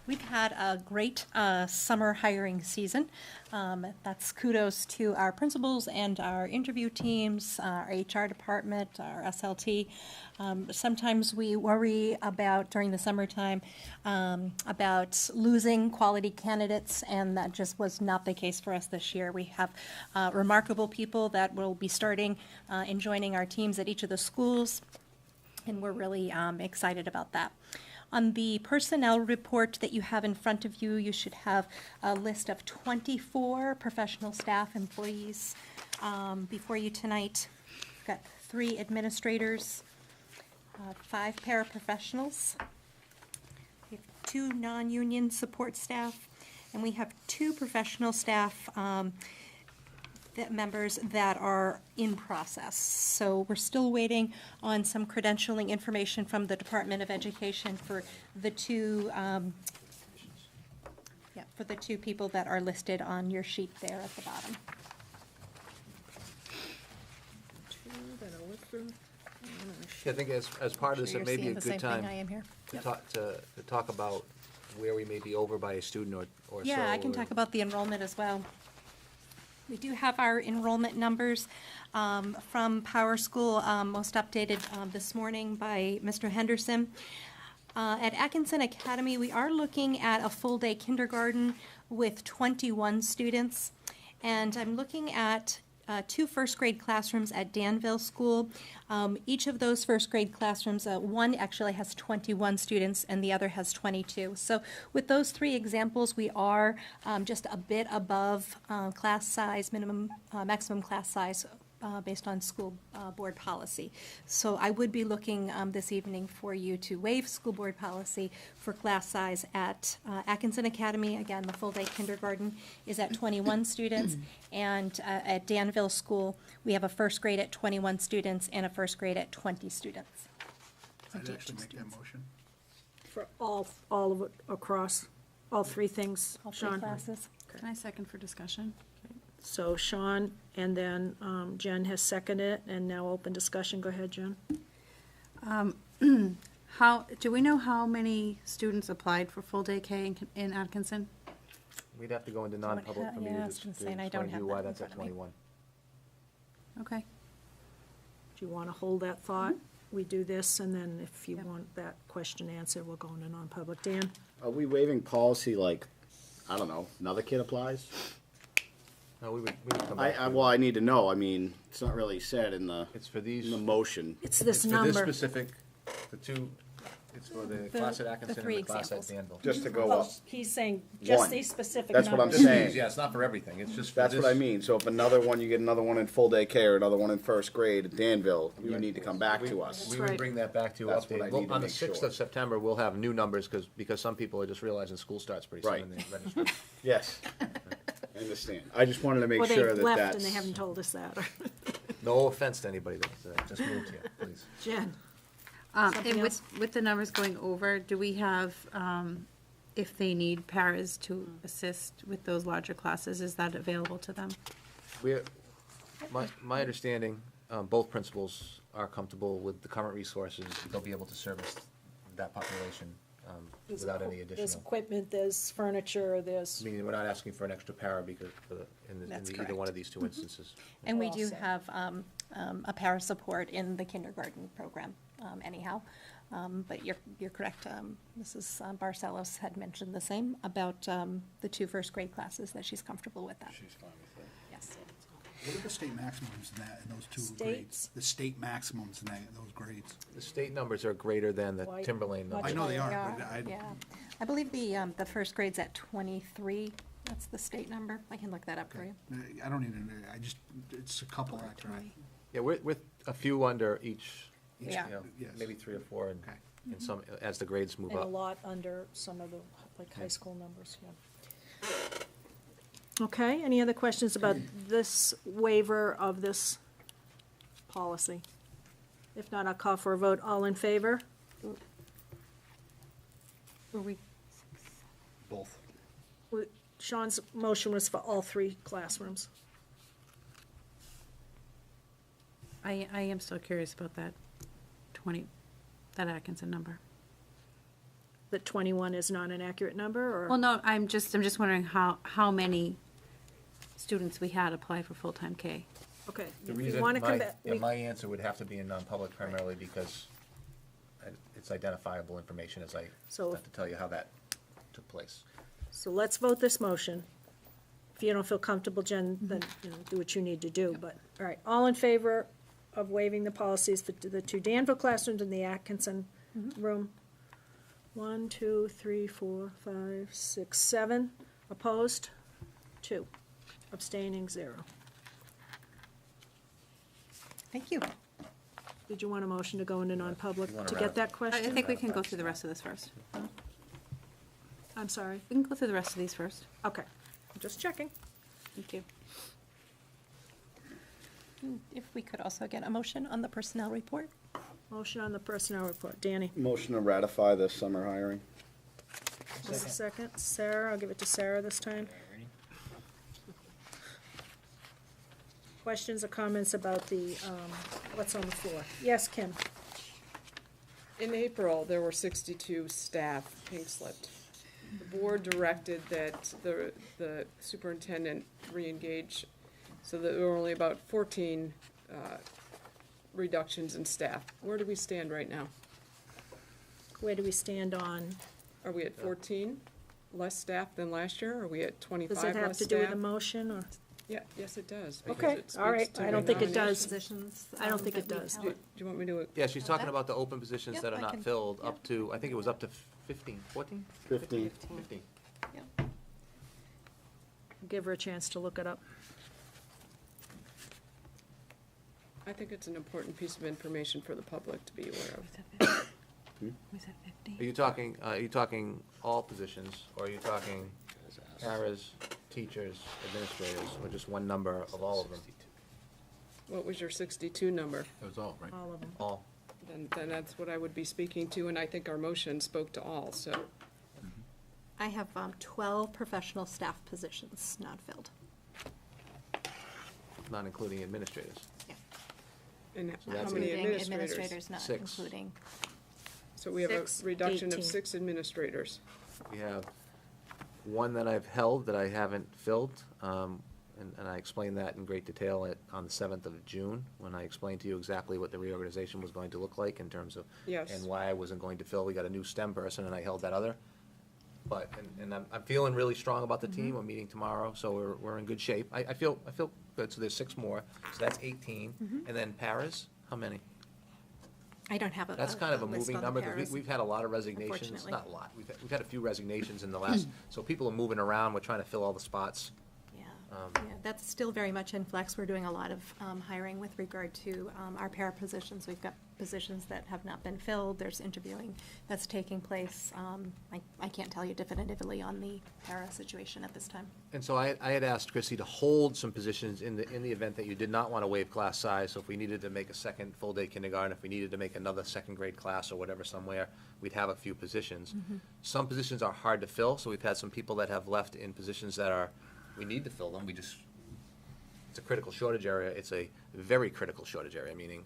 We've had a great summer hiring season. That's kudos to our principals and our interview teams, our HR department, our SLT. Sometimes we worry about, during the summertime, about losing quality candidates, and that just was not the case for us this year. We have remarkable people that will be starting and joining our teams at each of the schools, and we're really excited about that. On the personnel report that you have in front of you, you should have a list of 24 professional staff employees. Before you tonight, we've got 3 administrators, 5 paraprofessionals, we have 2 non-union support staff, and we have 2 professional staff members that are in process. So we're still waiting on some credentialing information from the Department of Education for the 2, for the 2 people that are listed on your sheet there at the bottom. I think as part of this, Sure it you're may be seeing a the good same thing time I am here. to Yep. talk about where we may be over by a student or so. Yeah, I can or- talk about the enrollment as well. We do have our enrollment numbers from Power School, most updated this morning by Mr. Henderson. At Atkinson Academy, we are looking at a full-day kindergarten with 21 students. And I'm looking at 2 first-grade classrooms at Danville School. Each of those first-grade classrooms, one actually has 21 students and the other has 22. So with those 3 examples, we are just a bit above class size, maximum class size based on school board policy. So I would be looking this evening for you to waive school board policy for class size at Atkinson Academy. Again, the full-day kindergarten is at 21 students, and at Danville School, we have a first grade at 21 students and a first grade at 20 students. I'd actually make that motion. For all of it across, all 3 things, All 3 Sean? classes. Can I second for discussion? So Sean, and then Jen has seconded it, and now open discussion. Go ahead, Jen. Do we know how many students applied for full-day K in Atkinson? We'd have to go into non-public for me yeah, I to was just gonna to say, and I don't explain to have you that why in that's at front of me. 21. Okay. Do you want to hold that thought? We do this, and then if you want that question answered, we'll go into non-public. Dan? Are we waiving policy like, I don't know, another kid applies? No, we would come back. Well, I need to know. I mean, it's not really said in the, It's for these. in the motion. It's this For this number. specific, the 2, it's for the class at Atkinson and 3 the class at examples. Danville. Just to go Well, up. he's saying just One. these specific That's what I'm numbers. saying. Yeah, it's not for everything, it's just for That's this. what I mean. So if another one, you get another one in full day K or another one in first grade at Danville, you need to come back to us. We would bring that back to That's what update. I Well, need to on the make 6th sure. of September, we'll have new numbers because some people are just realizing school starts pretty soon Right. and they register. Yes. I understand. I just wanted to make Well, sure they've that left that's. and they haven't told us that. No offense to anybody that just moved here, please. Jen? Something And else? with the numbers going over, do we have, if they need paras to assist with those larger classes, is that available to them? My understanding, both principals are comfortable with the current resources. They'll be able to service that population without any There's additional. equipment, there's furniture, there's, Meaning, we're not asking for an extra para because in That's either one correct. of these 2 instances. And we Well do said. have a para support in the kindergarten program anyhow. But you're correct. Mrs. Barcelos had mentioned the same about the 2 first grade classes, that she's comfortable with that. She's fine with that. Yes. What are the state maximums in those 2 States? grades? The state maximums in those grades? The state numbers are greater than the Why- Timberlane much numbers. I know they higher. are, but I. Yeah. I believe the first grade's at 23. That's the state number. I can look that up for you. I don't even, it's a couple after I. Yeah, with a few under each, Yeah. you know, Yes. maybe 3 or 4 and Okay. and some, as the grades move and a up. lot under some of the, like, high school numbers, yeah. Okay, any other questions about this waiver of this policy? If not, I'll call for a vote. All in favor? Were we, Both. Sean's motion was for all 3 classrooms. I am still curious about that 20, that Atkinson number. that 21 is not an accurate number, or? Well, no, I'm just wondering how many students we had apply for full-time K. Okay. The if you reason, wanna come my, back- yeah, we- my answer would have to be in non-public primarily because it's identifiable information as I So- have to tell you how that took place. So let's vote this motion. If you don't feel comfortable, Jen, then, do what you need to do, but, all right, all in favor of waiving the policies for the two Danville classrooms and the Atkinson room? 1, 2, 3, 4, 5, 6, 7. Opposed? 2. Abstaining, 0. Thank you. Did you want a motion to go into non-public You wanna to wrap- get that I question? think we can go through the rest of this first. I'm sorry. We can go through the rest of these first. Okay, I'm just checking. Thank you. If we could also get a motion on the personnel report. Motion on the personnel report. Danny? Motion to ratify the summer hiring. Just a second. Sarah, I'll give it to Sarah this time. Questions or comments about the, what's on the floor? Yes, Kim? In April, there were 62 staff pink slipped. The board directed that the superintendent re-engage, so that there were only about 14 reductions in staff. Where do we stand right now? Where do we stand on, Are we at 14 less staff than last year? Are we at 25 does less it staff? have to do with the motion, or? Yeah, yes, it does. because Okay, it all right. speaks to I don't think it nominations. does. I don't think it does. Do you want me to? Yeah, she's talking about the open positions Yep, that are I not can- filled, up to, I think it was up to 15, 14? 15. 15. Give her a chance to look it up. I think it's an important piece of information for the public to be aware of. Are you talking all positions, or are you talking paras, teachers, administrators, or just one number of all of them? What was your 62 number? It was all, right? All of them. All. Then that's what I would be speaking to, and I think our motion spoke to all, so. I have 12 professional staff positions not filled. Not including administrators. And So how that's many Including administrators? administrators not Six. including. So we have a 6, reduction of 18. 6 administrators. We have one that I've held that I haven't filled, and I explained that in great detail on the 7th of June, when I explained to you exactly what the reorganization was going to look like in terms of, Yes. and why I wasn't going to fill. We got a new STEM person, and I held that other. But, and I'm feeling really strong about the team. We're meeting tomorrow, so we're in good shape. I feel good, so there's 6 more, so that's 18. And then paras, how many? I don't have a. That's kind of a list moving on the number, because paras. we've had a lot of resignations, unfortunately. not a lot, we've had a few resignations in the last, so people are moving around, we're trying to fill all the spots. Yeah, that's still very much in flex. We're doing a lot of hiring with regard to our para positions. We've got positions that have not been filled. There's interviewing that's taking place. I can't tell you definitively on the para situation at this time. And so I had asked Chrissy to hold some positions in the event that you did not want to waive class size, so if we needed to make a second full-day kindergarten, if we needed to make another second-grade class or whatever somewhere, we'd have a few positions. Some positions are hard to fill, so we've had some people that have left in positions that are, we need to fill them, it's a critical shortage area, it's a very critical shortage area, meaning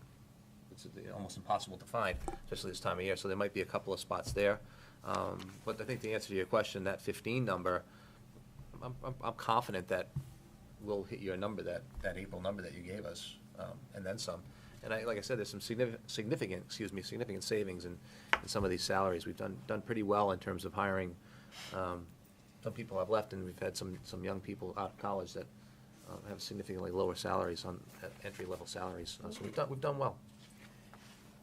it's almost impossible to find, especially this time of year, so there might be a couple of spots there. But I think the answer to your question, that 15 number, I'm confident that we'll hit your number, that April number that you gave us, and then some. And like I said, there's some significant savings in some of these salaries. We've done pretty well in terms of hiring. Some people have left, and we've had some young people out of college that have significantly lower salaries at entry-level salaries. So we've done well.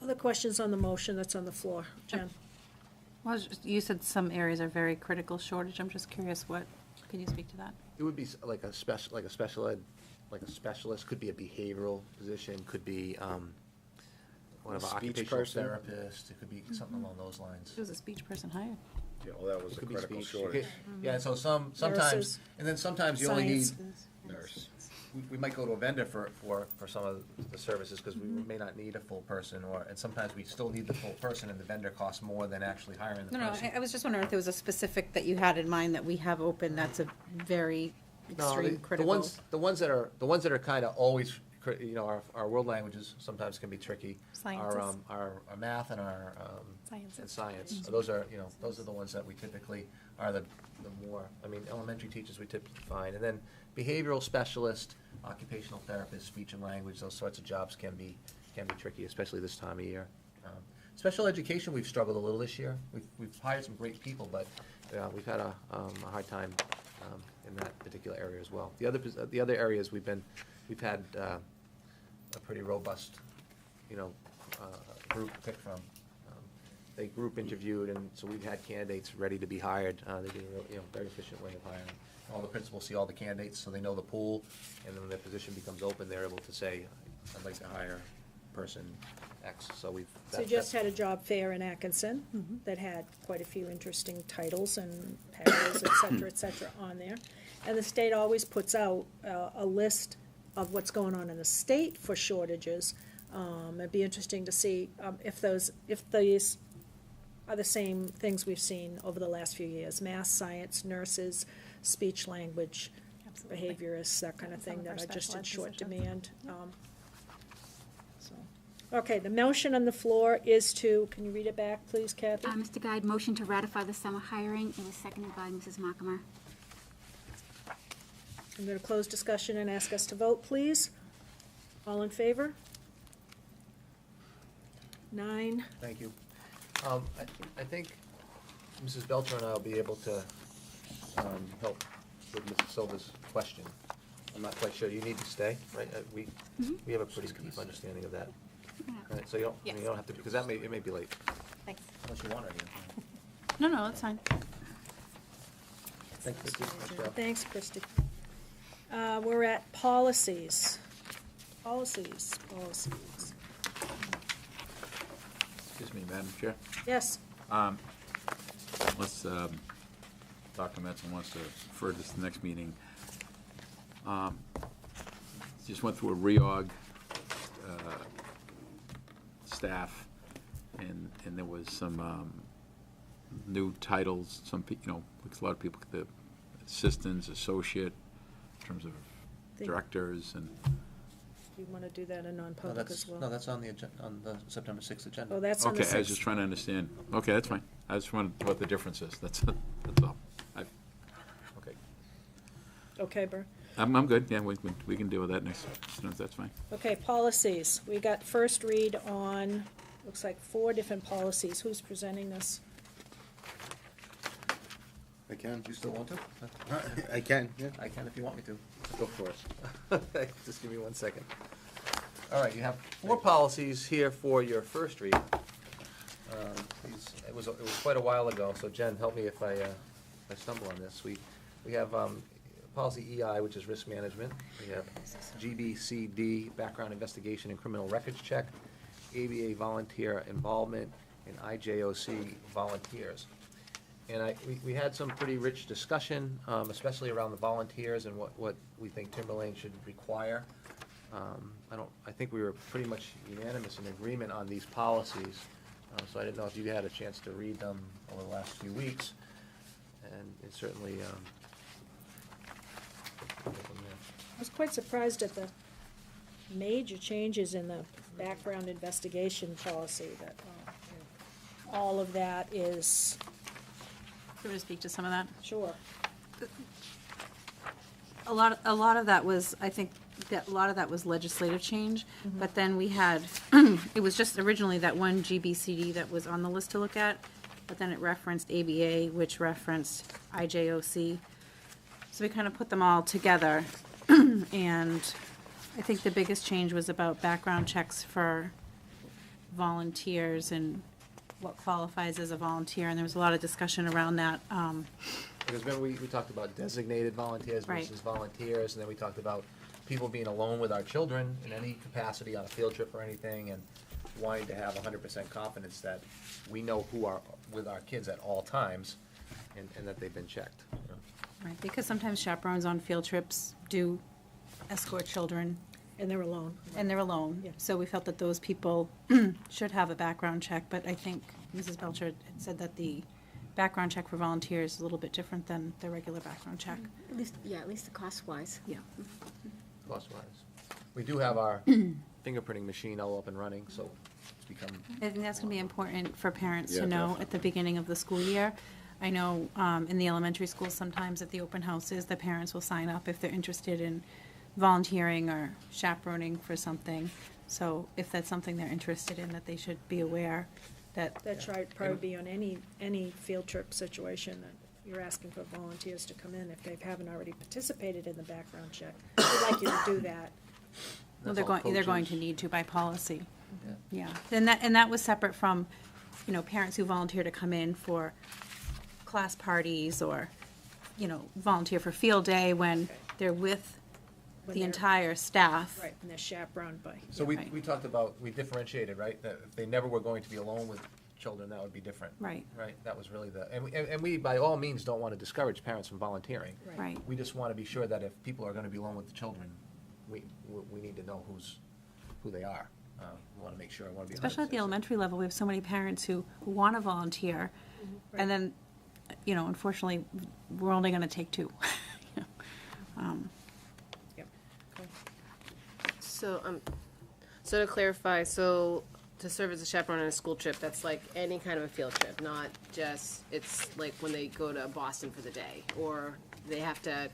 Other questions on the motion that's on the floor? Jen? Well, you said some areas are very critical shortage. I'm just curious, can you speak to that? It would be like a special ed, like a specialist, could be a behavioral position, could be one of A an speech occupational person? therapist, it could be something along those lines. There was a speech person hired. Yeah, well, that was It a could be critical speech. shortage. Yeah, so sometimes, Nurses. and then sometimes you only need, Science. Nurse. we might go to a vendor for some of the services, because we may not need a full person, and sometimes we still need the full person, and the vendor costs more than actually hiring the No, person. I was just wondering if there was a specific that you had in mind that we have open that's a very No, extreme the critical. ones that are kind of always you know, our world languages sometimes can be tricky. Sciences. Our math and our, Sciences. and science, those are, you know, those are the ones that we typically are the more, I mean, elementary teachers we typically find. And then behavioral specialist, occupational therapist, speech and language, those sorts of jobs can be tricky, especially this time of year. Special education, we've struggled a little this year. We've hired some great people, but we've had a hard time in that particular area as well. The other areas we've had a pretty robust, you know, group to pick from. They group interviewed, and so we've had candidates ready to be hired. They do a real, you know, very efficient way of hiring. All the principals see all the candidates, so they know the pool, and then when their position becomes open, they're able to say, I'd like to hire person X. So we've. So you just had a job fair in Atkinson that had quite a few interesting titles and paras, et cetera, on there. And the state always puts out a list of what's going on in the state for shortages. It'd be interesting to see if these are the same things we've seen over the last few years: math, science, nurses, speech language, behaviorists, that kind of Some thing, of our that are just special in ed short positions. demand. Okay, the motion on the floor is to, can you read it back, please, Kathy? Mr. Guide, motion to ratify the summer hiring. It was seconded by Mrs. Markham. I'm going to close discussion and ask us to vote, please. All in favor? 9. Thank you. I think Mrs. Belcher and I will be able to help with Mrs. Silva's question. I'm not quite sure. You need to stay, right? We have a pretty deep understanding of that. Right, so you don't, I mean, you don't have to, because it may be late. Thanks. Unless you want to. No, it's fine. Thanks, Christie. Nice job. Thanks, Christie. We're at policies. Policies. Excuse me, Madam Chair. Yes. Unless Dr. Metzen wants to refer this to the next meeting. Just went through a reorg, staff, and there was some new titles. You know, because a lot of people, the assistants, associate, in terms of directors, and You want to do that in non-public as well? No, that's on the the September 6th agenda. Oh, that's on the 6th. okay, I was just trying to understand. Okay, that's fine. I just wondered what the difference is. That's all. Okay. Okay, Bert. I'm good. Yeah, we can deal with that next. No, that's fine. Okay, policies. We got first read on, looks like 4 different policies. Who's presenting this? I can. You still want to? I can, yeah. I can if you want me to. Go for it. Just give me 1 second. All right, you have 4 policies here for your first read. It was quite a while ago, so Jen, help me if I stumble on this. We have policy EI, which is risk management. We have GBCD, background investigation and criminal records check, ABA volunteer involvement, and IJOC volunteers. And we had some pretty rich discussion, especially around the volunteers and what we think Timberlane should require. I think we were pretty much unanimous in agreement on these policies. So I didn't know if you had a chance to read them over the last few weeks. And it certainly, I was quite surprised at the major changes in the background investigation policy, that all of that is. Do you want to speak to some of that? Sure. A lot of that was, I think, that a lot of that was legislative change, but then we had, it was just originally that one GBCD that was on the list to look at, but then it referenced ABA, which referenced IJOC. So we kind of put them all together, and I think the biggest change was about background checks for volunteers and what qualifies as a volunteer, and there was a lot of discussion around that. because remember, we talked about designated volunteers Right. versus volunteers, and then we talked about people being alone with our children in any capacity on a field trip or anything, and wanting to have 100% confidence that we know who are with our kids at all times, and that they've been checked. You know? Right, because sometimes chaperones on field trips do escort children. And they're alone. And they're alone. Yeah. So we felt that those people should have a background check, but I think Mrs. Belcher had said that the background check for volunteers is a little bit different than the regular background check. At least the cost-wise. Yeah. Cost-wise. We do have our fingerprinting machine all up and running, so it's become. I think that's gonna be important for parents Yeah, to know definitely. at the beginning of the school year. I know, in the elementary schools, sometimes at the open houses, the parents will sign up if they're interested in volunteering or chaperoning for something. So if that's something they're interested in, that they should be aware that. That's right, probably be on any field trip situation that you're asking for volunteers to come in if they haven't already participated in the background check. We'd like you to do that. Well, That's they're all going, they're going to coaches. need to by policy. Yeah. Yeah, and that was separate from, parents who volunteer to come in for class parties or, volunteer for field day when they're with When the they're- entire staff. Right, and they're chaperoned by. So we talked about, we differentiated, right, that if they never were going to be alone with children, that would be different. Right. Right, that was really and we by all means don't want to discourage parents from volunteering. Right. We just want to be sure that if people are going to be alone with the children, we need to know who they are. We want to make sure, I want to be. Especially at the 100% elementary level, we have so many parents who want to volunteer, and then, unfortunately, we're only going to take two. Yep. Cool. So to clarify, so to serve as a chaperone on a school trip, that's like any kind of a field trip, not just, it's like when they go to Boston for the day, or they have to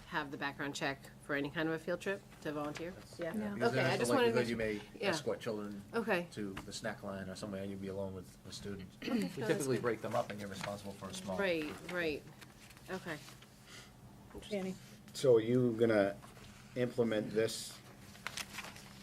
have the background check for any kind of a field trip to volunteer? Yeah, Because okay, I there's just the wanted to. likelihood you may yeah. escort children Okay. to the snack line or somewhere, and you'd be alone with students. Okay, We no, that's typically good. break them up, and you're responsible for a small. Right, right, okay. Danny? So are you gonna implement this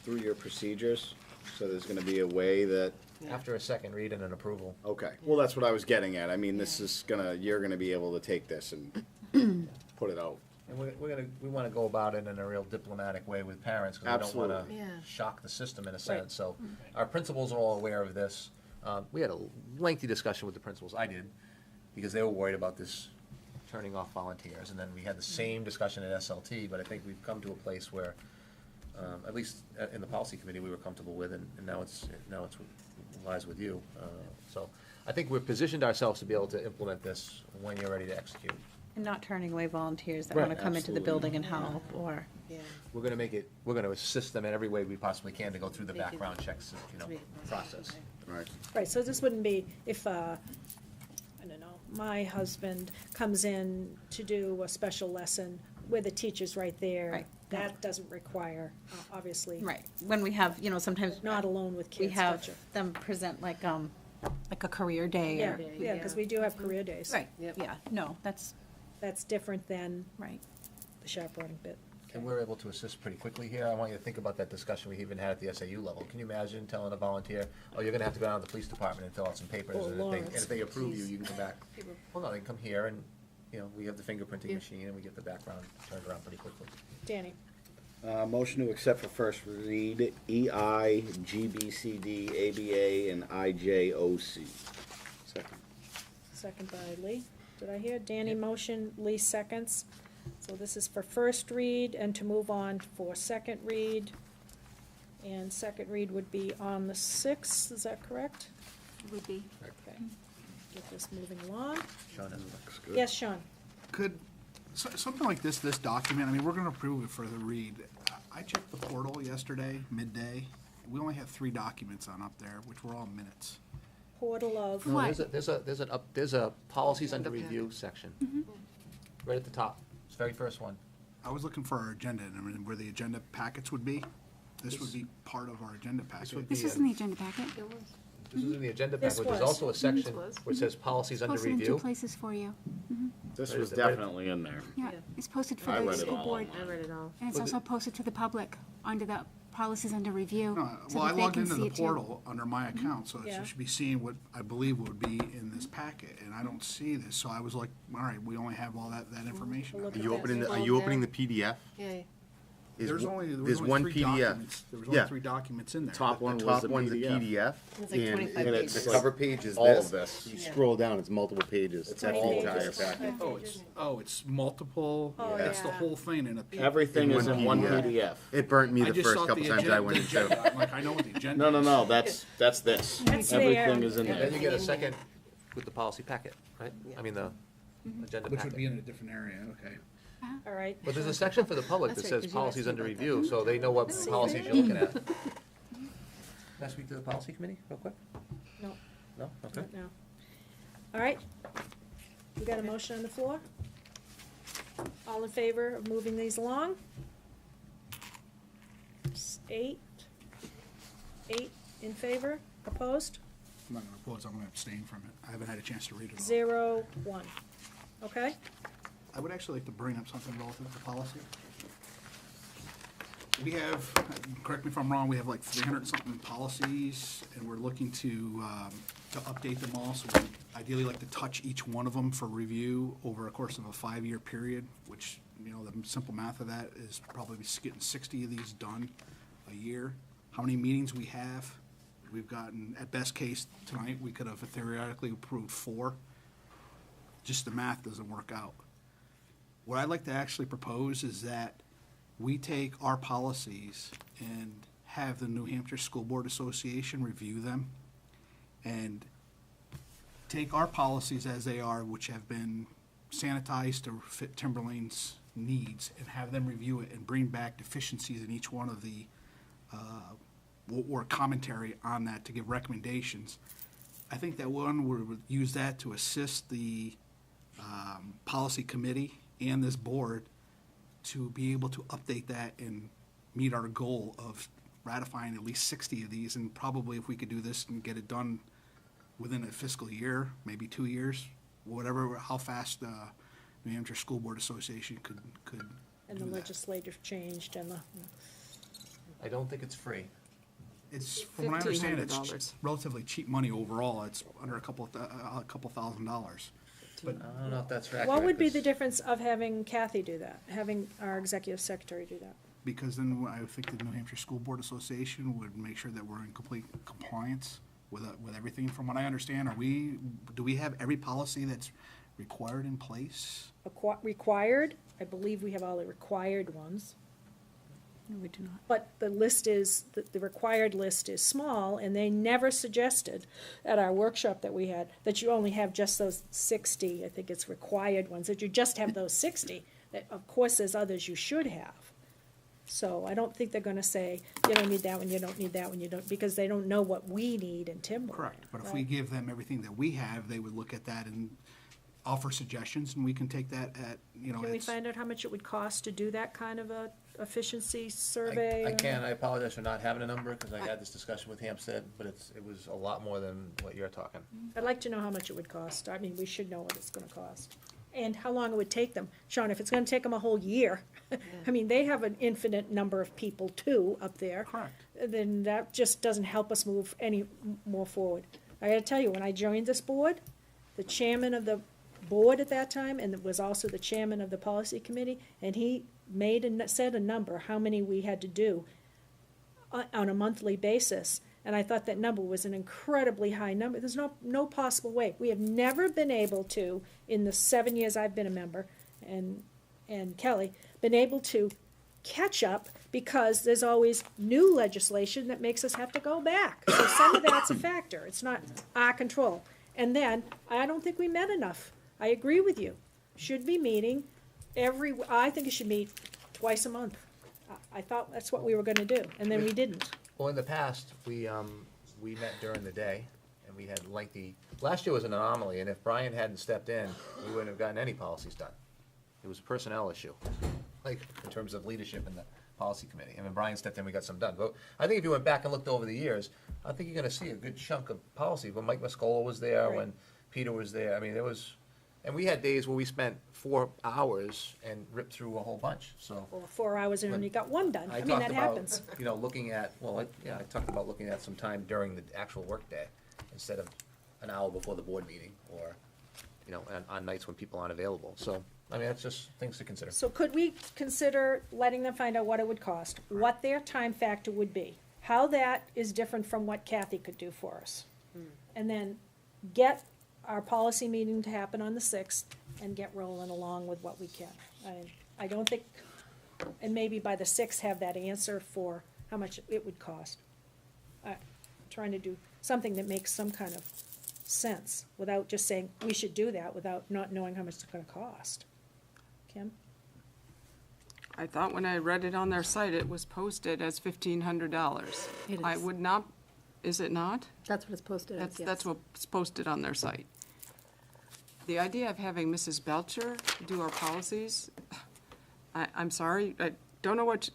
through your procedures? So there's gonna be a way that, After a second read and an approval. okay, well, that's what I was getting at. I mean, this is you're gonna be able to take this and put it out. And we want to go about it in a real diplomatic way with parents, because we don't want Absolutely. to Yeah. shock the system in a Right. sense. So our principals are all aware of this. We had a lengthy discussion with the principals, I did, because they were worried about this turning off volunteers. And then we had the same discussion at SLT, but I think we've come to a place where, at least in the policy committee, we were comfortable with, and now it's lies with you. So I think we've positioned ourselves to be able to implement this when you're ready to execute. And not turning away volunteers that Right, want to come into the absolutely. building and help, or, Yeah. We're going to assist them in every way we possibly can to go through the Make it- background checks, process. Right. Right, so this wouldn't be if, I don't know, my husband comes in to do a special lesson where the teacher's right there. Right. That doesn't require, obviously. right, when we have, sometimes Not alone with we kids, have gotcha. them present like a career day Yeah, or. yeah, because we do have career days. Right, Yep. yeah, no, that's, That's different than right. the chaperoning bit. And we're able to assist pretty quickly here. I want you to think about that discussion we even had at the SAU level. Can you imagine telling a volunteer, oh, you're gonna have to go down to the police department and fill out some papers, Oh, and Lawrence. if they approve you, Jeez. you can come back. Well, no, they can come here and, we have the fingerprinting machine, and we get the background turned around pretty quickly. Danny? Motion to accept for first read EI, GBCD, ABA, and IJOC. Second. Second by Lee. Did I hear Danny motion, Lee seconds? So this is for first read and to move on for second read. And second read would be on the 6th, is that correct? Would be. Okay. Get this moving along. Sean has a Yes, Sean? Could, something like this document, I mean, we're gonna approve it for the read. I checked the portal yesterday, midday. We only have 3 documents on up there, which were all minutes. Portal of, No, What? there's a policies under review section. Right at the top. It's the very first one. I was looking for our agenda, and I mean, where the agenda packets would be. This would be part of our agenda packet. would be This is in the agenda packet. This is in the agenda This packet, but there's was. also a section where it says policies under Posted in 2 review. places for you. This Right, was right. definitely in there. Yeah, it's posted for I the read it school all board. I read it all. And it's also posted to the public under the policies under review. so Well, I that they logged can into see the it too. portal under my account, so Yeah. it should be seeing what I believe would be in this packet, and I don't see this, so I was like, all right, we only have all that information. Look on at there. that. Are you opening the PDF? Yeah, There's only There's 3 one PDF. documents. There was only Yeah. 3 documents in there. Top one The was top the one's a PDF. PDF, It's like and 25 and pages. the cover page is All this. of this. You Yeah. scroll down, it's multiple pages. It's that 20 whole pages. entire packet. It's multiple, Oh, it's the yeah. whole thing in a PDF. Everything is in one PDF. PDF. It burnt me I the just first thought couple the times I agenda- went the into. agenda- I'm like, I know what the agenda No, no, is. no, that's this. That's Everything there. is in And there. then you get a second with the policy packet, right? I mean, the agenda Which would be packet. in a different area, okay. all right? But there's a section for the public that That's right, says 'cause you asked policies me under about that. review, so they know what policies you're looking at. Can I speak to the policy committee real quick? No, No? Okay. not now. All right, we got a motion on the floor? All in favor of moving these along? 8 in favor, opposed? I'm not gonna oppose, I'm gonna abstain from it. I haven't had a chance to read it all. 0, 1. Okay? I would actually like to bring up something relative to policy. We have, correct me if I'm wrong, we have like 300 something policies, and we're looking to update them all. So we'd ideally like to touch each one of them for review over a course of a 5-year period, which, you know, the simple math of that is probably getting 60 of these done a year. How many meetings we have? We've gotten, at best case, tonight, we could have theoretically approved 4. Just the math doesn't work out. What I'd like to actually propose is that we take our policies and have the New Hampshire School Board Association review them and take our policies as they are, which have been sanitized to fit Timberlane's needs, and have them review it and bring back deficiencies in each one of the, or commentary on that to give recommendations. I think that one, we would use that to assist the policy committee and this board to be able to update that and meet our goal of ratifying at least 60 of these, and probably if we could do this and get it done within a fiscal year, maybe 2 years, whatever, how fast New Hampshire School Board Association could And the do that. legislative changed and the, I don't think it's free. It's, from what I understand, it's $1,500. relatively cheap money overall. It's under a couple $1,000. But I don't know if that's accurate. what would be 'cause- the difference of having Kathy do that, having our executive secretary do that? because then I think the New Hampshire School Board Association would make sure that we're in complete compliance with everything. From what I understand, do we have every policy that's required in place? Required, I believe we have all the required ones. No, we do not. But the list is, the required list is small, and they never suggested at our workshop that we had, that you only have just those 60, I think it's required ones, that you just have those 60. That, of course, there's others you should have. So I don't think they're gonna say, you don't need that one, you don't need that one, you don't, because they don't know what we need in Timberland. Correct, but if we right? give them everything that we have, they would look at that and offer suggestions, and we can take that at, you know, Can we it's, find out how much it would cost to do that kind of a efficiency survey? I can, I apologize for not having a number, because I had this discussion with Hampstead, but it was a lot more than what you're talking. I'd like to know how much it would cost. I mean, we should know what it's gonna cost. And how long it would take them. Sean, if it's gonna take them a whole year, I mean, they have an infinite number of people too up there. correct. Then that just doesn't help us move any more forward. I gotta tell you, when I joined this board, the chairman of the board at that time, and was also the chairman of the policy committee, and he said a number, how many we had to do on a monthly basis. And I thought that number was an incredibly high number. There's no possible way. We have never been able to, in the 7 years I've been a member, and Kelly, been able to catch up because there's always new legislation that makes us have to go back. So some of that's a factor. It's not our control. And then, I don't think we met enough. I agree with you. Should be meeting I think it should meet twice a month. I thought that's what we were gonna do, and then we didn't. Well, in the past, we met during the day, and we had lengthy, last year was an anomaly, and if Brian hadn't stepped in, we wouldn't have gotten any policies done. It was a personnel issue, like, in terms of leadership in the policy committee. And when Brian stepped in, we got some done. But I think if you went back and looked over the years, I think you're gonna see a good chunk of policy. When Mike Muscola was there, when Peter was there, I mean, there was, and we had days where we spent 4 hours and ripped through a whole bunch, so. Or 4 hours and only got one done. I mean, talked that about, happens. you know, looking at, well, I talked about looking at some time during the actual workday instead of an hour before the board meeting, or, you know, on nights when people aren't available. So, I mean, that's just things to consider. So could we consider letting them find out what it would cost, what their time factor would be, how that is different from what Kathy could do for us? And then get our policy meeting to happen on the 6th and get rolling along with what we can. I don't think, and maybe by the 6th have that answer for how much it would cost. Trying to do something that makes some kind of sense without just saying, we should do that, without not knowing how much it's gonna cost. Kim? I thought when I read it on their site, it was posted as $1,500. It I is. would not, is it not? That's what it's posted as, yes. That's what's posted on their site. The idea of having Mrs. Belcher do our policies, I'm sorry, I don't know what,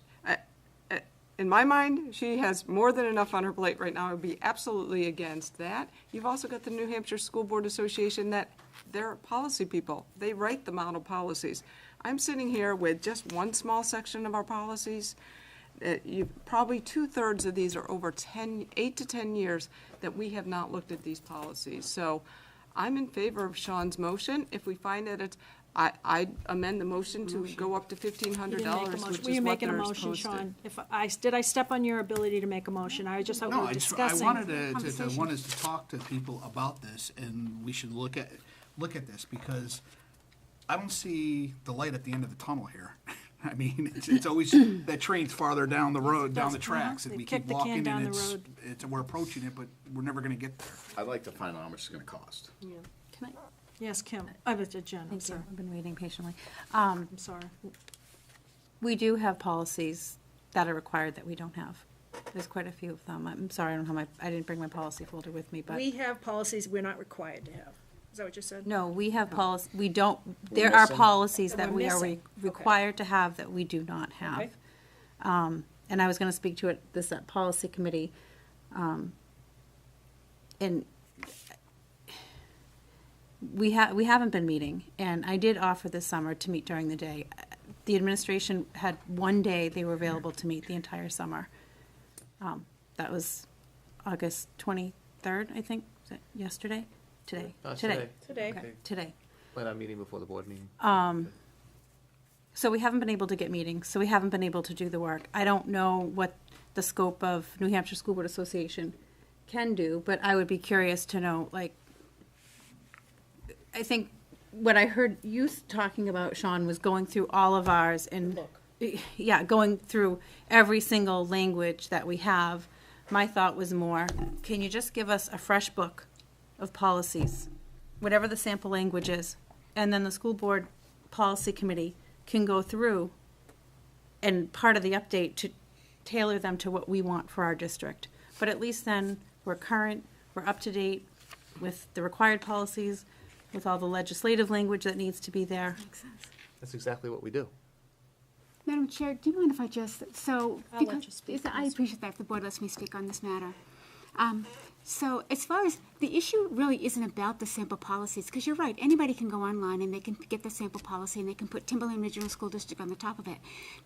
in my mind, she has more than enough on her plate right now. I would be absolutely against that. You've also got the New Hampshire School Board Association that they're policy people. They write the model policies. I'm sitting here with just one small section of our policies. Probably 2/3 of these are over 8 to 10 years that we have not looked at these policies. So I'm in favor of Sean's motion. If we find that it's, I amend the motion to go up to $1,500, which Were is you what making a they're motion, posted. Sean? Did I step on your ability to make a motion? I just thought we No, were I discussing. wanted to conversation. want us to talk to people about this, and we should look at this, because I don't see the light at the end of the tunnel here. I mean, it's always, that train's farther down the road, down the tracks, and They we kick keep the can walking, down and the it's, road. we're approaching it, but we're never gonna get there. I'd like to find out how much it's gonna cost. Yeah. Can I, Yes, Kim. I was Jen, I'm thank you, sorry. I've been waiting patiently. I'm sorry. We do have policies that are required that we don't have. There's quite a few of them. I'm sorry, I didn't bring my policy folder with me, but. We have policies we're not required to have. Is that what you said? No, we have we don't, there are missing. policies That that we're we are missing. Okay. required to have that we do not have. Okay. And I was gonna speak to it, this policy committee, and we haven't been meeting, and I did offer this summer to meet during the day. The administration had one day they were available to meet the entire summer. That was August 23rd, I think, was it yesterday? Today. Today. Today. Okay, today. Plan on meeting before the board meeting. So we haven't been able to get meetings, so we haven't been able to do the work. I don't know what the scope of New Hampshire School Board Association can do, but I would be curious to know, like, I think what I heard you talking about, Sean, was going through all of ours and, yeah, going through every single language that we have. My thought was more, can you just give us a fresh book of policies, whatever the sample language is, and then the school board policy committee can go through and part of the update to tailor them to what we want for our district. But at least then we're current, we're up to date with the required policies, with all the legislative language that needs to be there. Makes sense. That's exactly what we do. Madam Chair, do you mind if I just, so, I'll let because, you speak, I please. appreciate that if the board lets me speak on this matter. So as far as, the issue really isn't about the sample policies, because you're right, anybody can go online and they can get the sample policy and they can put Timberland Regional School District on the top of it.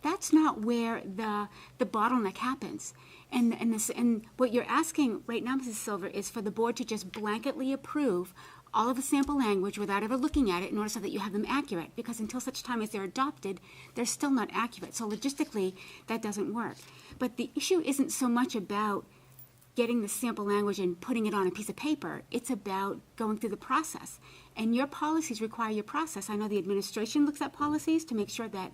That's not where the bottleneck happens. And what you're asking right now, Mrs. Silver, is for the board to just blanketly approve all of the sample language without ever looking at it in order so that you have them accurate, because until such time as they're adopted, they're still not accurate. So logistically, that doesn't work. But the issue isn't so much about getting the sample language and putting it on a piece of paper. It's about going through the process. And your policies require your process. I know the administration looks at policies to make sure that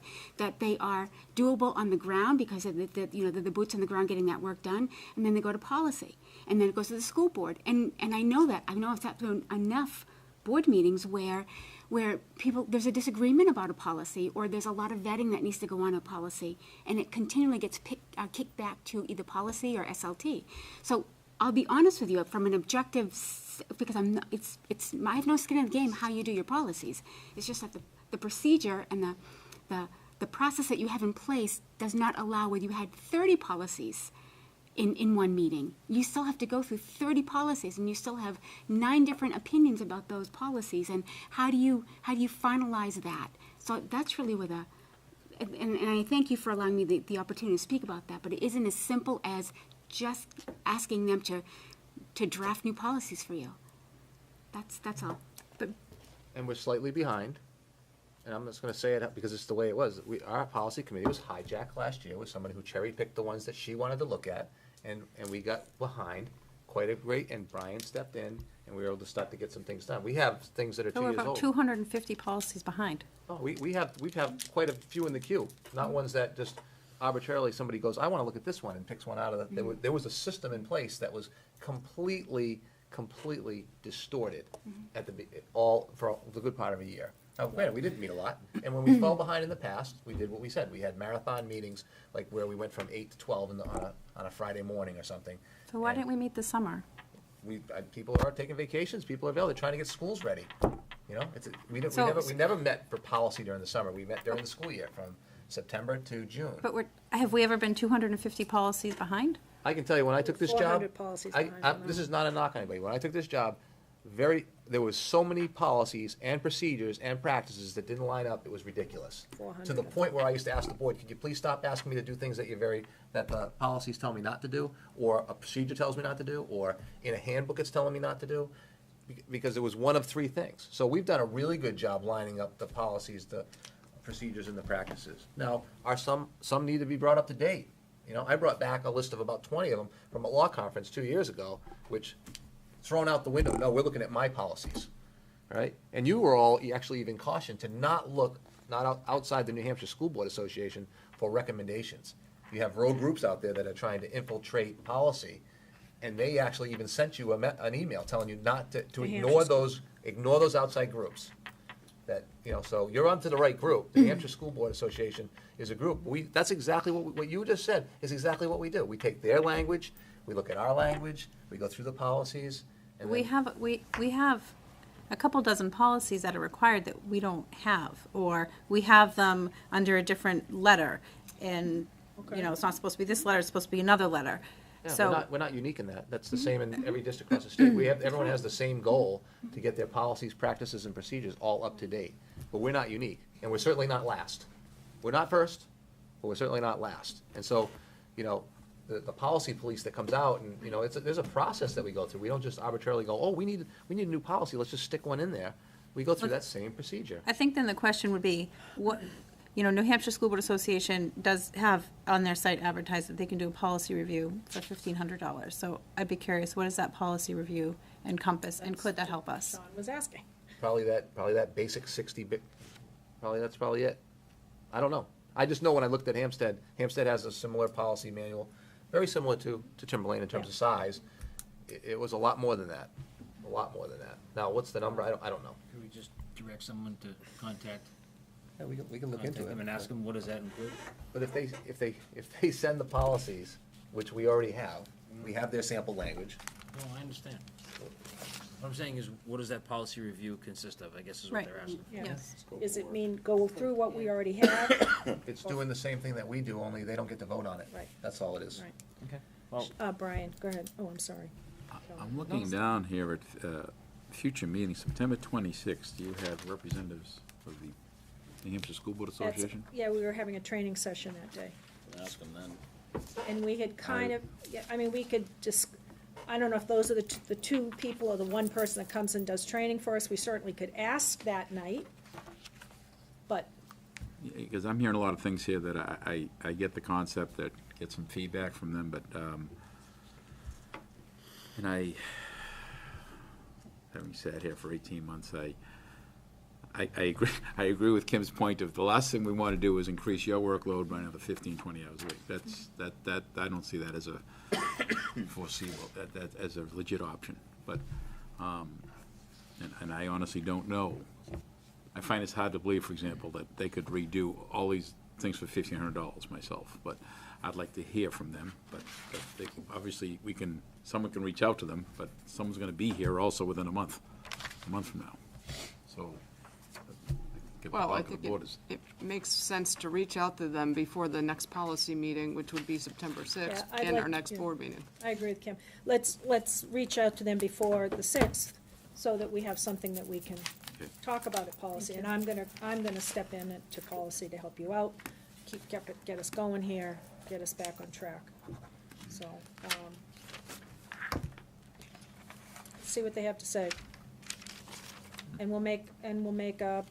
they are doable on the ground, because of the boots on the ground getting that work done, and then they go to policy. And then it goes to the school board. And I know that. I know I've sat through enough board meetings where people, there's a disagreement about a policy, or there's a lot of vetting that needs to go on a policy, and it continually gets kicked back to either policy or SLT. So I'll be honest with you, from an objective, because I'm not, I have no skin in the game how you do your policies. It's just that the procedure and the process that you have in place does not allow, where you had 30 policies in one meeting. You still have to go through 30 policies, and you still have 9 different opinions about those policies. And how do you finalize that? So that's really where and I thank you for allowing me the opportunity to speak about that. But it isn't as simple as just asking them to draft new policies for you. That's all. But And we're slightly behind, and I'm just gonna say it because it's the way it was. Our policy committee was hijacked last year with somebody who cherry-picked the ones that she wanted to look at, and we got behind quite a great, and Brian stepped in, and we were able to start to get some things done. We have things that are 2 So we're years about old. 250 policies behind. Oh, we have quite a few in the queue, not ones that just arbitrarily somebody goes, I wanna look at this one, and picks one out of the, there was a system in place that was completely distorted at for the good part of a year. Now, granted, we didn't meet a lot, and when we fell behind in the past, we did what we said. We had marathon meetings, like where we went from 8 to 12 on a Friday morning or something. So why didn't we meet this summer? People are taking vacations, people are available, they're trying to get schools ready. You know, So- we never met for policy during the summer. We met during the school year, from September to June. But have we ever been 250 policies behind? I can tell you, when I took this job, 400 policies behind, this is not a knock on anybody. When I took this job, there was so many policies and procedures and practices that didn't line up, it was ridiculous. 400 To the point where I used to ask the board, could you please stop asking me to do things that that the policies tell me not to do, or a procedure tells me not to do, or in a handbook it's telling me not to do? Because it was one of three things. So we've done a really good job lining up the policies, the procedures, and the practices. Now, some need to be brought up to date. You know, I brought back a list of about 20 of them from a law conference 2 years ago, which thrown out the window. No, we're looking at my policies, right? And you were all actually even cautioned to not look outside the New Hampshire School Board Association for recommendations. You have road groups out there that are trying to infiltrate policy, and they actually even sent you an email telling you not to ignore those outside groups. That, you know, so you're onto the right group. The New Hampshire School Board Association is a group. That's exactly what you just said is exactly what we do. We take their language, we look at our language, we go through the policies. And We have a couple dozen policies that are required that we don't have, or we have them under a different letter, and, you know, it's not supposed to be this letter, it's supposed to be another letter. Yeah, So, we're not unique in that. That's the same in every district across the state. Everyone has the same goal to get their policies, practices, and procedures all up to date. But we're not unique, and we're certainly not last. We're not first, but we're certainly not last. And so, you know, the policy police that comes out, and, you know, there's a process that we go through. We don't just arbitrarily go, oh, we need a new policy, let's just stick one in there. We go through that same procedure. I think then the question would be, New Hampshire School Board Association does have on their site advertised that they can do a policy review for $1,500. So I'd be curious, what does that policy review encompass, and could that help us? Sean was asking. Probably that basic 60-bit, that's probably it. I don't know. I just know when I looked at Hampstead has a similar policy manual, very similar to Timberlane in terms of size. It was a lot more than that, Now, what's the number? I don't know. Could we just direct someone to contact? Yeah, we can look into it. Them and ask them, what does that include? But if they send the policies, which we already have, we have their sample language. No, I understand. What I'm saying is, what does that policy review consist of, I guess is what Right. they're asking. Yeah. Yes. Does it mean go through what we already have? It's doing the same thing that we do, only they don't get to vote on it. Right. That's all it is. Right. Okay. Well, Brian, go ahead. Oh, I'm sorry. I'm looking down here at future meetings, September 26th, do you have representatives of the New Hampshire School Board That's- Association? Yeah, we were having a training session that day. Ask them then. And we had we could just, I don't know if those are the two people or the one person that comes and does training for us. We certainly could ask that night. But, Because I'm hearing a lot of things here that I get the concept, that get some feedback from them, but, and having sat here for 18 months, I agree with Kim's point of the last thing we want to do is increase your workload by another 15, 20 hours a week. That I don't see that as a foreseeable, that as a legit option. But, and I honestly don't know. I find it's hard to believe, for example, that they could redo all these things for $1,500 myself, but I'd like to hear from them. But obviously, someone can reach out to them, but someone's going to be here also within a month from now. So, Well, I think it makes sense to reach out to them before the next policy meeting, which would be September 6th, Yeah, I'd and like our next to- board meeting. I agree with Kim. Let's reach out to them before the 6th, so that we have something that we can talk about at policy. And I'm gonna step in to policy to help you out, get us going here, get us back on track. So, see what they have to say. And we'll make a,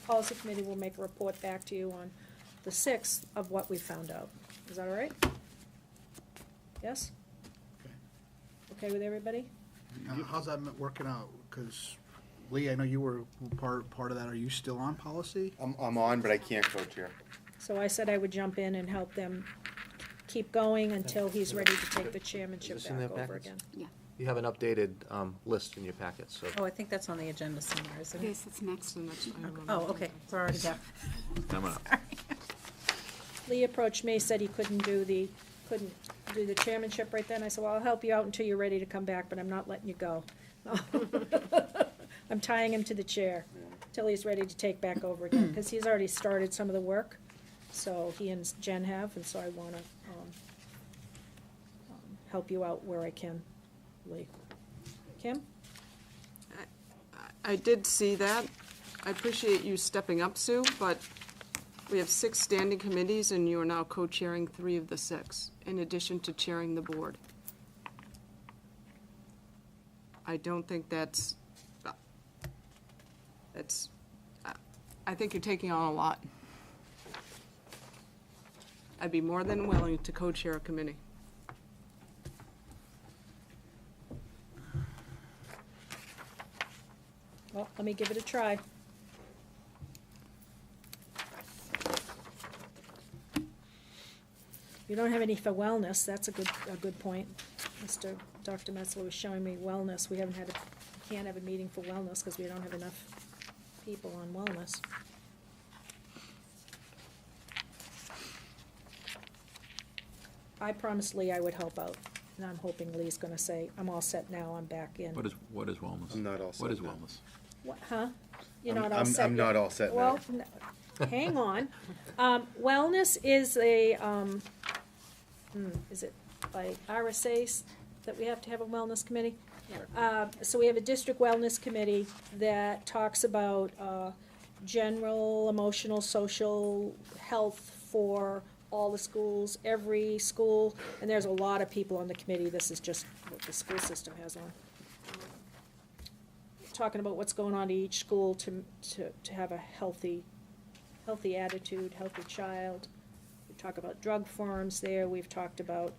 policy committee will make a report back to you on the 6th of what we found out. Is that all right? Yes? Okay with everybody? How's that working out? Because Lee, I know you were part of that. Are you still on policy? I'm on, but I can't co-chair. So I said I would jump in and help them keep going until he's ready to take the chairmanship Is this in there back over backwards? again. Yeah. You have an updated list in your packet, so. Oh, I think that's on the agenda somewhere, isn't it? Yes, it's next. Oh, okay, we're already there. Coming up. Lee approached me, said he couldn't do the chairmanship right then. I said, well, I'll help you out until you're ready to come back, but I'm not letting you go. I'm tying him to the chair till he's ready to take back over again, because he's already started some of the work. So he and Jen have, and so I wanna, help you out where I can, Lee. Kim? I did see that. I appreciate you stepping up, Sue, but we have 6 standing committees, and you are now co-chairing 3 of the 6, in addition to chairing the board. I don't think that's, I think you're taking on a lot. I'd be more than willing to co-chair a committee. Well, let me give it a try. You don't have any for wellness, that's a good point. Dr. Metzler was showing me wellness, can't have a meeting for wellness because we don't have enough people on wellness. I promised Lee I would help out, and I'm hoping Lee's gonna say, I'm all set now, I'm back in. What is wellness? I'm not all set What is now. wellness? What, huh? You're not I'm- all set I'm yet? not all set now. Well, hang on. Wellness is a, is it by RSA's that we have to have a wellness committee? So we have a district wellness committee that talks about, general, emotional, social health for all the schools, every school, and there's a lot of people on the committee. This is just what the school system has on. Talking about what's going on to each school to have a healthy attitude, healthy child. We talk about drug forms there. We've talked about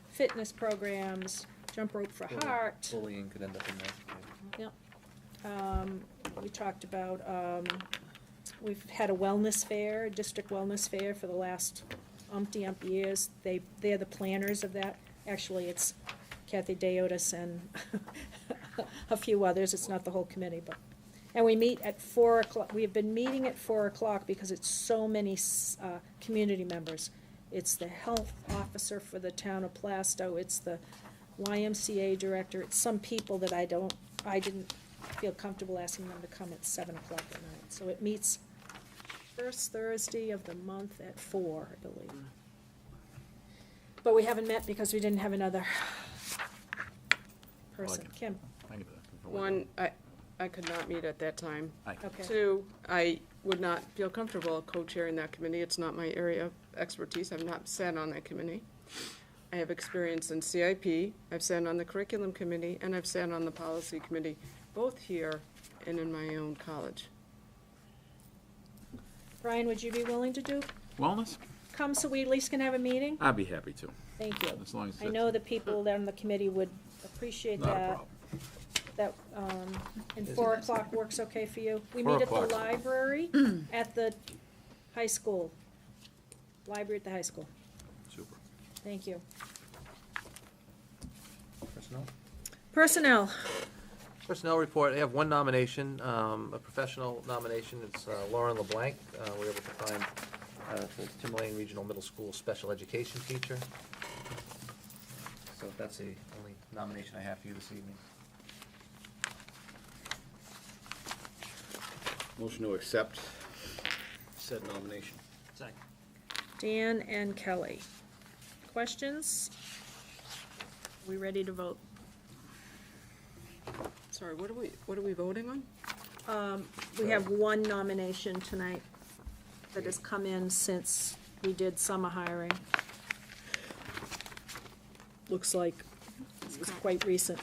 fitness programs, jump rope for heart. Bullying could end up in there. Yep. We talked about, we've had a wellness fair, a district wellness fair for the last umpty years. They're the planners of that. Actually, it's Kathy Deotis and a few others. It's not the whole committee, but. And we meet at 4 o'clock. We have been meeting at 4 o'clock because it's so many community members. It's the health officer for the town of Plastow. It's the YMCA director. It's some people that I didn't feel comfortable asking them to come at 7 o'clock at night. So it meets first Thursday of the month at 4, I believe. But we haven't met because we didn't have another person. Kim? One, I could not meet at that time. Okay. 2, I would not feel comfortable co-chairing that committee. It's not my area of expertise. I've not sat on that committee. I have experience in CIP, I've sat on the curriculum committee, and I've sat on the policy committee, both here and in my own college. Brian, would you be willing to do? Wellness? Come so we at least can have a meeting? I'd be happy to. Thank you. As long as I know the people that on the committee would appreciate Not a that. problem. That, and 4 o'clock works okay for you? We 4 meet at the o'clock. library at the high school. Library at the high school. Super. Thank you. Personnel? Personnel. Personnel report, I have one nomination, a professional nomination. It's Lauren LeBlanc. We were able to find the Timberlane Regional Middle School special education teacher. So that's the only nomination I have for you this evening. Motion to accept said nomination. Second. Dan and Kelly. Questions? We ready to vote? Sorry, what are we voting on? We have one nomination tonight that has come in since we did summer hiring. Looks like it was quite recent.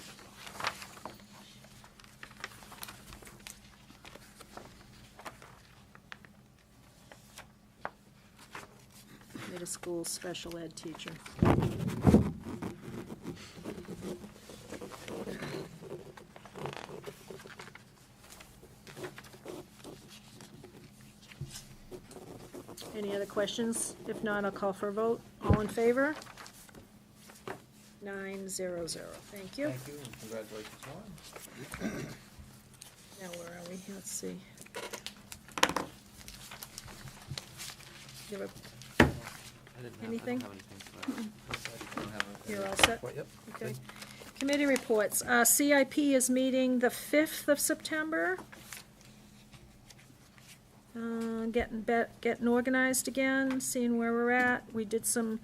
Middle school special ed teacher. Any other questions? If not, I'll call for a vote. All in favor? 900. Thank you. Thank you, and congratulations, Lauren. Now, where are we? Let's see. You have anything? You're all set? Yep. Okay. Committee reports. CIP is meeting the 5th of September. Getting organized again, seeing where we're at. We did some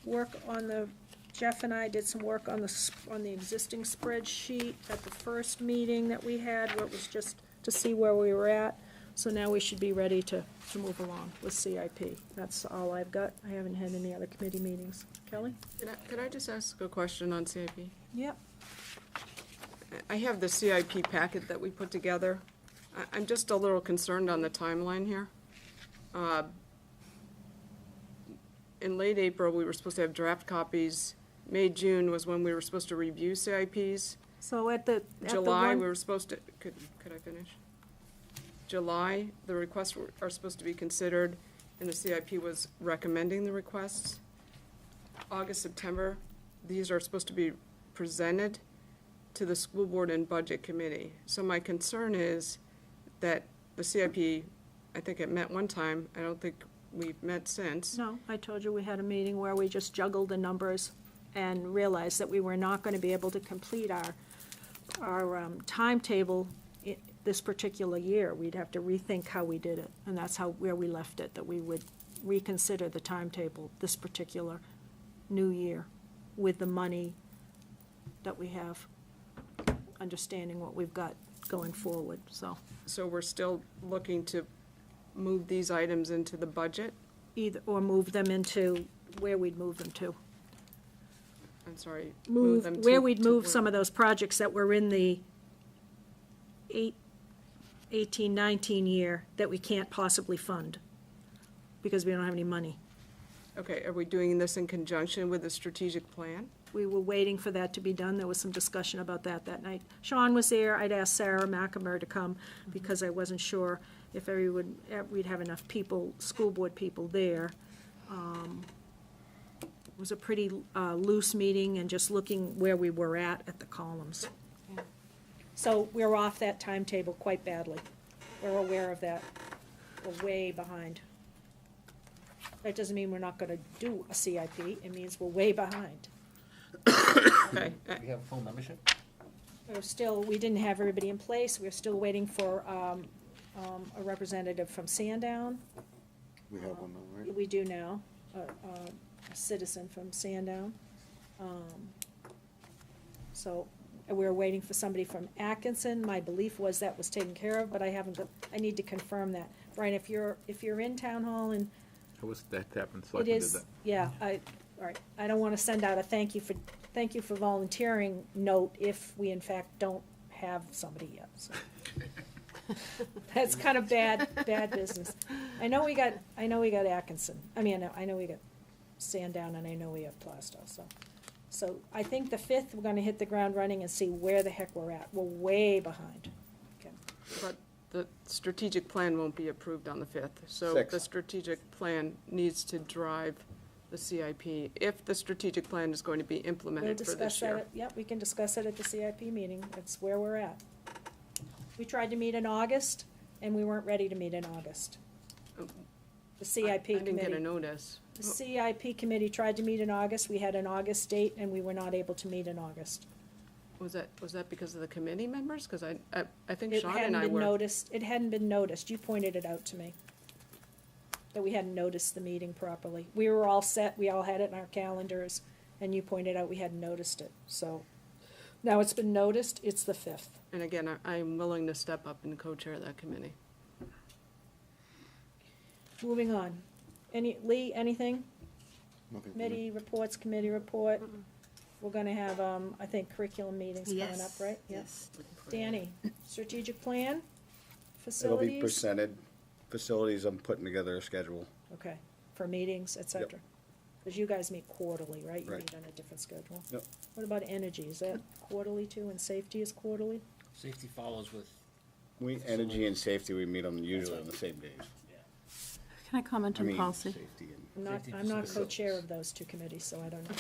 work on Jeff and I did some work on the existing spreadsheet at the first meeting that we had, where it was just to see where we were at. So now we should be ready to move along with CIP. That's all I've got. I haven't had any other committee meetings. Kelly? Could I just ask a question on CIP? Yep. I have the CIP packet that we put together. I'm just a little concerned on the timeline here. In late April, we were supposed to have draft copies. May, June was when we were supposed to review CIPs. So at the July, we were supposed to, could I finish? July, the requests are supposed to be considered, and the CIP was recommending the requests. August, September, these are supposed to be presented to the school board and budget committee. So my concern is that the CIP, I think it met one time, I don't think we've met since. No, I told you we had a meeting where we just juggled the numbers and realized that we were not going to be able to complete our timetable this particular year. We'd have to rethink how we did it, and that's where we left it, that we would reconsider the timetable this particular new year with the money that we have, understanding what we've got going forward, so. So we're still looking to move these items into the budget? Or move them into where we'd move them to. I'm sorry. Where we'd move some of those projects that were in the 18-19 year that we can't possibly fund because we don't have any money. Okay, are we doing this in conjunction with the strategic plan? We were waiting for that to be done. There was some discussion about that night. Sean was there. I'd asked Sarah McAmer to come because I wasn't sure if we'd have enough people, school board people there. It was a pretty loose meeting and just looking where we were at the columns. So we're off that timetable quite badly. We're aware of that. We're way behind. That doesn't mean we're not gonna do a CIP. It means we're way behind. Okay. We have full membership? We didn't have everybody in place. We're still waiting for a representative from Sandown. We have one now, right? We do now, a citizen from Sandown. So we're waiting for somebody from Atkinson. My belief was that was taken care of, but I need to confirm that. Brian, if you're in town hall and How was that happened? it Selectmen did is, that. yeah, all right, I don't wanna send out a thank you for volunteering note if we in fact don't have somebody yet, so. That's kind of bad business. I know we got Atkinson, I know we got Sandown, and I know we have Plastow, so I think the 5th, we're gonna hit the ground running and see where the heck we're at. We're way behind. Okay. But the strategic plan won't be approved on the 5th. So Sixth. the strategic plan needs to drive the CIP, if the strategic plan is going to be We'll implemented for discuss this year. that, yep, we can discuss it at the CIP meeting. That's where we're at. We tried to meet in August, and we weren't ready to meet in August. The CIP I didn't get a committee. notice. The CIP committee tried to meet in August. We had an August date, and we were not able to meet in August. Was that because of the committee members? Because I think It Sean hadn't and I been were. noticed, it hadn't been noticed. You pointed it out to me. That we hadn't noticed the meeting properly. We were all set, we all had it in our calendars, and you pointed out we hadn't noticed it, so. Now it's been noticed, it's the 5th. And again, I'm willing to step up and co-chair that committee. Moving on. Lee, anything? Nothing. Committee reports, committee report. We're gonna have, I think curriculum meetings coming up, right? Yep. Danny, strategic plan, It'll facilities? be presented. Facilities, I'm putting together a schedule. Okay, for meetings, et cetera. Because you guys meet quarterly, right? You Right. meet on a different schedule. Yep. What about energy? Is that quarterly too, and safety is quarterly? Safety follows with. Energy and safety, we meet them usually on the same days. Can I comment I on mean, policy? safety and. I'm not co-chair of those two committees, so I don't know.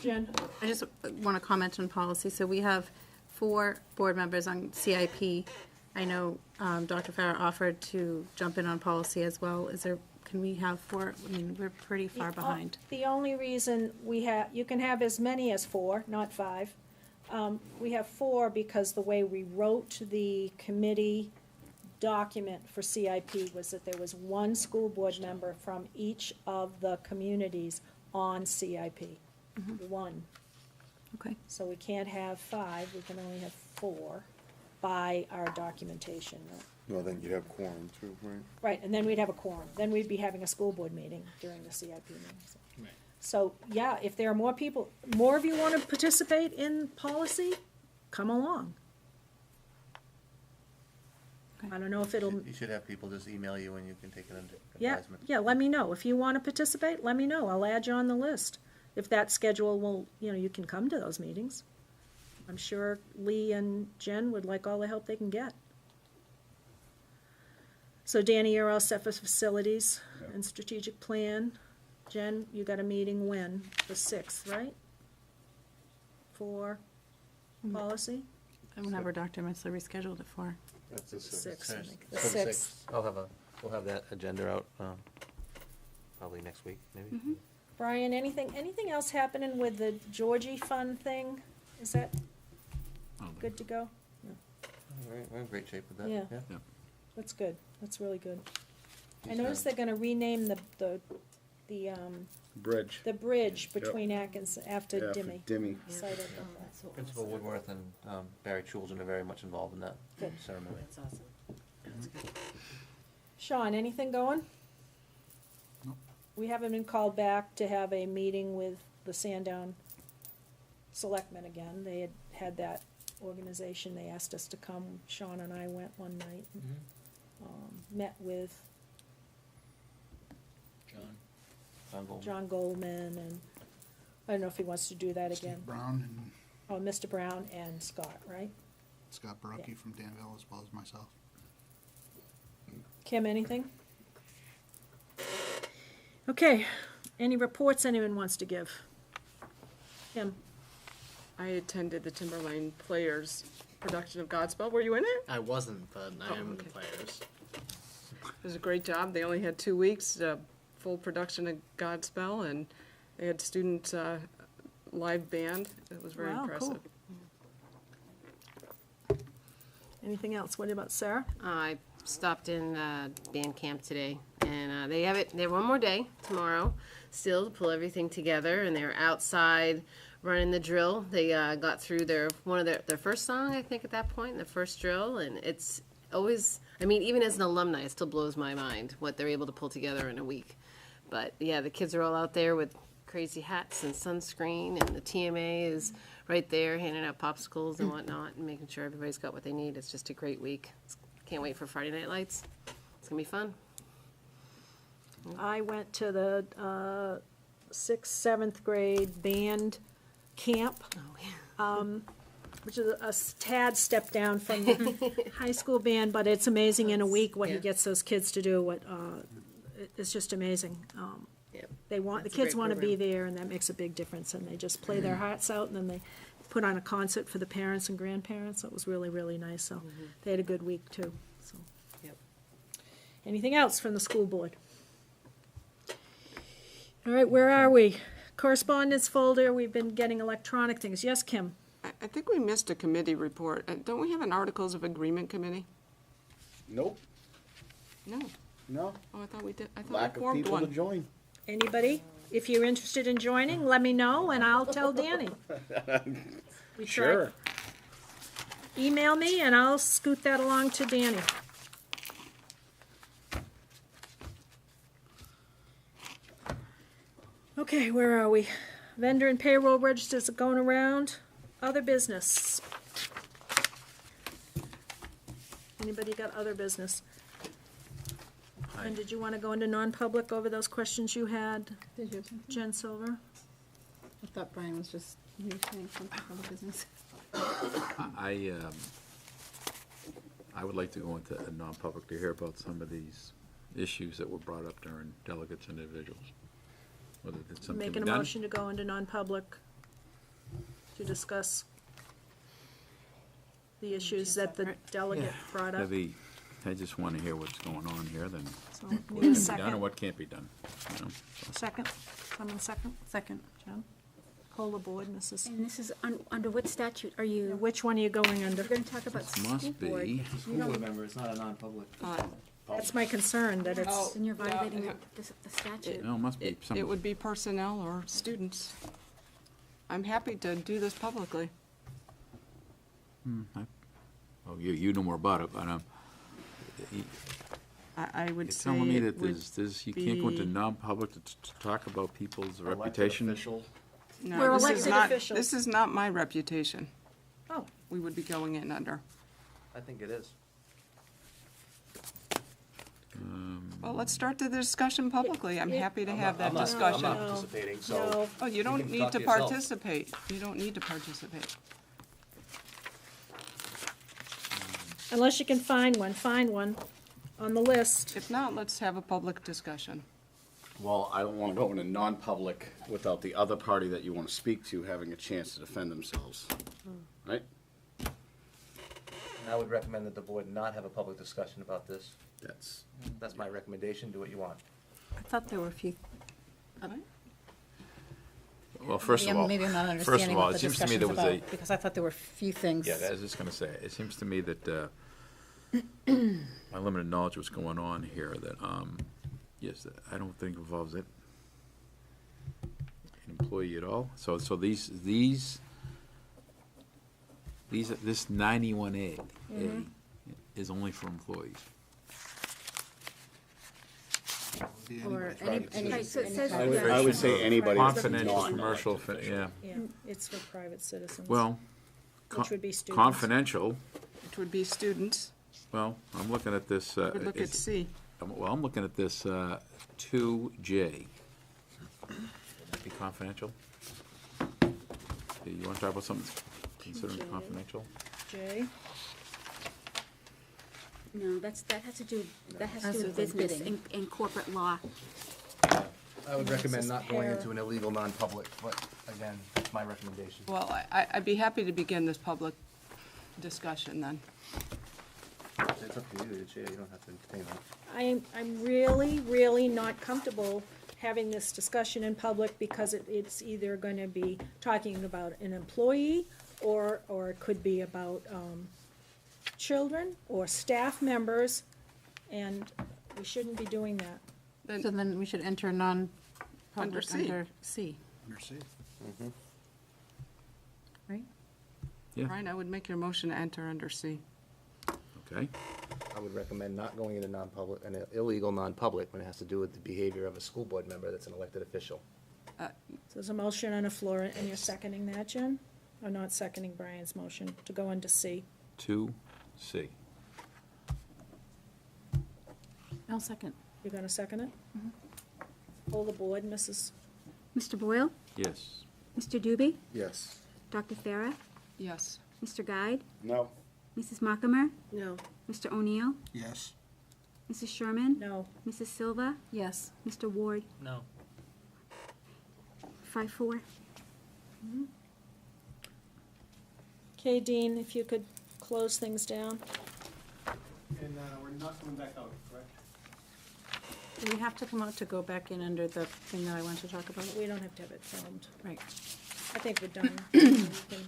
Jen? I just want to comment on policy. So we have 4 board members on CIP. I know Dr. Farah offered to jump in on policy as well. Can we have 4? I mean, we're pretty far behind. The only reason you can have as many as 4, not 5. We have 4 because the way we wrote the committee document for CIP was that there was 1 school board member from each of the communities on CIP. 1. Okay. So we can't have 5, we can only have 4 by our documentation. Well, then you'd have quorum too, right? Right, and then we'd have a quorum. Then we'd be having a school board meeting during the CIP meetings. So, yeah, if there are more people, more of you want to participate in policy, come along. I don't know if it'll, You should have people just email you and you can take it under yeah, advisement. yeah, let me know. If you want to participate, let me know. I'll add you on the list. If that schedule will, you can come to those meetings. I'm sure Lee and Jen would like all the help they can get. So Danny, you're all set for facilities and strategic plan. Jen, you got a meeting when? The 6th, right? For policy? And whenever Dr. Metzler rescheduled it for. That's the 6th, I think. The So the 6th. 6th. We'll have that agenda out, probably next week, maybe. Brian, anything else happening with the Georgie Fund thing? Is that good to go? No. We're in great shape with that. Yeah. Yeah. That's good. That's really good. I noticed they're gonna rename the Bridge. the bridge between Atkins after Yeah, for Dimmy. Dimmy. Excited about that. Principal Woodworth and Barry Chulgen are very much involved in that Good. ceremony. That's awesome. Sean, anything going? We haven't been called back to have a meeting with the Sandown Selectmen again. They had that organization, they asked us to come. Sean and I went one night. Met with John Goldman, and I don't know if he wants to do that again. Steve Brown and Oh, Mr. Brown and Scott, right? Scott Baroki Yeah. from Danville, as well as myself. Kim, anything? Okay, any reports anyone wants to give? Kim? I attended the Timberlane Players production of Godspell. Were you in it? I wasn't, but I am in the okay. players. It was a great job. They only had 2 weeks, full production of Godspell, and they had student live band. It was very Wow, impressive. cool. Anything else? What about Sarah? I stopped in band camp today, and they have it. They have one more day tomorrow, still to pull everything together, and they're outside running the drill. They got through their first song, I think, at that point, the first drill, and it's always. I mean, even as an alumni, it still blows my mind what they're able to pull together in a week. But yeah, the kids are all out there with crazy hats and sunscreen, and the TMA is right there handing out popsicles and whatnot and making sure everybody's got what they need. It's just a great week. Can't wait for Friday Night Lights. It's gonna be fun. I went to the 6th, 7th grade band camp, which is a tad step down from the high school band, but it's amazing in a week what he gets those kids to do. It's just amazing. Yep. The That's a kids great want to be program. there, and that makes a big difference, and they just play their hearts out, and then they put on a concert for the parents and grandparents. It was really, really nice, so they had a good week, too, so. Yep. Anything else from the school board? All right, where are we? Correspondence folder, we've been getting electronic things. Yes, Kim? I think we missed a committee report. Don't we have an Articles of Agreement committee? Nope, No. no. Oh, I thought we did. I thought Lack we of formed people to one. join. Anybody? If you're interested in joining, let me know, and I'll tell Danny. We tried. Sure. Email me, and I'll scoot that along to Danny. Okay, where are we? Vendor and payroll registers are going around. Other business. Anybody got other business? And did you want to go into non-public over those questions you had, Did you have something? Jen Silver? I thought Brian was just, you were saying something about the business. I would like to go into a non-public to hear about some of these issues that were brought up during delegates and individuals. Whether it's something Making a done. motion to go into non-public to discuss the issues that the delegate brought up. Debbie, I just want to hear what's going on here, then So, what need a can be done second. and what can't be done, you know? Second, someone second? Second. Jen? Poll the board, Mrs. And this is under what statute are you, Which one are you going under? you're going to talk about This must school board? be- You don't- member, it's not a non-public. That's my concern, that it's, Then you're violating yeah. the statute. No, it must be It some, would be personnel or students. I'm happy to do this publicly. oh, you know more about it, but, I would you're say telling me it that would you can't go into be- non-public to talk about people's Elected reputation? official. No, We're this is elected not- officials. This is not my reputation. oh, We would be going in under. I think it is. Well, let's start the discussion publicly. I'm Yeah. happy to have that I'm not discussion. participating, so. no. Oh, you don't can need talk to to yourself. participate. You don't need to participate. Unless you can find one on the list. If not, let's have a public discussion. Well, I don't want to go into non-public without the other party that you want to speak to having a chance to defend themselves, right? And I would recommend that the board not have a public discussion about this. That's my recommendation, do what you want. I thought there were a few. Well, first of all, Maybe I'm not first of understanding all, what it the seems to me discussion's there was a, about, because I thought there were a few things. yeah, I was just gonna say, it seems to me that, my limited knowledge of what's going on here, that, yes, that I don't think involves it, an employee at all. So this 91A is only for employees. Or Right, so it says. I would say anybody that's Confidential, not commercial, elected yeah. Yeah, it's for private citizens. Well, Which would be students. confidential, It would be students. well, I'm looking at this, I would look at is- C. well, I'm looking at this, 2J. Be confidential? Okay, you wanna talk about something considered 2J. confidential? J, No, that has to do That's with with business bidding. and corporate law. I would recommend not going Hair. into an illegal non-public, but again, that's my recommendation. Well, I'd be happy to begin this public discussion then. It's up to you, the chair, you don't have to entertain that. I'm really, really not comfortable having this discussion in public because it's either gonna be talking about an employee or it could be about, children or staff members, and we shouldn't be doing that. So then we should enter non-public C. under C, Under C. right? Yeah. Brian, I would make your motion to enter under C. Okay, I would recommend not going into non-public, an illegal non-public when it has to do with the behavior of a school board member that's an elected official. So there's a motion on the floor, and you're seconding that, Jen? Or not seconding Brian's motion to go into C? 2C. I'll second. You're gonna second it? Hold the board, Mrs. Mr. Boyle? Yes. Mr. Doobie? Yes. Dr. Farah? Yes. Mr. Guide? No. Mrs. Markham? No. Mr. O'Neill? Yes. Mrs. Sherman? No. Mrs. Silva? Yes. Mr. Ward? No. 5-4. Okay, Dean, if you could close things down. And we're not coming back out, correct? Do we have to come out to go back in under the thing that I wanted to talk about? We don't have to have it filmed. Right. I think we're done. We can